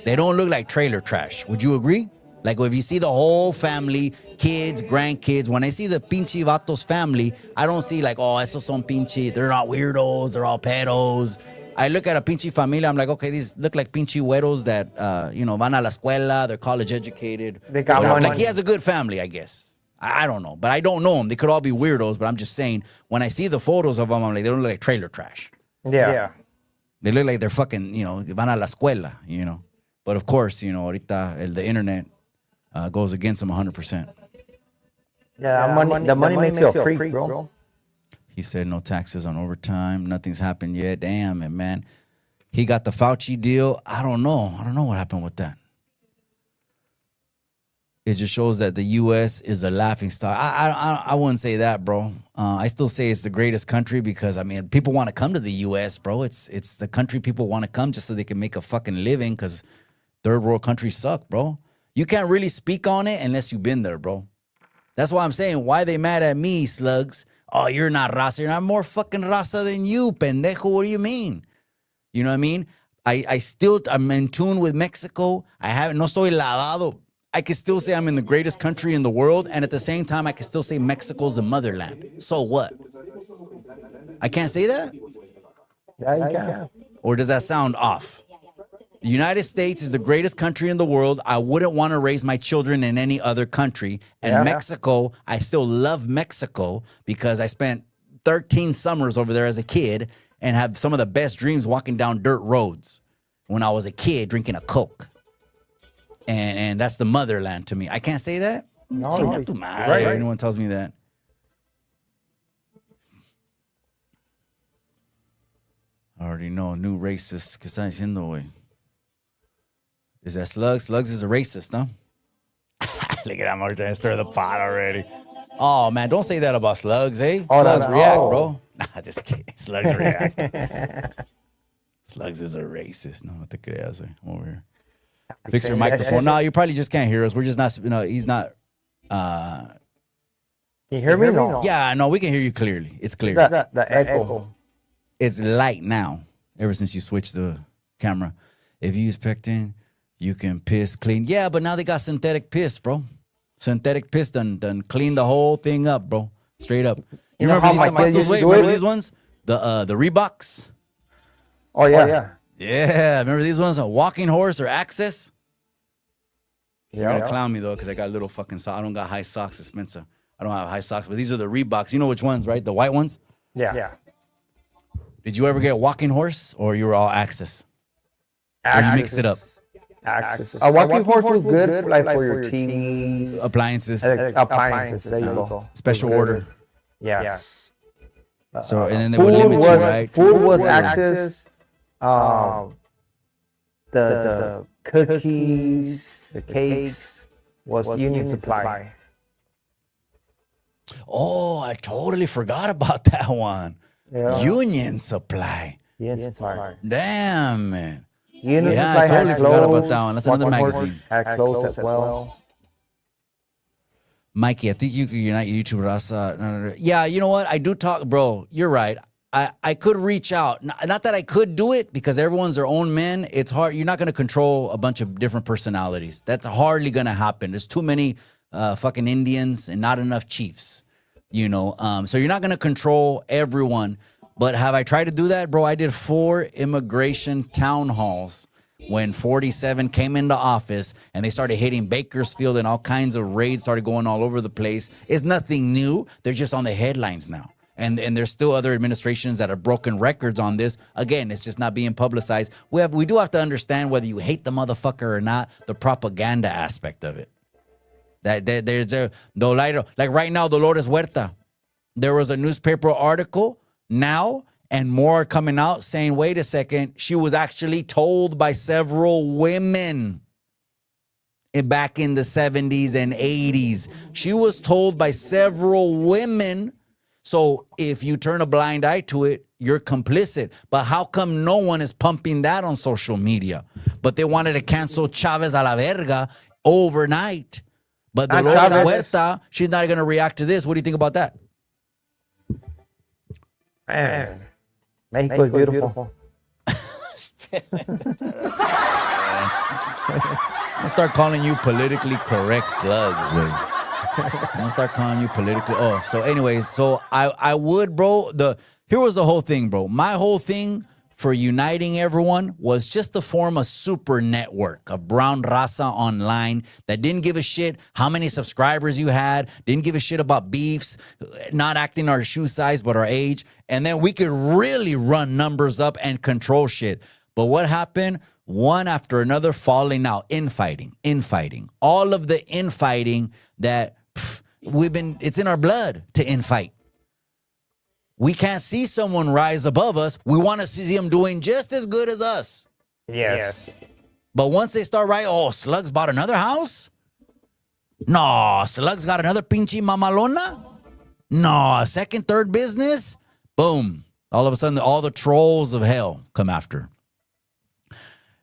Speaker 1: They don't look like trailer trash. Would you agree? Like if you see the whole family, kids, grandkids, when I see the pinche vatos family, I don't see like, oh, esos son pinche, they're not weirdos, they're all pedos. I look at a pinche familia, I'm like, okay, these look like pinche güeros that, van a la escuela, they're college educated.
Speaker 2: They got money.
Speaker 1: Like he has a good family, I guess. I don't know, but I don't know them. They could all be weirdos, but I'm just saying, when I see the photos of them, I'm like, they don't look like trailer trash.
Speaker 2: Yeah.
Speaker 1: They look like they're fucking, van a la escuela, But of course, ahorita the internet goes against them 100%.
Speaker 2: Yeah, the money makes you a freak, bro.
Speaker 1: He said no taxes on overtime. Nothing's happened yet. Damn it, man. He got the Fauci deal. I don't know what happened with that. It just shows that the U.S. is a laughingstock. I wouldn't say that, bro. I still say it's the greatest country because, people want to come to the U.S., bro. It's the country people want to come just so they can make a fucking living because third world countries suck, bro. You can't really speak on it unless you've been there, bro. That's why I'm saying, why they mad at me, Sluggz? Oh, you're not raza. You're not more fucking raza than you, pendejo. What do you mean? You know what I mean? I'm in tune with Mexico. No estoy lavado. I can still say I'm in the greatest country in the world, and at the same time, I can still say Mexico's the motherland. So what? I can't say that?
Speaker 2: Yeah, you can.
Speaker 1: Or does that sound off? The United States is the greatest country in the world. I wouldn't want to raise my children in any other country. And Mexico, I still love Mexico because I spent 13 summers over there as a kid and have some of the best dreams walking down dirt roads when I was a kid drinking a Coke. And that's the motherland to me. I can't say that?
Speaker 2: No.
Speaker 1: Right. Anyone tells me that. I already know. New racist. ¿Qué está diciendo, güey? Is that Sluggz? Sluggz is a racist, no? Look at that, Mark trying to stir the pot already. Oh, man, don't say that about Sluggz, eh?
Speaker 2: Oh,
Speaker 1: Sluggz react,
Speaker 2: oh.
Speaker 1: bro. Nah, just kidding. Sluggz react. Sluggz is a racist. No te creas, eh? I'm over here. Fix your microphone. No, you probably just can't hear us. We're just not, he's not.
Speaker 2: Can you hear me? No.
Speaker 1: Yeah, no, we can hear you clearly. It's clear.
Speaker 2: The echo.
Speaker 1: It's light now, ever since you switched the camera. If you use pectin, you can piss clean. Yeah, but now they got synthetic piss, bro. Synthetic piss done clean the whole thing up, bro. Straight up. You remember these zapatos? Wait, remember these ones? The Reeboks?
Speaker 2: Oh, yeah.
Speaker 1: Yeah, remember these ones? A walking horse or Access? You're
Speaker 2: Yeah.
Speaker 1: gonna clown me though, because I got little fucking socks. I don't got high socks, Spencer. I don't have high socks, but these are the Reeboks. You know which ones, right? The white ones?
Speaker 2: Yeah.
Speaker 1: Did you ever get walking horse or you were all Access? Or you mixed it up?
Speaker 2: Access. A walking horse was good, like for your TVs.
Speaker 1: Appliances.
Speaker 2: Appliances. There you go.
Speaker 1: Special order.
Speaker 2: Yeah.
Speaker 1: So, and then they would limit you, right?
Speaker 2: Food was Access. The cookies, the cakes was Union Supply.
Speaker 1: Oh, I totally forgot about that one.
Speaker 2: Yeah.
Speaker 1: Union Supply.
Speaker 2: Union Supply.
Speaker 1: Damn, man.
Speaker 2: Union
Speaker 1: Yeah,
Speaker 2: Supply
Speaker 1: I totally
Speaker 2: had
Speaker 1: forgot about
Speaker 2: clothes.
Speaker 1: that one. That's another
Speaker 2: Walking Horse
Speaker 1: magazine.
Speaker 2: Had clothes as well.
Speaker 1: Mikey, I think you could unite YouTube Rasa. Yeah, you know what? I do talk, bro. You're right. I could reach out. Not that I could do it because everyone's their own man. It's hard. You're not going to control a bunch of different personalities. That's hardly going to happen. There's too many fucking Indians and not enough chiefs, you know. So you're not going to control everyone. But have I tried to do that, bro? I did 4 immigration town halls when 47 came into office and they started hitting Bakersfield and all kinds of raids started going all over the place. It's nothing new. They're just on the headlines now. And there's still other administrations that have broken records on this. Again, it's just not being publicized. We do have to understand whether you hate the motherfucker or not, the propaganda aspect of it. That there's like right now, Dolores Huerta. There was a newspaper article now and more coming out saying, wait a second, she was actually told by several women back in the 70s and 80s. She was told by several women. So if you turn a blind eye to it, you're complicit. But how come no one is pumping that on social media? But they wanted to cancel Chavez a la verga overnight. But Dolores Huerta, she's not going to react to this. What do you think about that?
Speaker 2: Man, Mexico is beautiful.
Speaker 1: I'll start calling you politically correct Sluggz, man. I'm gonna start calling you politically. Oh, so anyways, so I would, bro. Here was the whole thing, bro. My whole thing for uniting everyone was just to form a super network of brown raza online that didn't give a shit how many subscribers you had, didn't give a shit about beefs, not acting our shoe size but our age, and then we could really run numbers up and control shit. But what happened? One after another falling out, infighting. All of the infighting that it's in our blood to infight. We can't see someone rise above us. We want to see them doing just as good as us.
Speaker 2: Yes.
Speaker 1: But once they start Sluggz bought another house? No, Sluggz got another pinche mamalona? No, second, third business? Boom. All of a sudden, all the trolls of hell come after.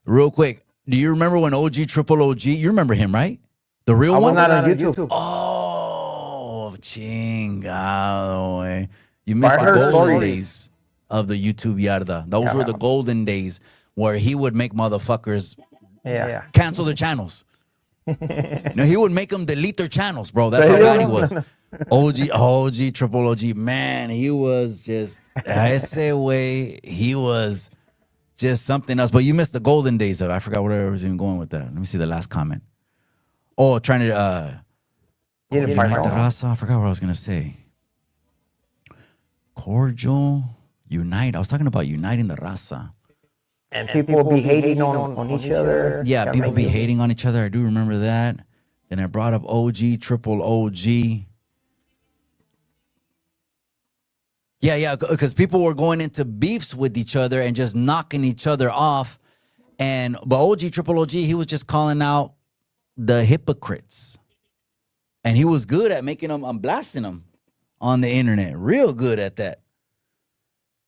Speaker 1: Real quick, do you remember when Triple OG, you remember him, right? The real one?
Speaker 2: I was not on YouTube.
Speaker 1: Oh, chingado, eh. You missed the golden days of the YouTube yarda. Those were the golden days where he would make motherfuckers cancel their channels. No, he would make them delete their channels, bro. That's how bad he was. OG, Triple OG. Man, he was just, ese way, he was just something else. But you missed the golden days of it. I forgot where I was even going with that. Let me see the last comment. Oh, trying to, unite the raza. I forgot what I was going to say. Cordial, unite. I was talking about uniting the raza.
Speaker 2: And people will be hating on each other.
Speaker 1: Yeah, people be hating on each other. I do remember that. Then I brought up Triple OG. Yeah, because people were going into beefs with each other and just knocking each other off. But Triple OG, he was just calling out the hypocrites. And he was good at making them, blasting them on the internet. Real good at that.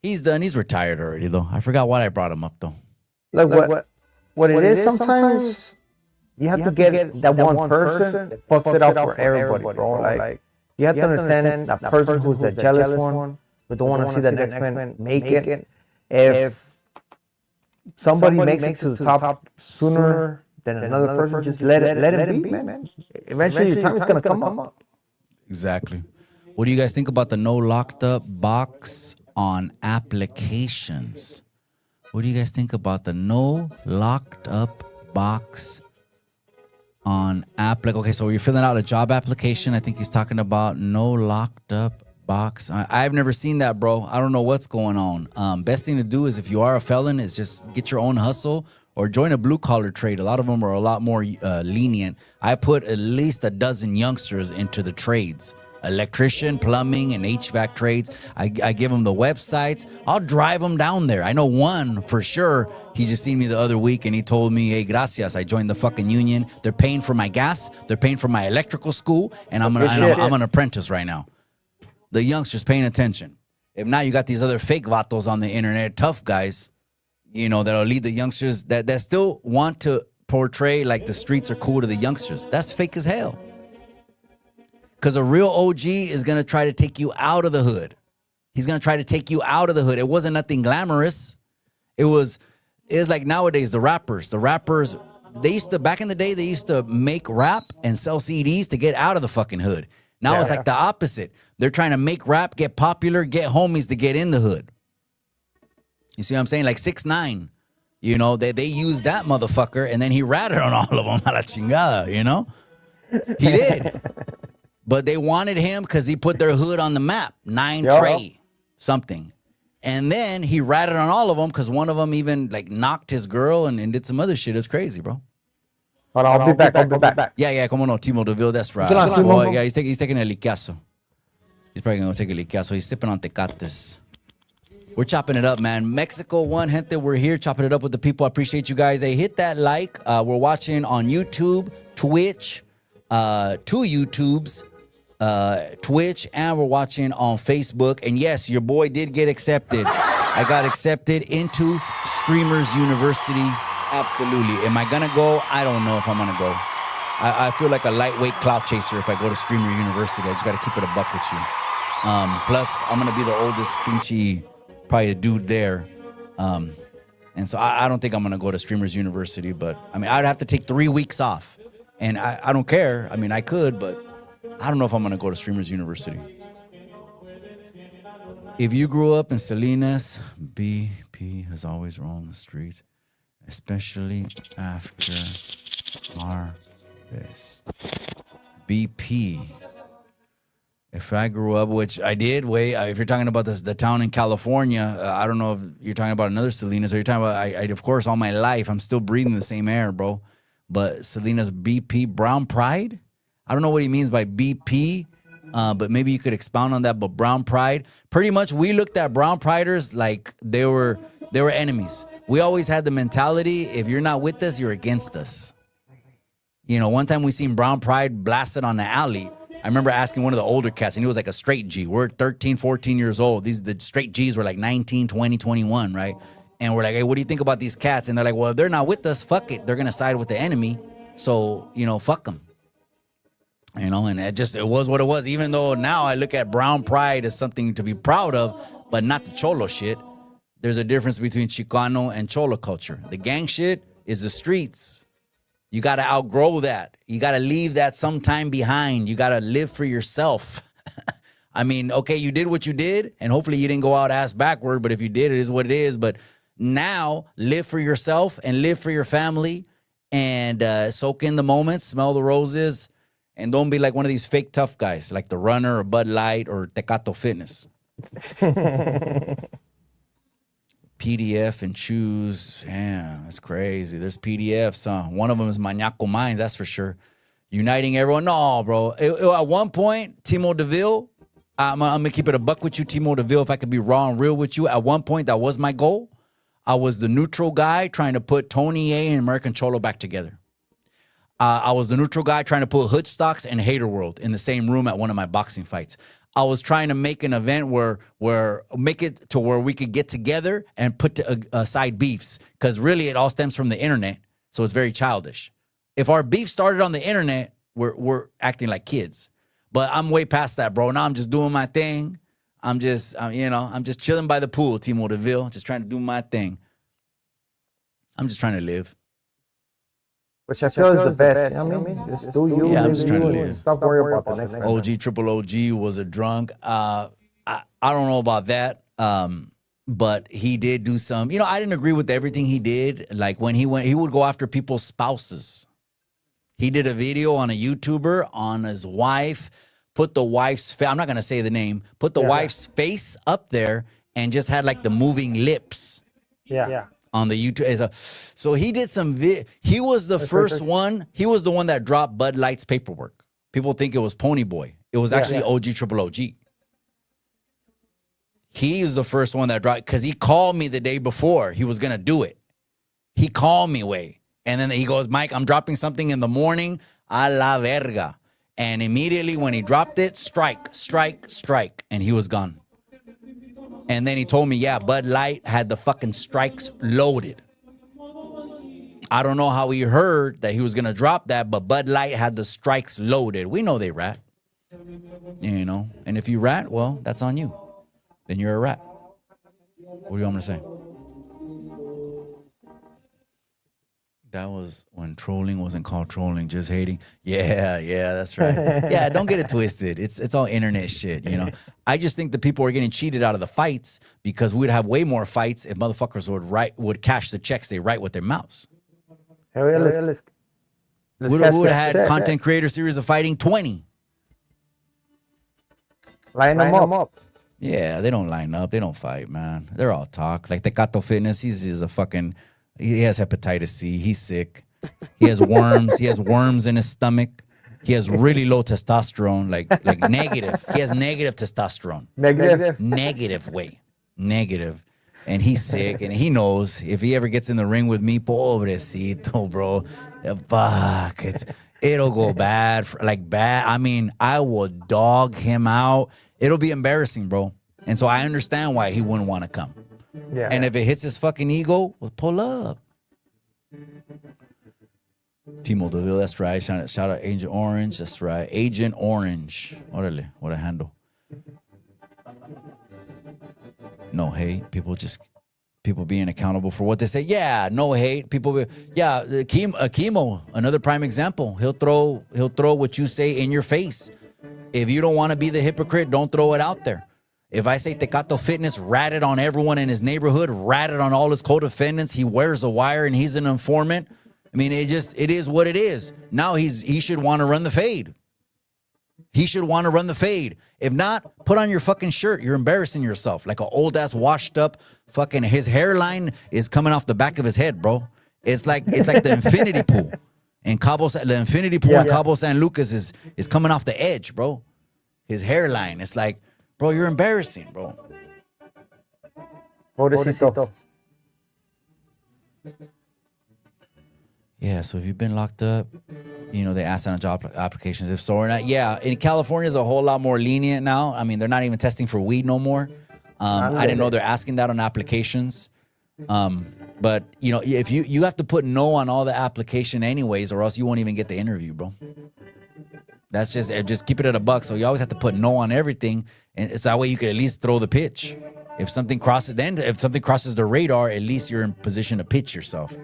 Speaker 1: He's done. He's retired already, though. I forgot why I brought him up, though.
Speaker 2: Like what it is sometimes you have to get that one person that fucks it up for everybody, bro. Like you have to understand that person who's the jealous one, who don't want to see the next man make it. If somebody makes it to the top sooner than another person, just let him be, man. Eventually your time is gonna come up.
Speaker 1: Exactly. What do you guys think about the no locked up box on applications? What do you guys think about the no locked up box on okay, so you're filling out a job application. I think he's talking about no locked up box. I've never seen that, bro. I don't know what's going on. Best thing to do is if you are a felon is just get your own hustle or join a blue collar trade. A lot of them are a lot more lenient. I put at least a dozen youngsters into the trades. Electrician, plumbing, and HVAC trades. I give them the websites. I'll drive them down there. I know one for sure. He just seen me the other week and he told me, hey, gracias. I joined the fucking union. They're paying for my gas. They're paying for my electrical school. And I'm an apprentice right now. The youngsters paying attention. If not, you got these other fake vatos on the internet, tough guys, that'll lead the youngsters that still want to portray like the streets are cool to the youngsters. That's fake as hell. Because a real OG is going to try to take you out of the hood. He's going to try to take you out of the hood. It wasn't nothing glamorous. It was like nowadays, the rappers, back in the day, they used to make rap and sell CDs to get out of the fucking hood. Now it's like the opposite. They're trying to make rap, get popular, get homies to get in the hood. You see what I'm saying? Like 6ix9ine, they used that motherfucker and then he ratted on all of them. A la chingada, He did. But they wanted him because he put their hood on the map. 9 Trey, something. And then he ratted on all of them because one of them even knocked his girl and did some other shit. It's crazy, bro.
Speaker 2: Hold on, I'll be back.
Speaker 1: Yeah, como no, Timo DeVille, that's right. Yeah, he's taking a licazo. He's probably going to take a licazo. He's sipping on tecates. We're chopping it up, man. Mexico, one gente, we're here chopping it up with the people. I appreciate you guys. Hey, hit that like. We're watching on YouTube, Twitch, 2 YouTubes. Twitch, and we're watching on Facebook. And yes, your boy did get accepted. I got accepted into Streamers University. Absolutely. Am I gonna go? I don't know if I'm gonna go. I feel like a lightweight clout chaser if I go to Streamer University. I just gotta keep it a buck with you. Plus, I'm gonna be the oldest pinchy, probably a dude there. And so I don't think I'm gonna go to Streamers University, but I'd have to take 3 weeks off. And I don't care. I could, but I don't know if I'm going to go to Streamers University. If you grew up in Salinas, BP has always roamed the streets, especially after harvest. BP. If I grew up, which I did, if you're talking about the town in California, I don't know if you're talking about another Salinas or you're talking about, of course, all my life, I'm still breathing the same air, bro. But Salinas BP, Brown Pride? I don't know what he means by BP, but maybe you could expound on that. But Brown Pride, pretty much we looked at Brown Priders like they were enemies. We always had the mentality, if you're not with us, you're against us. One time we seen Brown Pride blasted on the alley. I remember asking one of the older cats, and he was like a straight G. We're 13, 14 years old. The straight Gs were like 19, 20, 21, right? And we're like, hey, what do you think about these cats? And they're like, well, if they're not with us, fuck it. They're going to side with the enemy. So, fuck them. And it was what it was. Even though now I look at Brown Pride as something to be proud of, but not the Cholo shit. There's a difference between Chicano and Cholo culture. The gang shit is the streets. You got to outgrow that. You got to leave that sometime behind. You got to live for yourself. Okay, you did what you did, and hopefully you didn't go out ass backward, but if you did, it is what it is. But now, live for yourself and live for your family and soak in the moments, smell the roses, and don't be like one of these fake tough guys, like the Runner or Bud Light or Tecato Fitness. PDF and choose. Yeah, that's crazy. There's PDFs, huh? One of them is Maniaco Minds, that's for sure. Uniting everyone. No, bro. At one point, Timo DeVille, I'm going to keep it a buck with you, Timo DeVille, if I could be raw and real with you. At one point, that was my goal. I was the neutral guy trying to put Tony A and American Cholo back together. I was the neutral guy trying to put Hood Stocks and Hater World in the same room at one of my boxing fights. I was trying to make an event where make it to where we could get together and put aside beefs, because really it all stems from the internet, so it's very childish. If our beef started on the internet, we're acting like kids. But I'm way past that, bro. Now I'm just doing my thing. I'm just chilling by the pool, Timo DeVille, just trying to do my thing. I'm just trying to live.
Speaker 2: Which I feel is the best. You know what I mean? Just do you.
Speaker 1: Yeah, I'm just trying to live.
Speaker 2: Stop worrying about the next person.
Speaker 1: OG, triple OG was a drunk. I don't know about that. But he did do some, I didn't agree with everything he did. Like when he would go after people's spouses. He did a video on a YouTuber on his wife, put the wife's I'm not going to say the name, put the wife's face up there and just had like the moving lips.
Speaker 2: Yeah.
Speaker 1: On the YouTube. So he did some, he was the first one. He was the one that dropped Bud Light's paperwork. People think it was Pony Boy. It was actually OG Triple OG. He's the first one that dropped, because he called me the day before he was going to do it. He called me, way. And then he goes, Mike, I'm dropping something in the morning, a la verga. And immediately when he dropped it, strike. And he was gone. And then he told me, Bud Light had the fucking strikes loaded. I don't know how he heard that he was going to drop that, but Bud Light had the strikes loaded. We know they rat. And if you rat, well, that's on you. Then you're a rat. What do you want me to say? That was when trolling wasn't called trolling, just hating. Yeah, that's right. Yeah, don't get it twisted. It's all internet shit, I just think the people are getting cheated out of the fights, because we'd have way more fights if motherfuckers would cash the checks they write with their mouths.
Speaker 2: Hell yeah, let's
Speaker 1: we would have had content creator series of fighting 20.
Speaker 2: Line them up.
Speaker 1: Yeah, they don't line up. They don't fight, man. They're all talk. Like Tecato Fitness, he's a fucking... He has hepatitis C. He's sick. He has worms. He has worms in his stomach. He has really low testosterone, like negative. He has negative testosterone. Negative weight. Negative. And he's sick, and he knows if he ever gets in the ring with me, pobrecito, bro. Fuck. It'll go bad. Bad. I mean, I will dog him out. It'll be embarrassing, bro. And so I understand why he wouldn't want to come.
Speaker 2: Yeah.
Speaker 1: And if it hits his fucking ego, well, pull up. Timo DeVille, that's right. Shout out Agent Orange, that's right. Agent Orange. Órale, what a handle. No hate. People being accountable for what they say. Yeah, no hate. Chemo, another prime example. He'll throw what you say in your face. If you don't want to be the hypocrite, don't throw it out there. If I say Tecato Fitness ratted on everyone in his neighborhood, ratted on all his co-defendants, he wears a wire and he's an informant. I mean, it is what it is. Now he should want to run the fade. He should want to run the fade. If not, put on your fucking shirt. You're embarrassing yourself. Like an old ass washed up fucking, his hairline is coming off the back of his head, bro. It's like the infinity pool. And the infinity pool in Cabo San Lucas is coming off the edge, bro. His hairline. It's like, bro, you're embarrassing, bro.
Speaker 2: Pobrecito.
Speaker 1: Yeah, so if you've been locked up, they ask on job applications if so or not. Yeah, in California is a whole lot more lenient now. I mean, they're not even testing for weed no more. I didn't know they're asking that on applications. But if you have to put no on all the application anyways, or else you won't even get the interview, bro. That's just keep it at a buck. So you always have to put no on everything, and it's that way you can at least throw the pitch. If something crosses the radar, at least you're in position to pitch yourself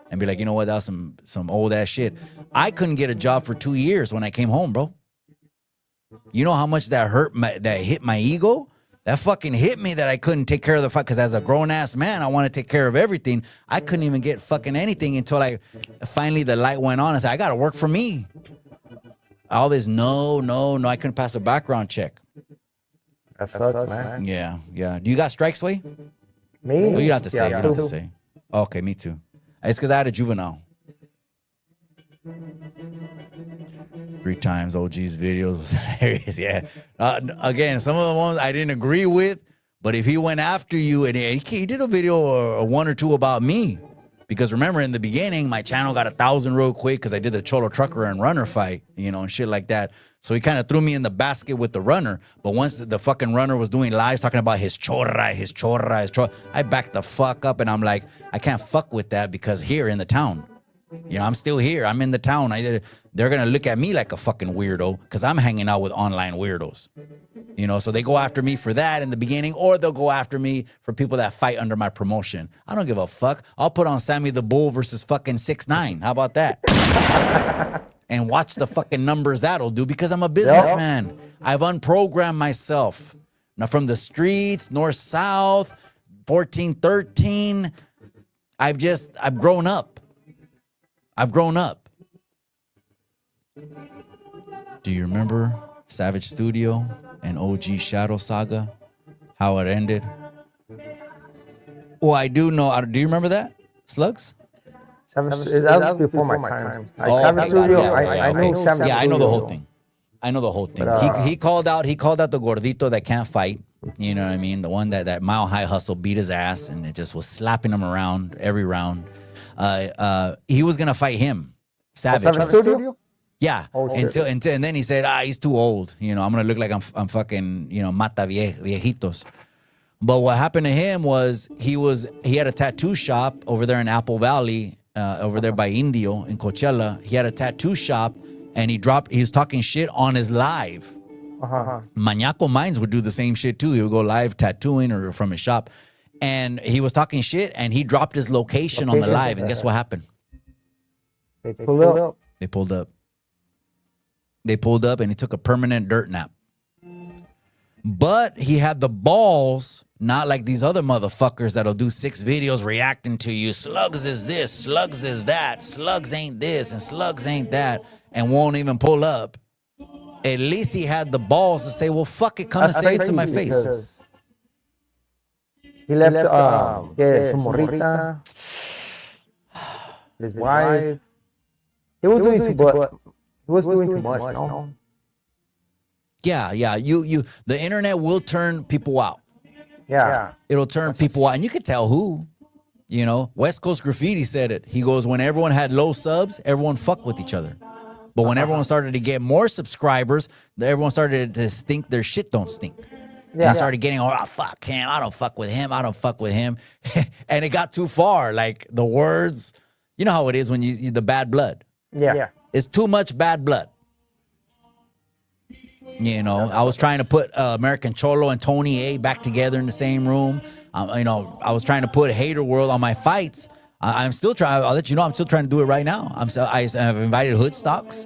Speaker 1: and be like, you know what, that was some old ass shit. I couldn't get a job for 2 years when I came home, bro. You know how much that that hit my ego? That fucking hit me that I couldn't take care of the fight, because as a grown ass man, I want to take care of everything. I couldn't even get fucking anything until finally the light went on and said, I gotta work for me. All this no, I couldn't pass a background check.
Speaker 2: That sucks, man.
Speaker 1: Yeah. Do you got strikes, Way?
Speaker 2: Me?
Speaker 1: Oh, you don't have to say. You don't have to say. Okay, me too. It's because I had a juvenile. 3 times OG's videos was hilarious. Yeah. Again, some of the ones I didn't agree with, but if he went after you and he did a video or 1 or 2 about me, Because remember, in the beginning, my channel got 1,000 real quick because I did the Cholo Trucker and Runner fight, you know, and shit like that. So he kind of threw me in the basket with the Runner. But once the fucking Runner was doing lives talking about his chorra, I backed the fuck up and I'm like, I can't fuck with that because here in the town, you know, I'm still here. I'm in the town. They're going to look at me like a fucking weirdo because I'm hanging out with online weirdos. You know, so they go after me for that in the beginning, or they'll go after me for people that fight under my promotion. I don't give a fuck. I'll put on Sammy the Bull versus fucking 6ix9ine. How about that? And watch the fucking numbers that'll do because I'm a businessman. I've unprogrammed myself. Now from the streets, north, south, 14, 13, I've grown up. I've grown up. Do you remember Savage Studio and OG Shadow Saga? How it ended? Well, I do know. Do you remember that, Sluggz?
Speaker 2: That was before my time. Savage Studio, I know Savage Studio.
Speaker 1: Yeah, I know the whole thing. I know the whole thing. But, he called out the gordito that can't fight. You know what I mean? The one that Mile High Hustle beat his ass and it just was slapping him around every round. He was gonna fight him, Savage.
Speaker 2: Savage Studio?
Speaker 1: Yeah, until and then he said, he's too old. You know, I'm gonna look like I'm fucking, you know, mata viejitos. But what happened to him was he had a tattoo shop over there in Apple Valley, over there by Indio in Coachella. He had a tattoo shop, and he was talking shit on his live. Maniaco Minds would do the same shit too. He would go live tattooing or from his shop, and he was talking shit, and he dropped his location on the live. And guess what happened?
Speaker 2: They pulled up.
Speaker 1: They pulled up. They pulled up and he took a permanent dirt nap. But he had the balls, not like these other motherfuckers that'll do 6 videos reacting to you. Sluggz is this, Sluggz is that, Sluggz ain't this, and Sluggz ain't that, and won't even pull up. At least he had the balls to say, well, fuck it, come and say it to my face.
Speaker 2: He left su morrita, his wife. He was doing too much, no?
Speaker 1: Yeah. The internet will turn people out.
Speaker 2: Yeah.
Speaker 1: It'll turn people out. And you can tell who. You know, West Coast Graffiti said it. He goes, when everyone had low subs, everyone fucked with each other. But when everyone started to get more subscribers, everyone started to think their shit don't stink. Yeah. And started getting, fuck him. I don't fuck with him. I don't fuck with him. And it got too far. Like the words, you know how it is when you the bad blood.
Speaker 2: Yeah.
Speaker 1: It's too much bad blood. You know, I was trying to put American Cholo and Tony A back together in the same room. You know, I was trying to put Hater World on my fights. I'm still trying. I'll let you know. I'm still trying to do it right now. I've invited Hoodstocks,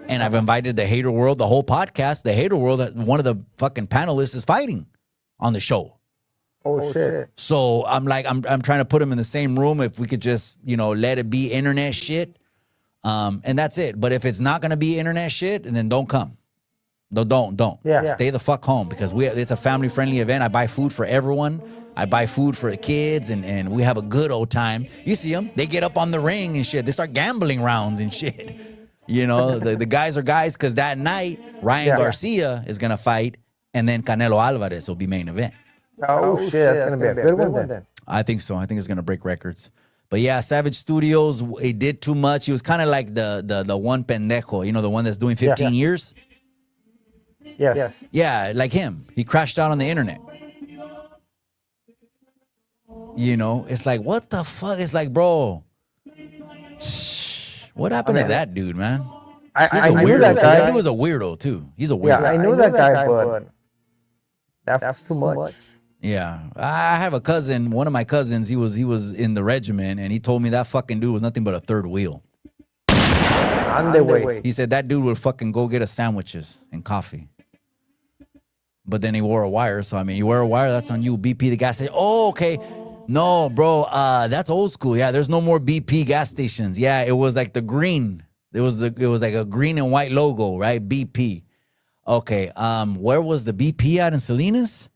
Speaker 1: and I've invited the Hater World, the whole podcast. The Hater World, one of the fucking panelists is fighting on the show.
Speaker 2: Oh shit!
Speaker 1: So I'm trying to put them in the same room. If we could just, you know, let it be internet shit, and that's it. But if it's not gonna be internet shit, then don't come. No, don't.
Speaker 2: Yeah.
Speaker 1: Stay the fuck home because it's a family friendly event. I buy food for everyone. I buy food for the kids and we have a good old time. You see them, they get up on the ring and shit. They start gambling rounds and shit. You know, the guys are guys because that night, Ryan Garcia is going to fight and then Canelo Alvarez will be main event.
Speaker 2: Oh shit, that's going to be a good one then.
Speaker 1: I think so. I think it's going to break records. But yeah, Savage Studios, it did too much. He was kind of like the one pendejo, you know, the one that's doing 15 years.
Speaker 2: Yes.
Speaker 1: Yeah, like him. He crashed out on the internet. You know, it's like, what the fuck? It's like, bro, what happened to that dude, man?
Speaker 2: I knew that guy.
Speaker 1: That dude was a weirdo, too. He's a weirdo.
Speaker 2: Yeah, I knew that guy, but that's too much.
Speaker 1: Yeah. I have a cousin, one of my cousins, he was in the regiment, and he told me that fucking dude was nothing but a third wheel.
Speaker 2: On the way.
Speaker 1: He said that dude would fucking go get us sandwiches and coffee. But then he wore a wire. So, I mean, you wear a wire, that's on you. BP, the gas station. Oh, okay. No, bro, that's old school. Yeah, there's no more BP gas stations. Yeah, it was like the green. It was like a green and white logo, right? BP. Okay, where was the BP at in Salinas?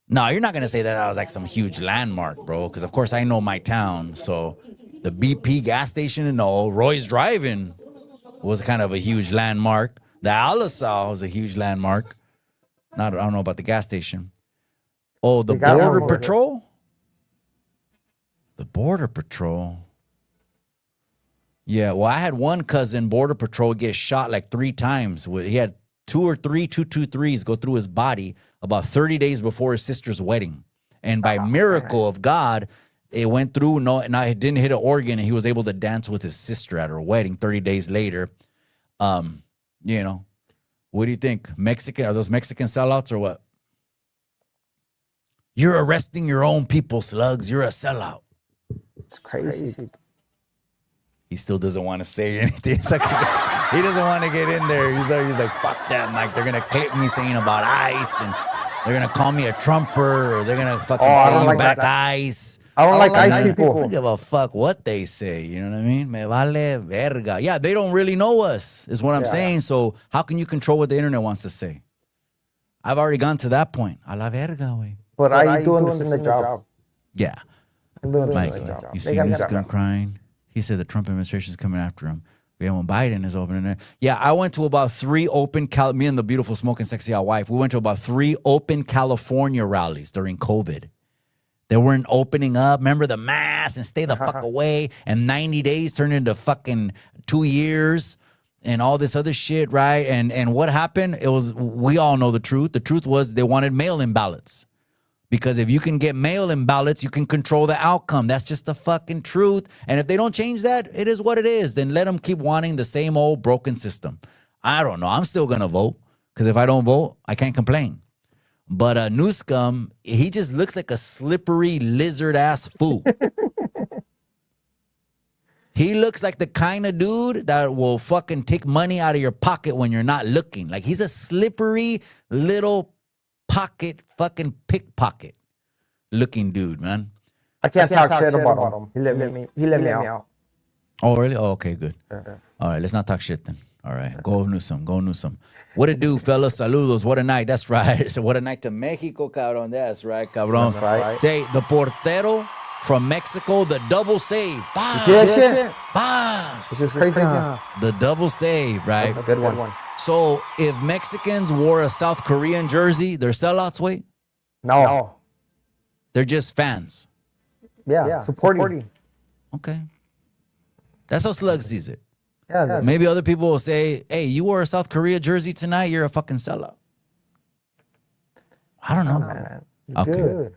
Speaker 1: No, you're not going to say that was like some huge landmark, bro, because, of course, I know my town. So the BP gas station, no, Roy's Driving was kind of a huge landmark. The Alisal was a huge landmark. I don't know about the gas station. Oh, the Border Patrol? The Border Patrol. Yeah, well, I had one cousin, Border Patrol, get shot like 3 times. He had 2 or 3 223s go through his body about 30 days before his sister's wedding. And by miracle of God, it went through. And I didn't hit an organ, and he was able to dance with his sister at her wedding 30 days later. You know, what do you think? Are those Mexican sellouts or what? You're arresting your own people, Sluggz. You're a sellout.
Speaker 2: It's crazy.
Speaker 1: He still doesn't want to say anything. It's like he doesn't want to get in there. He's like, fuck that, Mike. They're gonna clip me saying about ICE, and they're gonna call me a Trumper, or they're gonna fucking say you back ICE.
Speaker 2: I don't like ICE people.
Speaker 1: I don't give a fuck what they say. You know what I mean? Me vale verga. Yeah, they don't really know us, is what I'm saying. So how can you control what the internet wants to say? I've already gone to that point. A la verga, way.
Speaker 2: But I do understand the job.
Speaker 1: Yeah. Mike, you see Newscom crying? He said the Trump administration is coming after him. Yeah, when Biden is opening it. Yeah, I went to about 3 open, me and the beautiful smoking sexy hot wife, we went to about 3 open California rallies during COVID. They weren't opening up. Remember the mask and stay the fuck away. And 90 days turned into fucking 2 years and all this other shit, right? And what happened? We all know the truth. The truth was they wanted mail-in ballots. Because if you can get mail-in ballots, you can control the outcome. That's just the fucking truth. And if they don't change that, it is what it is. Then let them keep wanting the same old broken system. I don't know. I'm still going to vote. Because if I don't vote, I can't complain. But Newscom, he just looks like a slippery lizard-ass fool. He looks like the kind of dude that will fucking take money out of your pocket when you're not looking. Like he's a slippery little pocket fucking pickpocket looking dude, man.
Speaker 2: I can't talk shit about him. He let me out.
Speaker 1: Oh, really? Oh, okay, good. All right, let's not talk shit then. All right, go Newsom. What it do, fellas? Saludos. What a night. That's right. So what a night to Mexico, cabrón. That's right, cabrón.
Speaker 2: That's right.
Speaker 1: Say, the portero from Mexico, the double save. Bas.
Speaker 2: You see that shit?
Speaker 1: Bas.
Speaker 2: This is crazy, huh?
Speaker 1: The double save, right?
Speaker 2: That's a good one.
Speaker 1: So if Mexicans wore a South Korean jersey, they're sellouts, wait?
Speaker 2: No.
Speaker 1: They're just fans.
Speaker 2: Yeah, supporting.
Speaker 1: Okay. That's how Sluggz sees it.
Speaker 2: Yeah.
Speaker 1: Maybe other people will say, hey, you wore a South Korea jersey tonight, you're a fucking sellout. I don't know.
Speaker 2: Man.
Speaker 1: Okay.
Speaker 2: Good.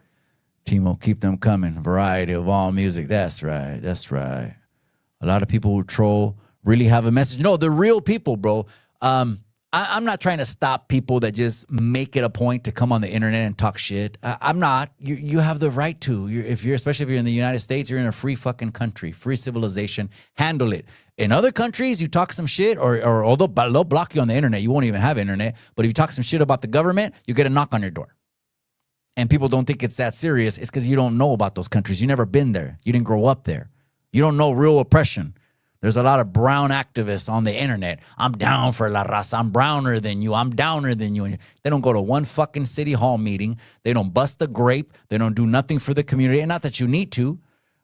Speaker 1: Timo, keep them coming. Variety of all music. That's right. A lot of people who troll really have a message. No, they're real people, bro. I'm not trying to stop people that just make it a point to come on the internet and talk shit. I'm not. You have the right to. Especially if you're in the United States, you're in a free fucking country, free civilization. Handle it. In other countries, you talk some shit, or they'll block you on the internet. You won't even have internet. But if you talk some shit about the government, you get a knock on your door. And people don't think it's that serious. It's because you don't know about those countries. You've never been there. You didn't grow up there. You don't know real oppression. There's a lot of brown activists on the internet. I'm down for la raza. I'm browner than you. I'm downer than you. They don't go to one fucking city hall meeting. They don't bust a grape. They don't do nothing for the community. And not that you need to,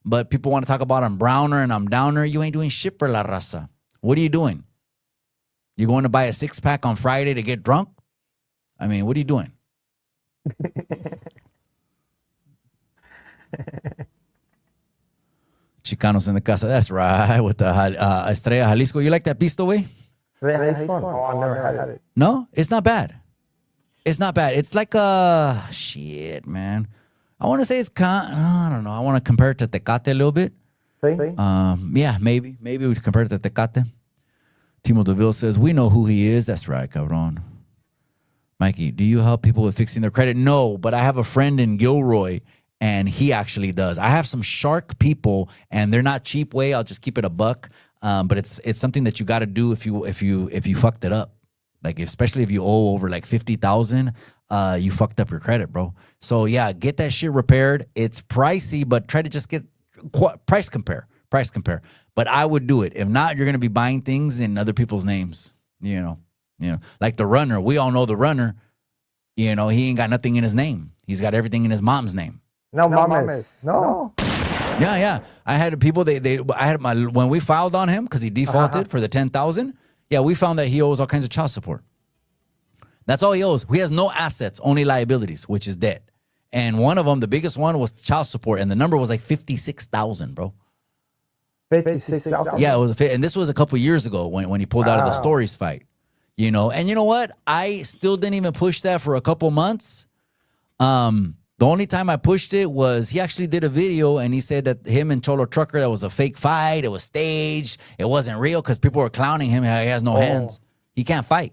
Speaker 1: but people want to talk about I'm browner and I'm downer. You ain't doing shit for la raza. What are you doing? You going to buy a 6-pack on Friday to get drunk? I mean, what are you doing? Chicanos in the casa. That's right. With the Estrella Jalisco. You like that pisto, way?
Speaker 2: Estrella Jalisco? Oh, I never had it.
Speaker 1: No? It's not bad. It's like shit, man. I want to say it's I don't know. I want to compare it to Tecate a little bit.
Speaker 2: See?
Speaker 1: Yeah, maybe. Maybe we compare it to Tecate. Timo DeVille says, we know who he is. That's right, cabron. Mikey, do you help people with fixing their credit? No, but I have a friend in Gilroy, and he actually does. I have some shark people, and they're not cheap way. I'll just keep it a buck. But it's something that you got to do if you fucked it up. Like especially if you owe over like 50,000, you fucked up your credit, bro. So yeah, get that shit repaired. It's pricey, but try to just get price compare. But I would do it. If not, you're gonna be buying things in other people's names. You know, like the runner. We all know the runner. You know, he ain't got nothing in his name. He's got everything in his mom's name.
Speaker 2: No, mames. No.
Speaker 1: Yeah. I had people. When we filed on him because he defaulted for the 10,000. Yeah, we found that he owes all kinds of child support. That's all he owes. He has no assets, only liabilities, which is debt. And one of them, the biggest one, was child support, and the number was like 56,000, bro.
Speaker 2: 56,000.
Speaker 1: Yeah, it was, and this was a couple years ago when he pulled out of the Stories fight, you know. And you know what? I still didn't even push that for a couple months. The only time I pushed it was he actually did a video and he said that him and Cholo Trucker, that was a fake fight. It was staged. It wasn't real because people were clowning him. He has no hands. He can't fight.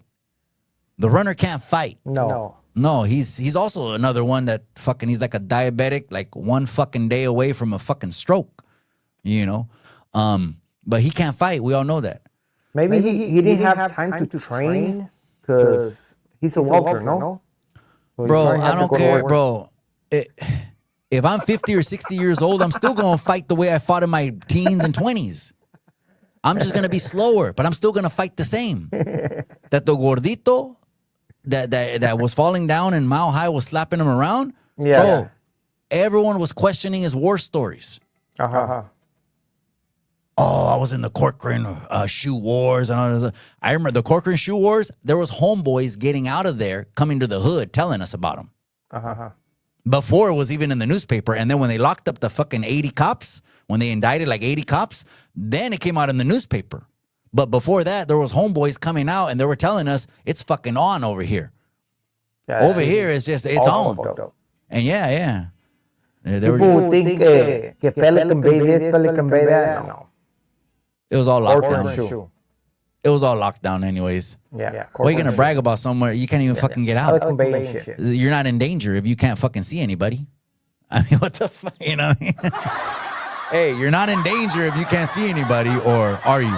Speaker 1: The runner can't fight. No, he's also another one that fucking, he's like a diabetic, like one fucking day away from a fucking stroke, you know? But he can't fight. We all know that.
Speaker 2: Maybe he didn't have time to train because he's a welter, no? So
Speaker 1: bro, I don't care, bro. If I'm 50 or 60 years old, I'm still going to fight the way I fought in my teens and 20s. I'm just going to be slower, but I'm still going to fight the same. That the gordito that was falling down and Mile High was slapping him around, bro, everyone was questioning his war stories. Oh, I was in the Corcoran shoe wars. And all this. I remember the Corcoran shoe wars. There was homeboys getting out of there, coming to the hood, telling us about them. Before it was even in the newspaper. And then when they locked up the fucking 80 cops, when they indicted like 80 cops, then it came out in the newspaper. But before that, there was homeboys coming out and they were telling us it's fucking on over here. Over here, it's just, it's on. And yeah.
Speaker 2: People think que Pelican Bay this, Pelican Bay that. No.
Speaker 1: It was all locked down. It was all locked down anyways.
Speaker 2: Yeah.
Speaker 1: What are you going to brag about somewhere you can't even fucking get out? You're not in danger if you can't fucking see anybody. I mean, what the fuck, you know what I mean? Hey, you're not in danger if you can't see anybody, or are you?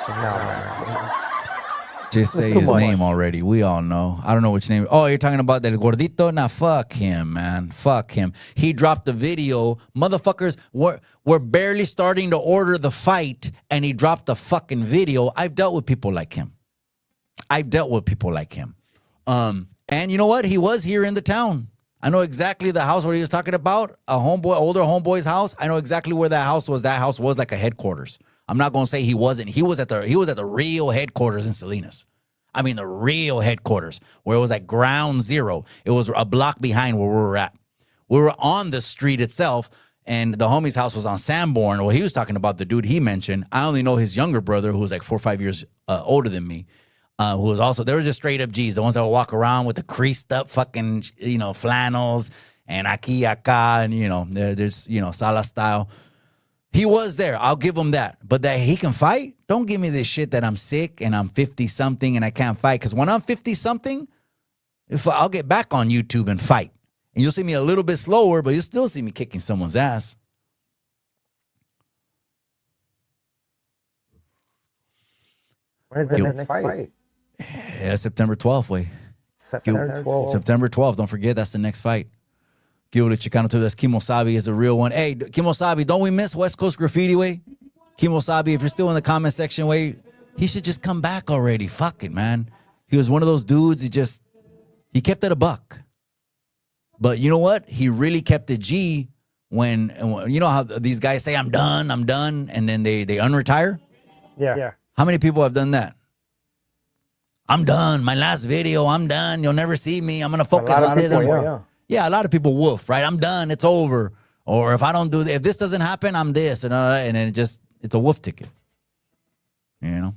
Speaker 2: No.
Speaker 1: Just say his name already. We all know. I don't know which name. Oh, you're talking about Del Gordito? Nah, fuck him, man. Fuck him. He dropped the video. Motherfuckers, we're barely starting to order the fight, and he dropped the fucking video. I've dealt with people like him. And you know what? He was here in the town. I know exactly the house where he was talking about. Older homeboy's house. I know exactly where that house was. That house was like a headquarters. I'm not gonna say he wasn't. He was at the real headquarters in Salinas. I mean the real headquarters where it was like ground zero. It was a block behind where we were at. We were on the street itself, and the homie's house was on Sanborn. Well, he was talking about the dude he mentioned. I only know his younger brother, who was like 4 or 5 years older than me, who was also, they were just straight up G's, the ones that would walk around with the creased up fucking, flannels and aquí, acá, and there's Sala style. He was there. I'll give him that. But that he can fight, don't give me this shit that I'm sick and I'm 50-something and I can't fight. Because when I'm 50-something, I'll get back on YouTube and fight. And you'll see me a little bit slower, but you'll still see me kicking someone's ass.
Speaker 2: Where's the next fight?
Speaker 1: Yeah, September 12th, way.
Speaker 2: September 12th.
Speaker 1: September 12th. Don't forget, that's the next fight. Give it to Chicano too. That's Kimosabi is a real one. Hey, Kimosabi, don't we miss West Coast Graffiti, way? Kimosabi, if you're still in the comment section, way, he should just come back already. Fuck it, man. He was one of those dudes. He kept it a buck. But you know what? He really kept it G when you know how these guys say, I'm done, and then they unretire?
Speaker 2: Yeah.
Speaker 1: How many people have done that? I'm done. My last video, I'm done. You'll never see me. I'm going to focus on this. Yeah, a lot of people woof, right? I'm done. It's over. Or if I don't do this, if this doesn't happen, I'm this. And then it's a woof ticket. You know?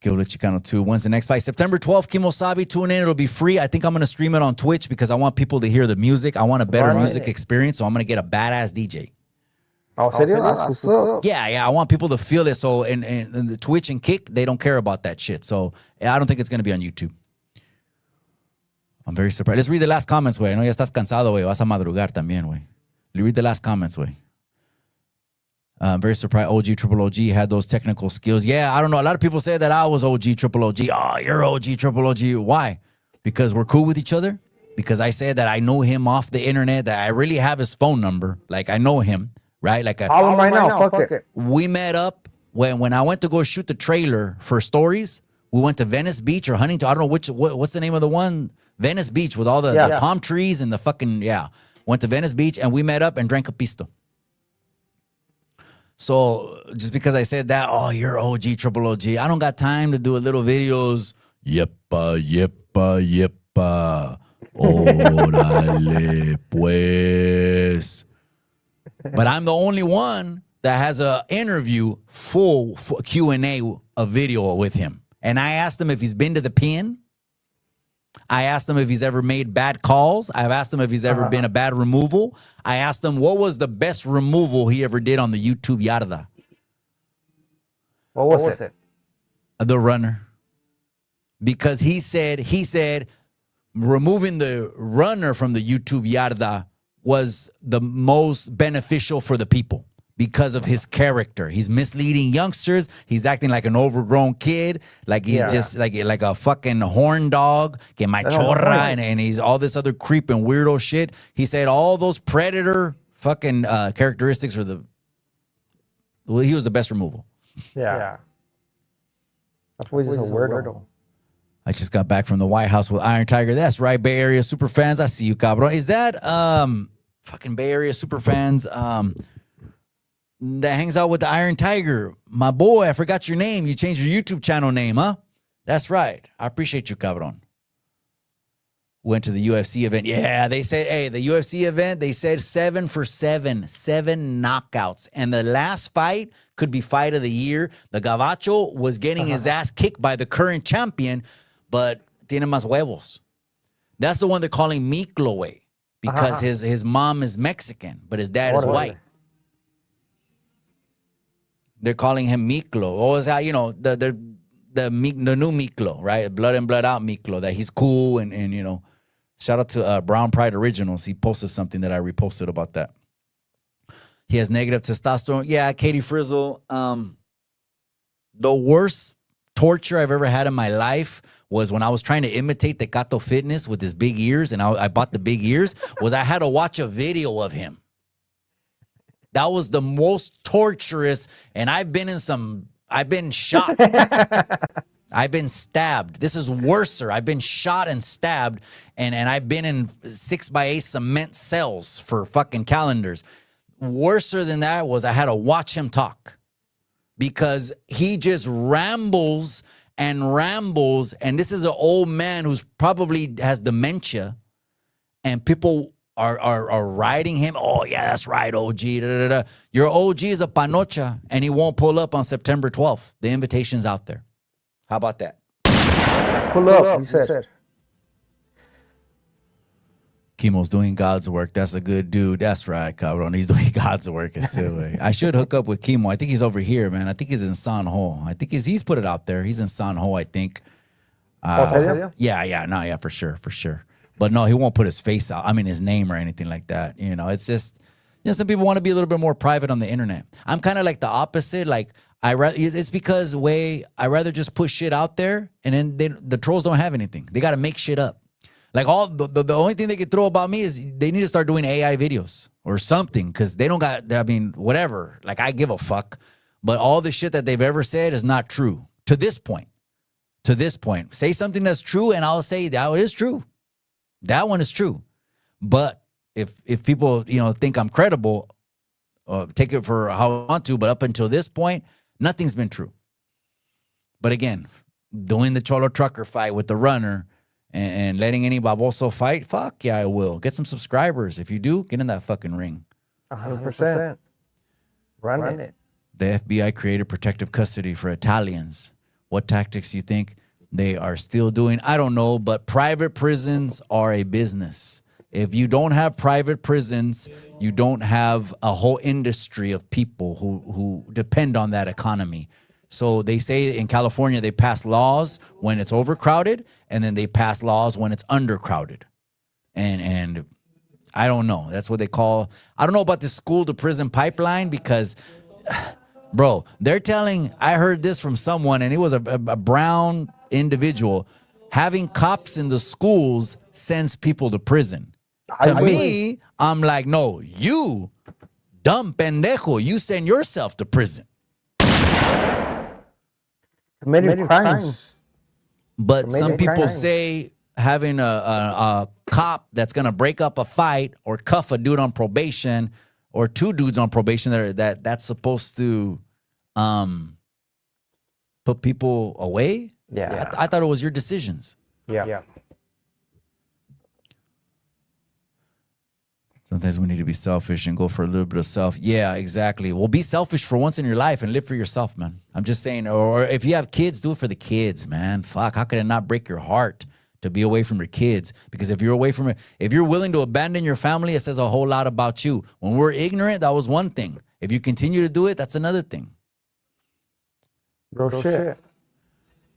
Speaker 1: Go to Chicano 2. When's the next fight? September 12th, Kimosabi. Tune in. It'll be free. I think I'm going to stream it on Twitch because I want people to hear the music. I want a better music experience. So I'm going to get a badass DJ.
Speaker 2: Oh, serio? That's what's up.
Speaker 1: Yeah. I want people to feel it. So, and the Twitch and Kick, they don't care about that shit. So, I don't think it's going to be on YouTube. I'm very surprised. Let's read the last comments, güey. No, ya estás cansado, güey. Vas a madrugar también, güey. Read the last comments, güey. I'm very surprised OG, Triple OG had those technical skills. Yeah, I don't know. A lot of people say that I was OG, Triple OG. Oh, you're OG, Triple OG. Why? Because we're cool with each other? Because I said that I know him off the internet, that I really have his phone number. Like, I know him, right? Like,
Speaker 2: call him right now. Fuck it.
Speaker 1: We met up when I went to go shoot the trailer for Stories. We went to Venice Beach or Huntington. I don't know what's the name of the one? Venice Beach with all the palm trees and the fucking, Went to Venice Beach and we met up and drank a pisto. So just because I said that, oh, you're OG, Triple OG. I don't got time to do a little videos. Yep. Órale, pues. But I'm the only one that has a interview, full Q&A, a video with him. And I asked him if he's been to the pen. I asked him if he's ever made bad calls. I've asked him if he's ever been a bad removal. I asked him what was the best removal he ever did on the YouTube yarda.
Speaker 2: What was it?
Speaker 1: The runner. Because he said removing the runner from the YouTube yarda was the most beneficial for the people because of his character. He's misleading youngsters. He's acting like an overgrown kid, like he's just like a fucking horn dog, que machorra, and he's all this other creep and weirdo shit. He said all those predator fucking characteristics he was the best removal.
Speaker 2: Yeah. That's why he's just a weirdo.
Speaker 1: I just got back from the White House with Iron Tiger. That's right, Bay Area super fans. I see you, cabrón. Is that fucking Bay Area super fans that hangs out with the Iron Tiger? My boy, I forgot your name. You changed your YouTube channel name, huh? That's right. I appreciate you, cabrón. Went to the UFC event. Yeah, they said, hey, the UFC event, they said 7 for 7 knockouts. And the last fight could be fight of the year. The Gabacho was getting his ass kicked by the current champion, but tiene más huevos. That's the one they're calling Miklo, way, because his mom is Mexican, but his dad is white. They're calling him Miklo. Oh, is that, you know, the new Miklo, right? Blood in, blood out Miklo, that he's cool and you know. Shout out to Brown Pride Originals. He posted something that I reposted about that. He has negative testosterone. Yeah, Katie Frizzle. The worst torture I've ever had in my life was when I was trying to imitate Tecato Fitness with his big ears, and I bought the big ears, was I had to watch a video of him. That was the most torturous, and I've been shot. I've been stabbed. This is worser. I've been shot and stabbed, and I've been in 6x8 cement cells for fucking calendars. Worser than that was I had to watch him talk because he just rambles and rambles, and this is an old man who's probably has dementia, and people are riding him. Oh, yeah, that's right, OG. Da, da, da. Your OG is a panocha, and he won't pull up on September 12th. The invitation's out there. How about that?
Speaker 2: Pull up, he said.
Speaker 1: Chemo's doing God's work. That's a good dude. That's right, cabrón. He's doing God's work. I should hook up with Chemo. I think he's over here, man. I think he's in San Ho. I think he's put it out there. He's in San Ho, I think. Yeah, for sure. But no, he won't put his face out. I mean, his name or anything like that. You know, it's just, you know, some people want to be a little bit more private on the internet. I'm kind of like the opposite. Like, it's because I rather just put shit out there, and then the trolls don't have anything. They got to make shit up. Like the only thing they can throw about me is they need to start doing AI videos or something, because they don't got, I mean, whatever. Like, I give a fuck. But all the shit that they've ever said is not true to this point. Say something that's true, and I'll say that is true. That one is true. But if people, you know, think I'm credible, take it for how I want to, but up until this point, nothing's been true. But again, doing the Cholo Trucker fight with the runner and letting any baboso fight, fuck yeah, I will. Get some subscribers. If you do, get in that fucking ring.
Speaker 2: 100%. Run it.
Speaker 1: The FBI created protective custody for Italians. What tactics do you think they are still doing? I don't know, but private prisons are a business. If you don't have private prisons, you don't have a whole industry of people who depend on that economy. So they say in California, they pass laws when it's overcrowded, and then they pass laws when it's undercrowded. And I don't know. That's what they call, I don't know about the school to prison pipeline, because, bro, they're telling, I heard this from someone, and it was a brown individual, having cops in the schools sends people to prison. To me, I'm like, no, you dumb pendejo, you send yourself to prison.
Speaker 2: Committed crimes.
Speaker 1: But some people say having a cop that's going to break up a fight or cuff a dude on probation, or two dudes on probation, that's supposed to put people away.
Speaker 2: Yeah.
Speaker 1: I thought it was your decisions.
Speaker 2: Yeah.
Speaker 1: Sometimes we need to be selfish and go for a little bit of self. Yeah, exactly. Well, be selfish for once in your life and live for yourself, man. I'm just saying, or if you have kids, do it for the kids, man. Fuck, how could it not break your heart to be away from your kids? Because if you're away from it, if you're willing to abandon your family, it says a whole lot about you. When we're ignorant, that was one thing. If you continue to do it, that's another thing.
Speaker 2: Real shit.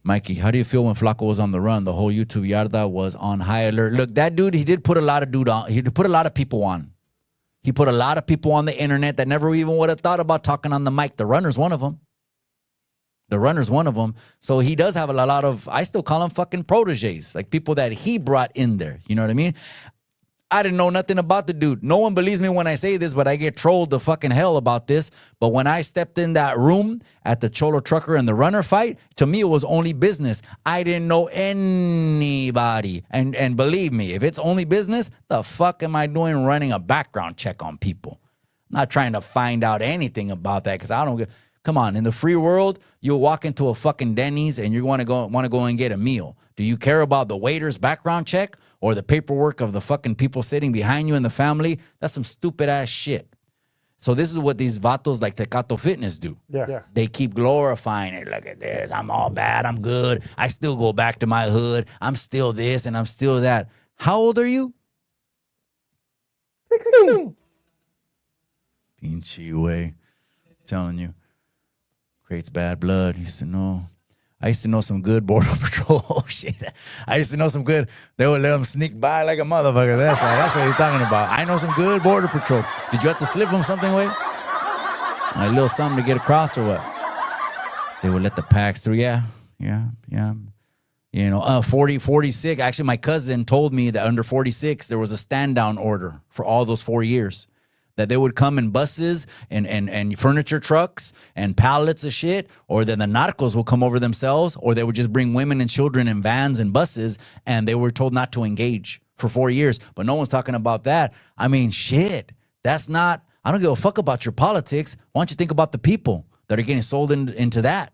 Speaker 1: Mikey, how do you feel when Flaco was on the run? The whole YouTube yarda was on high alert. Look, that dude, he did put a lot of He put a lot of people on. He put a lot of people on the internet that never even would have thought about talking on the mic. The runner's one of them. So he does have a lot of, I still call them fucking proteges, like people that he brought in there. You know what I mean? I didn't know nothing about the dude. No one believes me when I say this, but I get trolled to fucking hell about this. But when I stepped in that room at the Cholo Trucker and the runner fight, to me, it was only business. I didn't know anybody. And believe me, if it's only business, the fuck am I doing running a background check on people? I'm not trying to find out anything about that because I don't get... Come on, in the free world, you'll walk into a fucking Denny's and you want to go and get a meal. Do you care about the waiter's background check or the paperwork of the fucking people sitting behind you in the family? That's some stupid ass shit. So this is what these vatos like Tecato Fitness do.
Speaker 2: Yeah.
Speaker 1: They keep glorifying it. Look at this. I'm all bad. I'm good. I still go back to my hood. I'm still this and I'm still that. How old are you?
Speaker 2: 16.
Speaker 1: Pinche way. Telling you. Creates bad blood. I used to know some good border patrol. Oh, shit. I used to know some good. They would let them sneak by like a motherfucker. That's what he's talking about. I know some good border patrol. Did you have to slip them something, way? A little something to get across or what? They would let the packs through. Yeah. You know, 46. Actually, my cousin told me that under 46, there was a stand down order for all those 4 years. That they would come in buses and furniture trucks and pallets of shit, or then the narcos will come over themselves, or they would just bring women and children in vans and buses, and they were told not to engage for 4 years. But no one's talking about that. I mean, shit, that's not, I don't give a fuck about your politics. Why don't you think about the people that are getting sold into that?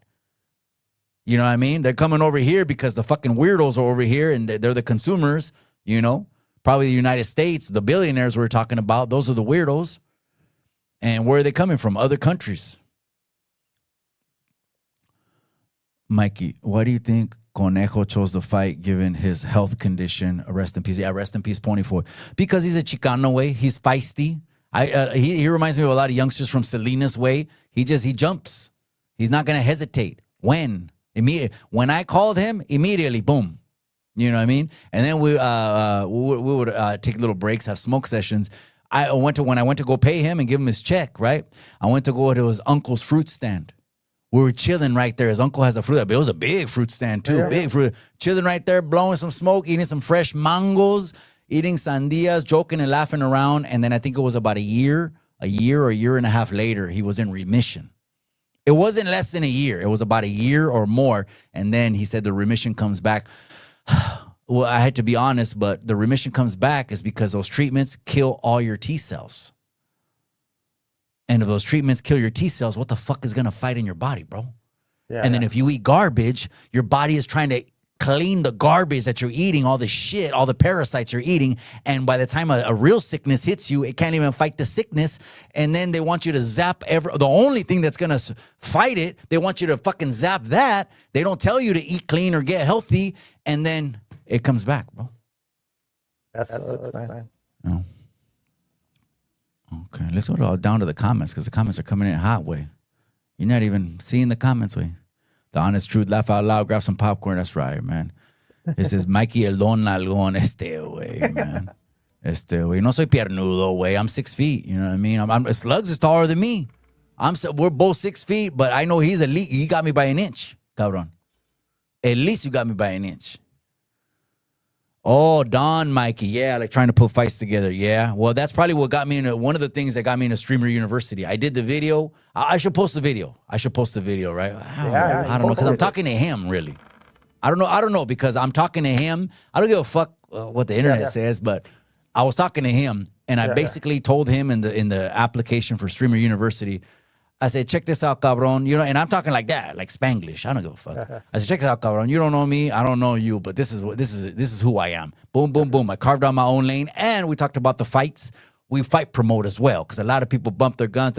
Speaker 1: You know what I mean? They're coming over here because the fucking weirdos are over here and they're the consumers, you know? Probably the United States, the billionaires we're talking about, those are the weirdos. And where are they coming from? Other countries. Mikey, why do you think Conejo chose the fight given his health condition? Rest in peace. Yeah, rest in peace, Pony Foy. Because he's a Chicano way. He's feisty. He reminds me of a lot of youngsters from Salinas way. He jumps. He's not going to hesitate. When I called him, immediately, boom. You know what I mean? And then we would take little breaks, have smoke sessions. When I went to go pay him and give him his check, right? I went to go to his uncle's fruit stand. We were chilling right there. His uncle has a fruit. It was a big fruit stand too, big fruit. Chilling right there, blowing some smoke, eating some fresh mangoes, eating sandias, joking and laughing around. And then I think it was about a year or a year and a half later, he was in remission. It wasn't less than a year. It was about a year or more. And then he said the remission comes back. Well, I had to be honest, but the remission comes back is because those treatments kill all your T cells. And if those treatments kill your T cells, what the fuck is going to fight in your body, bro? Yeah, and then if you eat garbage, your body is trying to clean the garbage that you're eating, all the shit, all the parasites you're eating. And by the time a real sickness hits you, it can't even fight the sickness. And then they want you to zap the only thing that's going to fight it. They want you to fucking zap that. They don't tell you to eat clean or get healthy. And then it comes back, bro.
Speaker 2: That's man.
Speaker 1: Oh. Okay, let's go down to the comments because the comments are coming in hot way. You're not even seeing the comments way. The honest truth, laugh out loud, grab some popcorn. That's right, man. It says Mikey el don nalgón way, man. Way. No soy piernudo, way. I'm 6 feet. You know what I mean? Sluggz is taller than me. We're both 6 feet, but I know he's elite. He got me by an inch, cabron. At least you got me by an inch. Oh, Don, Mikey. Yeah, like trying to put fights together. Yeah. Well, that's probably what got me into one of the things that got me into Streamer University. I did the video. I should post the video. Right? I don't know because I'm talking to him, really. I don't know because I'm talking to him. I don't give a fuck what the internet says, but I was talking to him and I basically told him in the application for Streamer University, I said, check this out, cabron. You know, and I'm talking like that, like Spanglish. I don't give a fuck. I said, check this out, cabron. You don't know me. I don't know you, but this is who I am. Boom, boom, boom. I carved out my own lane. And we talked about the fights we fight promote as well because a lot of people bump their guns,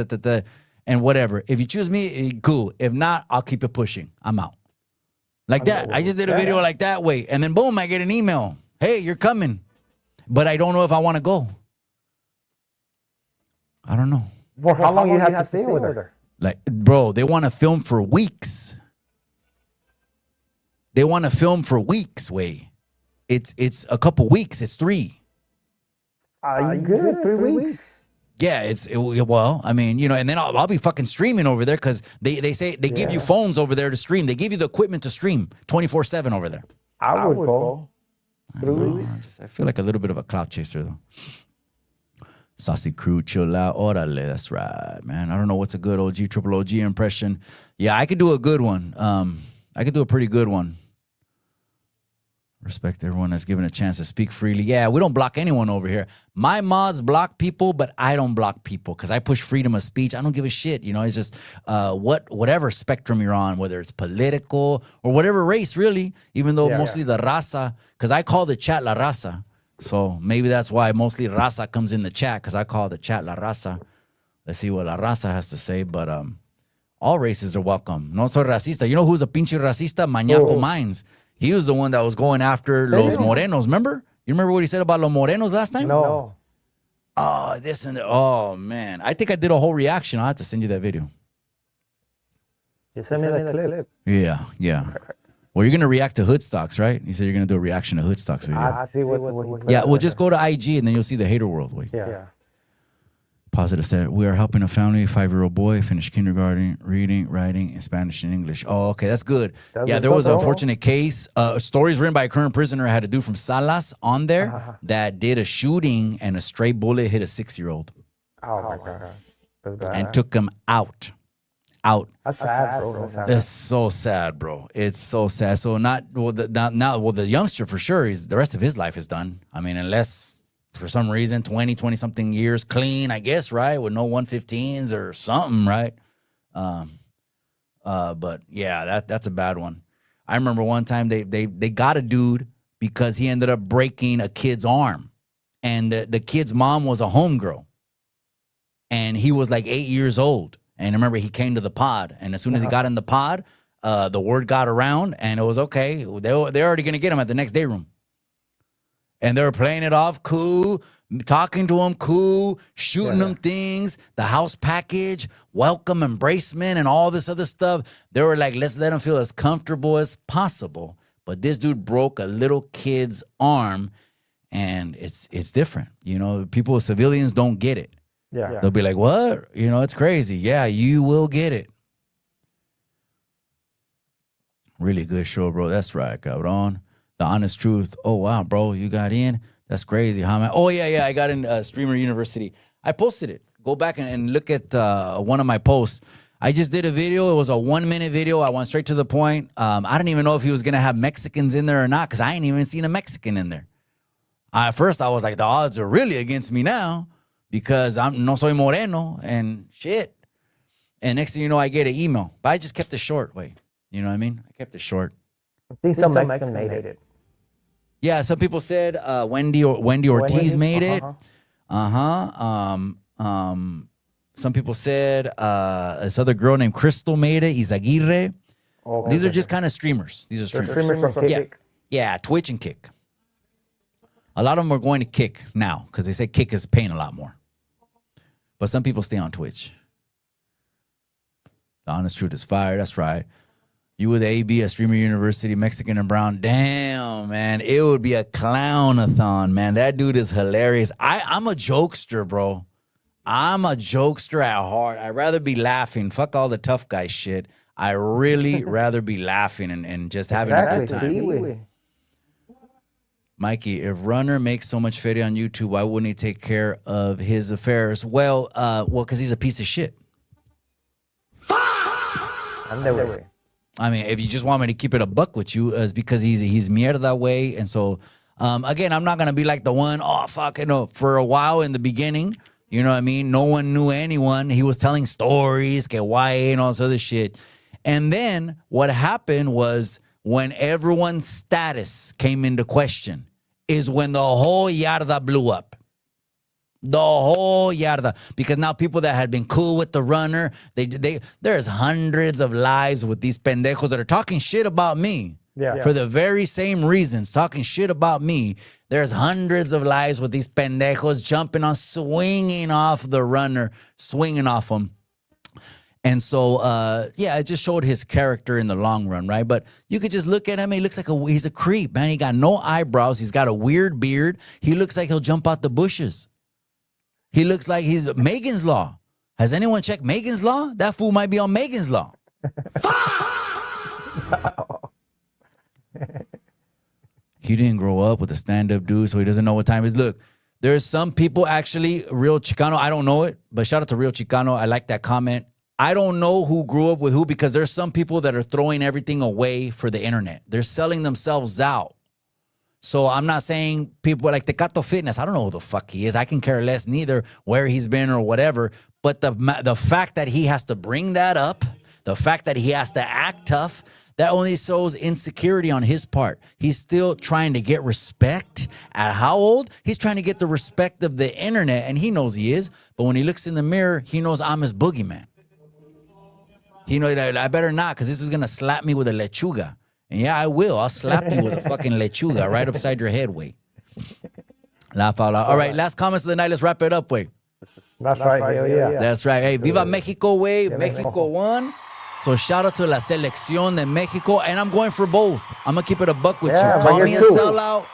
Speaker 1: and whatever. If you choose me, cool. If not, I'll keep it pushing. I'm out. Like that. I just did a video like that way. And then boom, I get an email. Hey, you're coming. But I don't know if I want to go. I don't know.
Speaker 2: Well, how long you have to stay with her?
Speaker 1: Like, bro, they want to film for weeks. They want to film for weeks, way. It's a couple weeks. It's 3.
Speaker 2: Are you good? 3 weeks?
Speaker 1: Yeah, well, I mean, you know, and then I'll be fucking streaming over there because they say they give you phones over there to stream. They give you the equipment to stream 24/7 over there.
Speaker 2: I would go. 3 weeks.
Speaker 1: I feel like a little bit of a clout chaser though. Saucy crew, chill out. Orale, that's right, man. I don't know what's a good OG, triple OG impression. Yeah, I could do a good one. I could do a pretty good one. Respect everyone that's given a chance to speak freely. Yeah, we don't block anyone over here. My mods block people, but I don't block people because I push freedom of speech. I don't give a shit. You know, it's just whatever spectrum you're on, whether it's political or whatever race, really, even though mostly the raza, because I call the chat la raza. So maybe that's why mostly raza comes in the chat because I call the chat la raza. Let's see what la raza has to say, but all races are welcome. No soy racista. You know who's a pinche racista? Mañaco Mines. He was the one that was going after los morenos. Remember? You remember what he said about los morenos last time?
Speaker 2: No.
Speaker 1: Oh, this and that. Oh, man. I think I did a whole reaction. I'll have to send you that video.
Speaker 2: You send me that clip.
Speaker 1: Yeah. Well, you're going to react to Hoodstocks, right? You said you're going to do a reaction to Hoodstocks video.
Speaker 2: I see what
Speaker 1: Yeah, well, just go to IG and then you'll see the hater world. Wait.
Speaker 2: Yeah.
Speaker 1: Positive stat. We are helping a family, 5-year-old boy, finish kindergarten, reading, writing, in Spanish and English. Oh, okay, that's good. There was an unfortunate case. Stories written by a current prisoner had a dude from Salas on there that did a shooting and a stray bullet hit a 6-year-old.
Speaker 2: Oh my God. That's bad.
Speaker 1: And took him out.
Speaker 2: That's sad, bro.
Speaker 1: It's so sad, bro. It's so sad. So the youngster for sure, the rest of his life is done. I mean, unless for some reason 20 something years clean, I guess, right, with no 115s or something, right? But yeah, that's a bad one. I remember one time they got a dude because he ended up breaking a kid's arm, and the kid's mom was a homegirl, and he was like 8 years old. And remember, he came to the pod, and as soon as he got in the pod, the word got around, and it was okay. They're already gonna get him at the next day room. And they were playing it off cool, talking to him cool, shooting him things, the house package, welcome embracement, and all this other stuff. They were like, let's let him feel as comfortable as possible. But this dude broke a little kid's arm, and it's different. You know, civilians don't get it.
Speaker 2: Yeah.
Speaker 1: They'll be like, what? You know, it's crazy. Yeah, you will get it. Really good show, bro. That's right, cabrón. The honest truth. Oh, wow, bro, you got in? That's crazy. How am I? Oh, yeah, I got in Streamer University. I posted it. Go back and look at one of my posts. I just did a video. It was a 1-minute video. I went straight to the point. I didn't even know if he was going to have Mexicans in there or not because I ain't even seen a Mexican in there. At first, I was like, the odds are really against me now because I'm no soy moreno and shit. And next thing you know, I get an email. But I just kept it short. Wait, you know what I mean? I kept it short.
Speaker 2: I think some Mexican made it.
Speaker 1: Yeah, some people said Wendy Ortiz made it. Some people said this other girl named Crystal made it. Izaguirre.
Speaker 2: Oh,
Speaker 1: These are just kind of streamers. These are streamers.
Speaker 2: Streamers from Kick.
Speaker 1: Yeah, Twitch and Kick. A lot of them are going to Kick now because they say Kick is paying a lot more. But some people stay on Twitch. The honest truth is fire. That's right. You with AB, a Streamer University, Mexican and Brown. Damn, man. It would be a clown-a-thon, man. That dude is hilarious. I'm a jokester, bro. I'm a jokester at heart. I'd rather be laughing. Fuck all the tough guy shit. I really rather be laughing and just having a good time. Mikey, if Runner makes so much feria on YouTube, why wouldn't he take care of his affairs? Well, because he's a piece of shit. I mean, if you just want me to keep it a buck with you, it's because he's mierda way. And so, again, I'm not going to be like the one, for a while in the beginning, you know what I mean? No one knew anyone. He was telling stories, que guay, and all this other shit. And then what happened was when everyone's status came into question is when the whole yarda blew up. The whole yarda. Because now people that had been cool with the runner, there's hundreds of lives with these pendejos that are talking shit about me.
Speaker 2: Yeah.
Speaker 1: For the very same reasons, talking shit about me. There's hundreds of lives with these pendejos jumping on, swinging off the runner, swinging off him. And so, it just showed his character in the long run, right? But you could just look at him. He looks like he's a creep, man. He got no eyebrows. He's got a weird beard. He looks like he'll jump out the bushes. He looks like he's Megan's Law. Has anyone checked Megan's Law? That fool might be on Megan's Law. He didn't grow up with a stand-up dude, so he doesn't know what time it is. Look, there's some people actually, Real Chicano, I don't know it, but shout out to Real Chicano. I like that comment. I don't know who grew up with who because there's some people that are throwing everything away for the internet. They're selling themselves out. So I'm not saying people like Tecato Fitness. I don't know who the fuck he is. I can care less neither where he's been or whatever. But the fact that he has to bring that up, the fact that he has to act tough, that only shows insecurity on his part. He's still trying to get respect. At how old? He's trying to get the respect of the internet, and he knows he is. But when he looks in the mirror, he knows I'm his boogeyman. He knows that I better not, because this is going to slap me with a lechuga. And yeah, I will. I'll slap you with a fucking lechuga right upside your head, way. Laugh out loud. All right, last comments of the night. Let's wrap it up, way.
Speaker 2: That's right. Hell yeah.
Speaker 1: That's right. Hey, Viva Mexico, way. Mexico won. So shout out to La Selección de Mexico. And I'm going for both. I'm going to keep it a buck with you. Call me a sellout.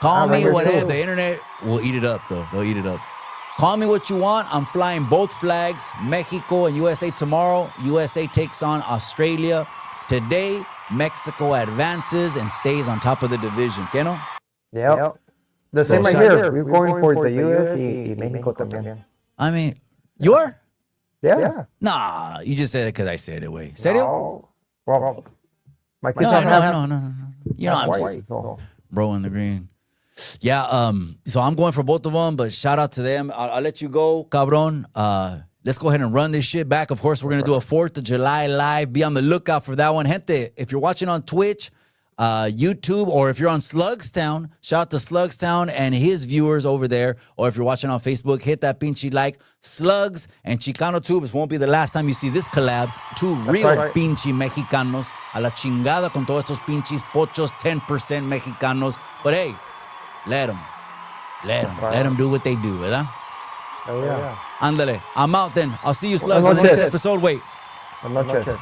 Speaker 1: Call me whatever. The internet will eat it up, though. They'll eat it up. Call me what you want. I'm flying both flags, Mexico and USA tomorrow. USA takes on Australia. Today, Mexico advances and stays on top of the division. ¿Qué no?
Speaker 2: Yep. The same right here. We're going for the US y Mexico también.
Speaker 1: I mean, you are?
Speaker 2: Yeah.
Speaker 1: Nah, you just said it because I said it, way. ¿Serio?
Speaker 2: Well, my kids
Speaker 1: No. You know I'm just bro in the green. Yeah, so I'm going for both of them, but shout out to them. I'll let you go, cabron. Let's go ahead and run this shit back. Of course, we're going to do a 4th of July live. Be on the lookout for that one. Gente, if you're watching on Twitch, YouTube, or if you're on Sluggz Town, shout out to Sluggz Town and his viewers over there. Or if you're watching on Facebook, hit that pinche like. Sluggz and Chicano Tubes won't be the last time you see this collab. Two real pinche Mexicanos. A la chingada con todos estos pinches pochos, 10% Mexicanos. But hey, let them do what they do, ¿verdad?
Speaker 2: Oh, yeah.
Speaker 1: Ándale. I'm out then. I'll see you, Sluggz, in the next episode. Wait.
Speaker 2: Buenas noches.